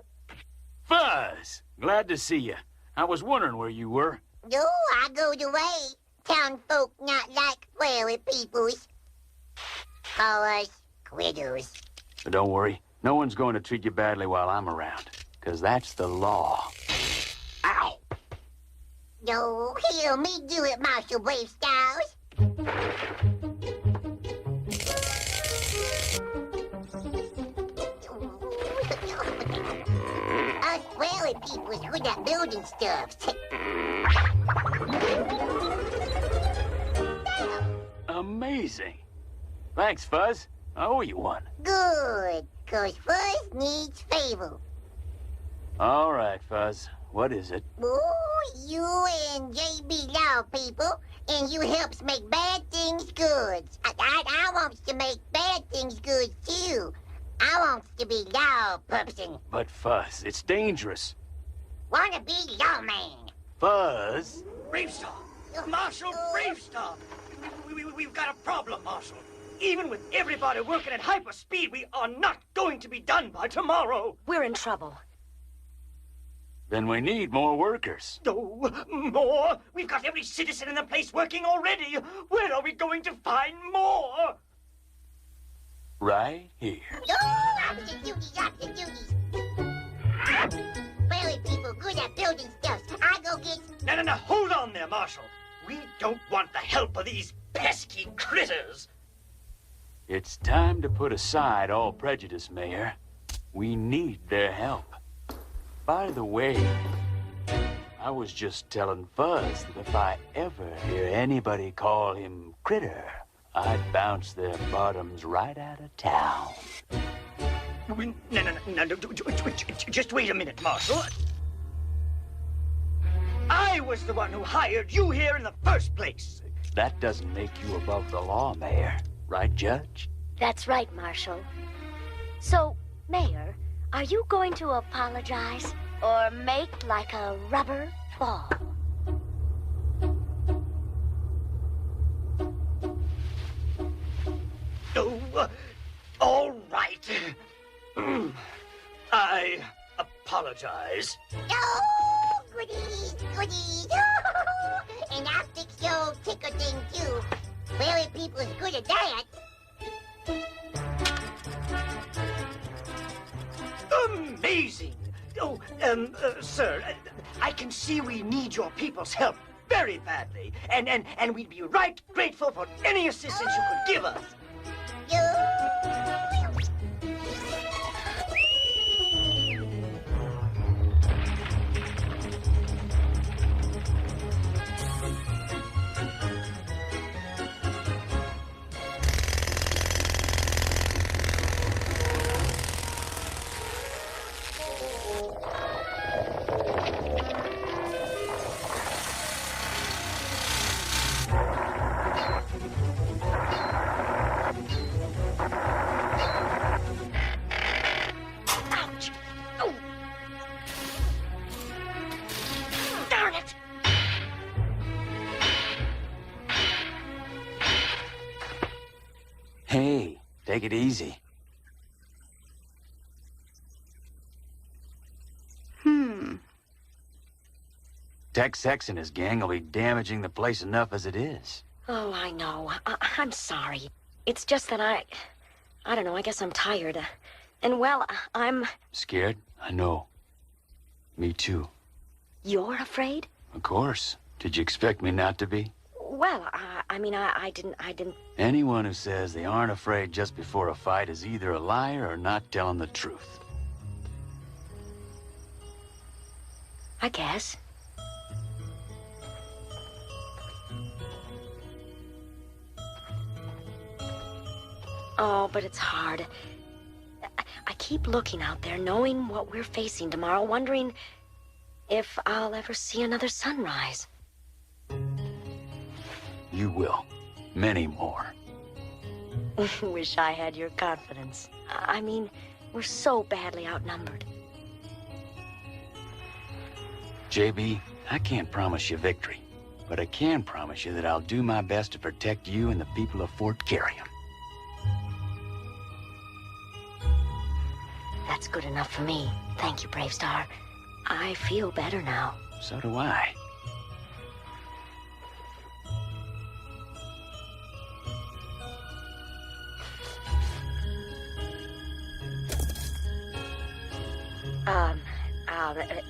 Fuzz! Glad to see you. I was wondering where you were. No, I go the way. Town folk not like prairie peoples. Call us quitters. But don't worry. No one's going to treat you badly while I'm around. Because that's the law. Ow! No, hear me do it, Marshal BRAVESTARS. Us prairie peoples good at building stuff. Amazing. Thanks, Fuzz. I owe you one. Good, 'cause Fuzz needs favor. All right, Fuzz. What is it? Oh, you and JB Law people, and you helps make bad things good. I wants to make bad things good, too. I wants to be law person. But, Fuzz, it's dangerous. Wanna be lawman. Fuzz? BRAVESTAR! Marshal BRAVESTAR! We've got a problem, Marshal. Even with everybody working at hyper speed, we are not going to be done by tomorrow. We're in trouble. Then we need more workers. Oh, more? We've got every citizen in the place working already. Where are we going to find more? Right here. Oh, opposite duties, opposite duties. Prairie people good at building stuff. I go get... No, hold on there, Marshal. We don't want the help of these pesky critters. It's time to put aside all prejudice, Mayor. We need their help. By the way, I was just telling Fuzz that if I ever hear anybody call him Critter, I'd bounce their bottoms right out of town. No, just wait a minute, Marshal. I was the one who hired you here in the first place. That doesn't make you above the law, Mayor. Right, Judge? That's right, Marshal. So, Mayor, are you going to apologize or make like a rubber ball? Oh, all right. I apologize. Oh, goodies, goodies. And I'll fix your old ticker thing, too. Prairie people is good at that. Amazing. Oh, sir, I can see we need your people's help very badly. And we'd be right grateful for any assistance you could give us. Hey, take it easy. Tex-Hex and his gang will be damaging the place enough as it is. Oh, I know. I'm sorry. It's just that I don't know, I guess I'm tired. And, well, I'm... Scared? I know. Me too. You're afraid? Of course. Did you expect me not to be? Well, I mean, I didn't... Anyone who says they aren't afraid just before a fight is either a liar or not telling the truth. I guess. Oh, but it's hard. I keep looking out there, knowing what we're facing tomorrow, wondering if I'll ever see another sunrise. You will. Many more. Wish I had your confidence. I mean, we're so badly outnumbered. JB, I can't promise you victory, but I can promise you that I'll do my best to protect you and the people of Fort Carrion. That's good enough for me. Thank you, BRAVESTAR. I feel better now. So do I.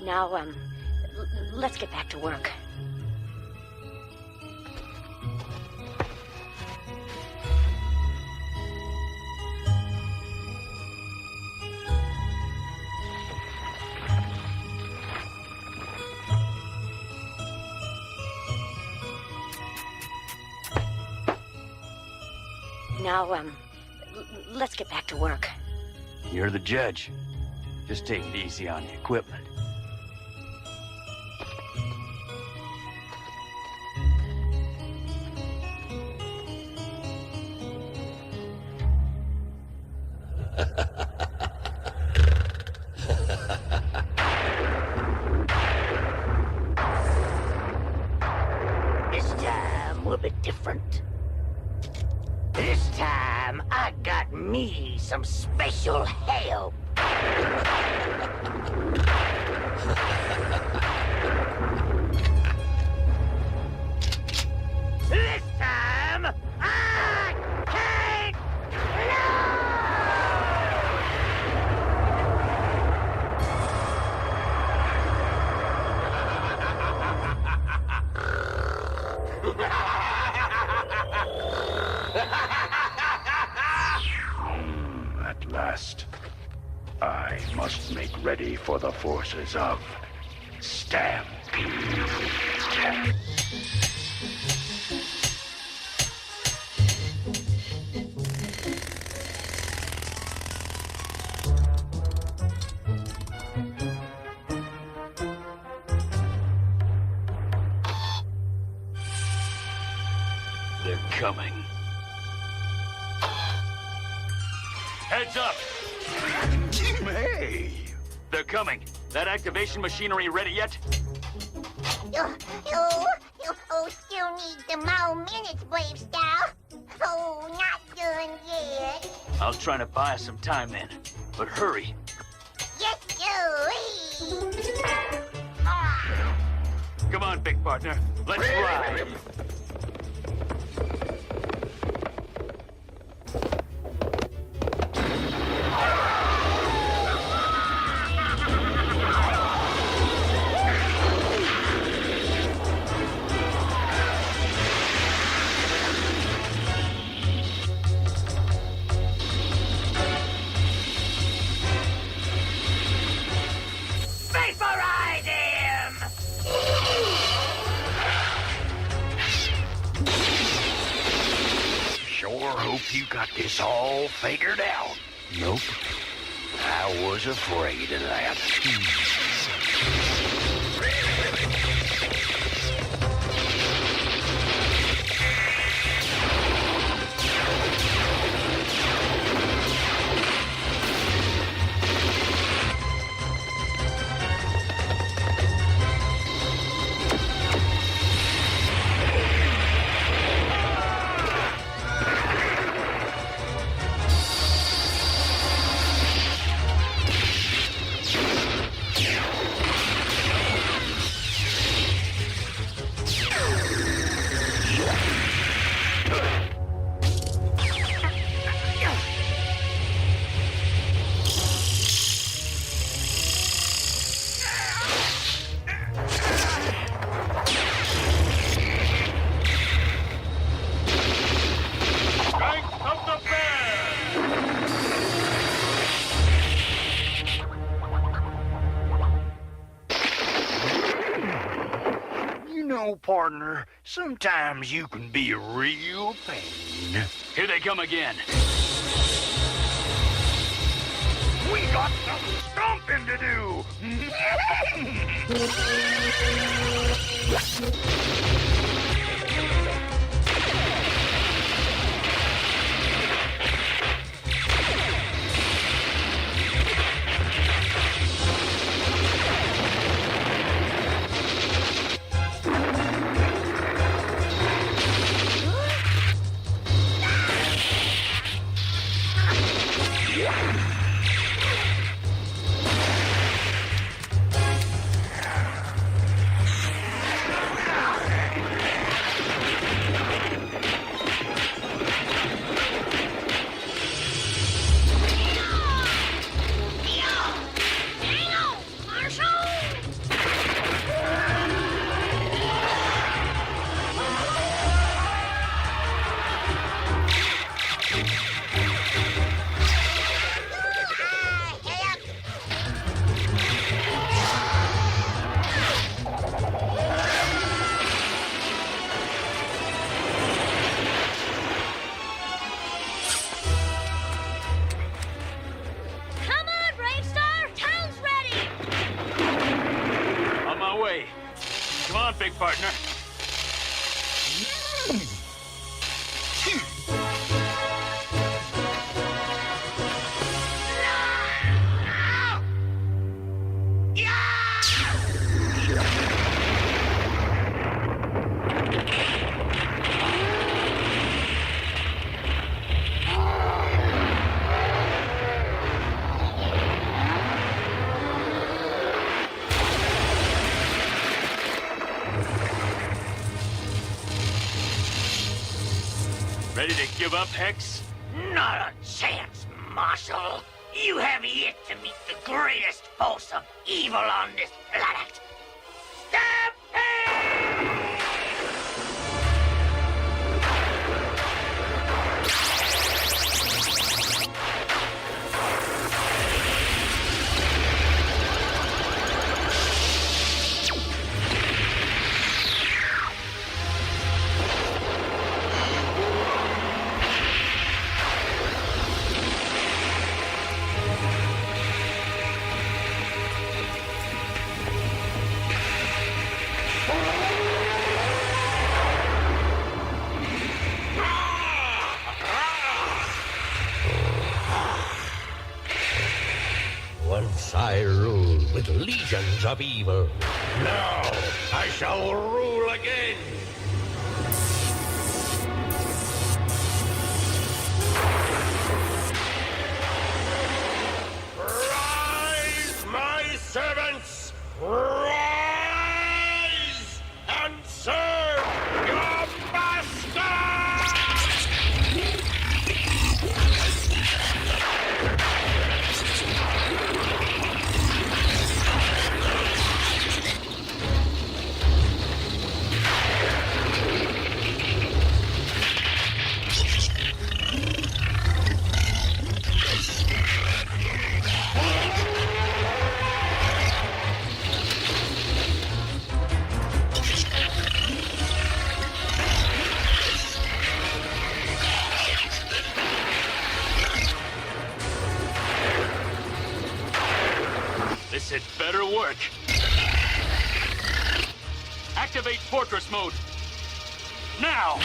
Now, let's get back to work. Now, let's get back to work. You're the judge. Just take it easy on the equipment. This time will be different. This time I got me some special help. This time, I can't At last, I must make ready for the forces of Stampede. They're coming. Heads up! Hey! They're coming. That activation machinery ready yet? Still need some more minutes, BRAVESTAR. Oh, not done yet. I'll try to buy us some time then. But hurry. Yes, sir. Come on, big partner. Let's ride. Vaporize him! Sure hope you got this all figured out. Nope. I was afraid of that. Partner, sometimes you can be a real pain. Here they come again. We got some stomping to do. big partner. Ready to give up, Hex? Not a chance, Marshal. You have yet to meet the greatest force of evil on this planet. Once I ruled with legions of evil. Now I shall rule again. Rise, my servants! Rise and serve your master! This had better work. Activate fortress mode. Now!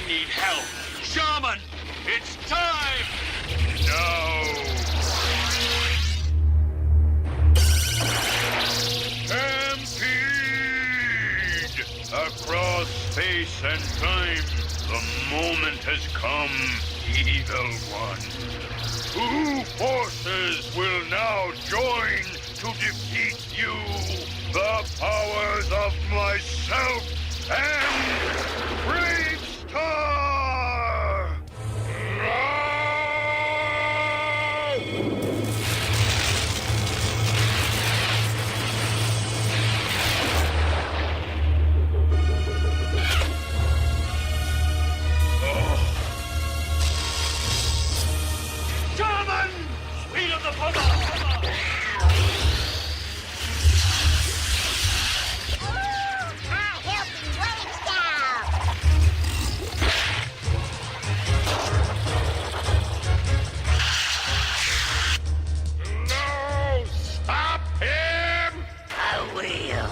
need help. Shaman, it's time! Now! Stampede! Across space and time, the moment has come, Evil One. Two forces will now join to defeat you. The powers of myself and BRAVESTAR! Shaman! Speed of the puma! No! Stop him! I will.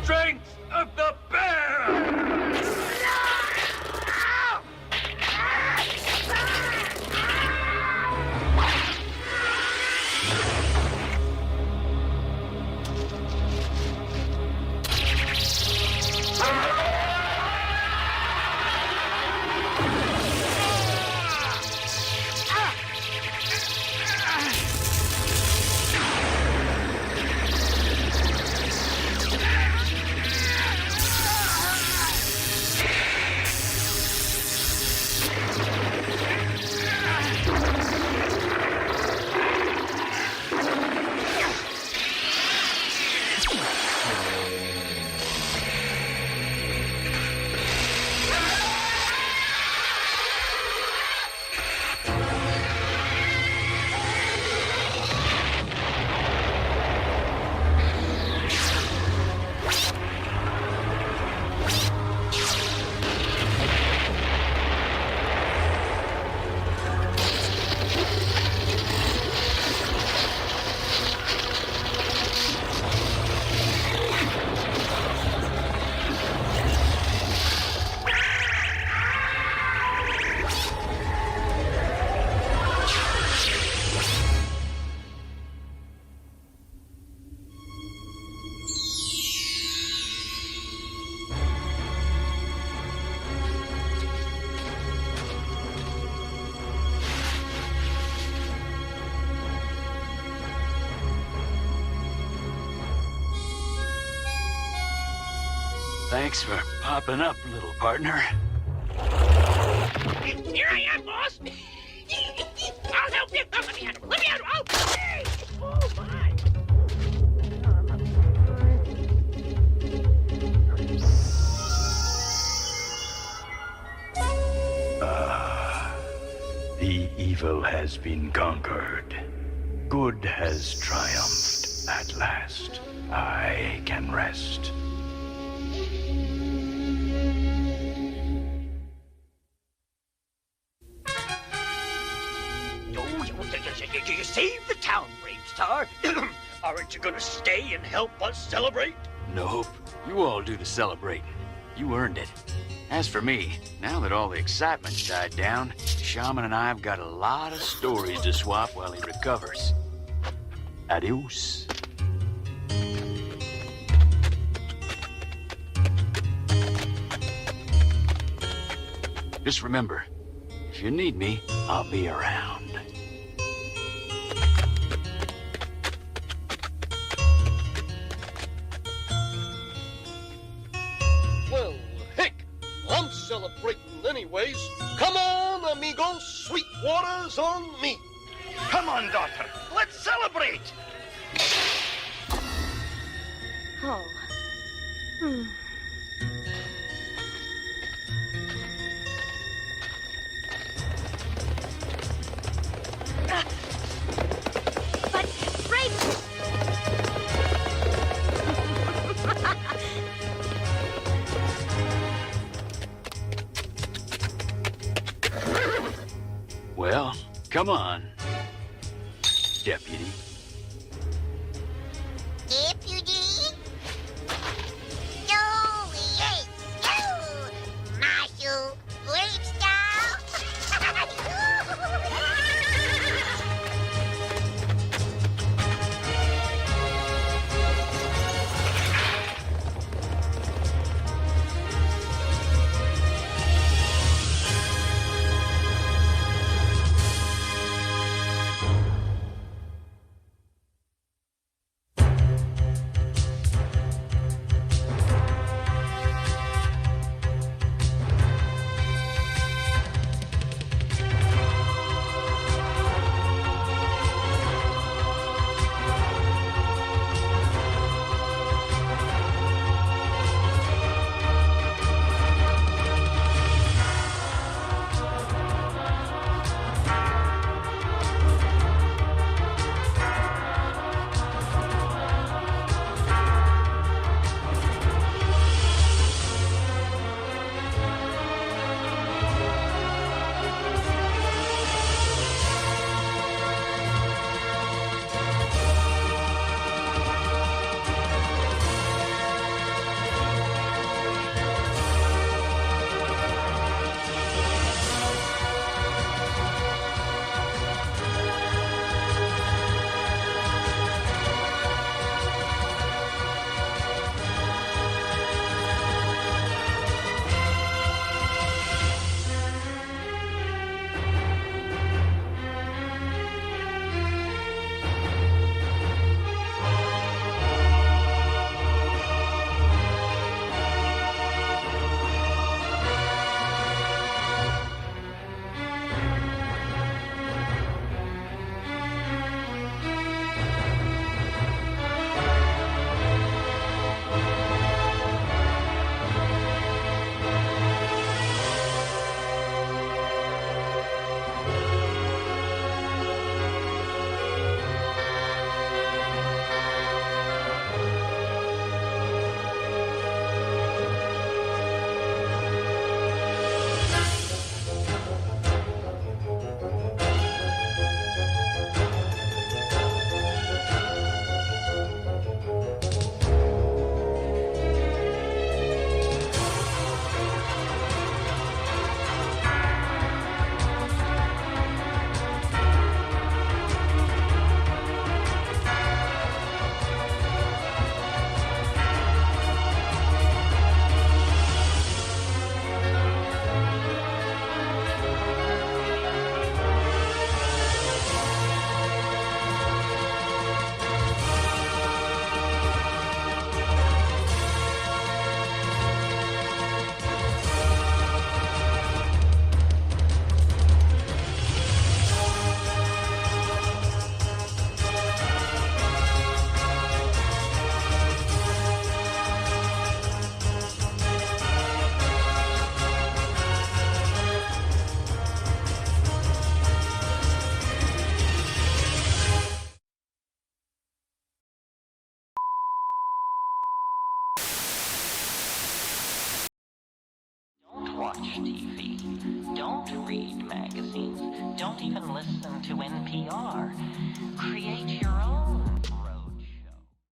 Strength of the bear! Thanks for popping up, little partner. Here I am, boss. I'll help you. Oh, let me handle it. Let me handle it. Oh, hey. Oh, my. The evil has been conquered. Good has triumphed at last. I can rest. You saved the town, BRAVESTAR. Aren't you gonna stay and help us celebrate? Nope. You all do the celebrating. You earned it. As for me, now that all the excitement's died down, Shaman and I have got a lot of stories to swap while he recovers. Adios. Just remember, if you need me, I'll be around. Well, heck, I'm celebrating anyways. Come on, amigos, sweet water's on me. Come on, daughter, let's celebrate. Oh. But, Brave... Well, come on, Deputy. Deputy? Yo, yes, yo! Marshal BRAVESTAR! watch TV. Don't read magazines. Don't even listen to NPR. Create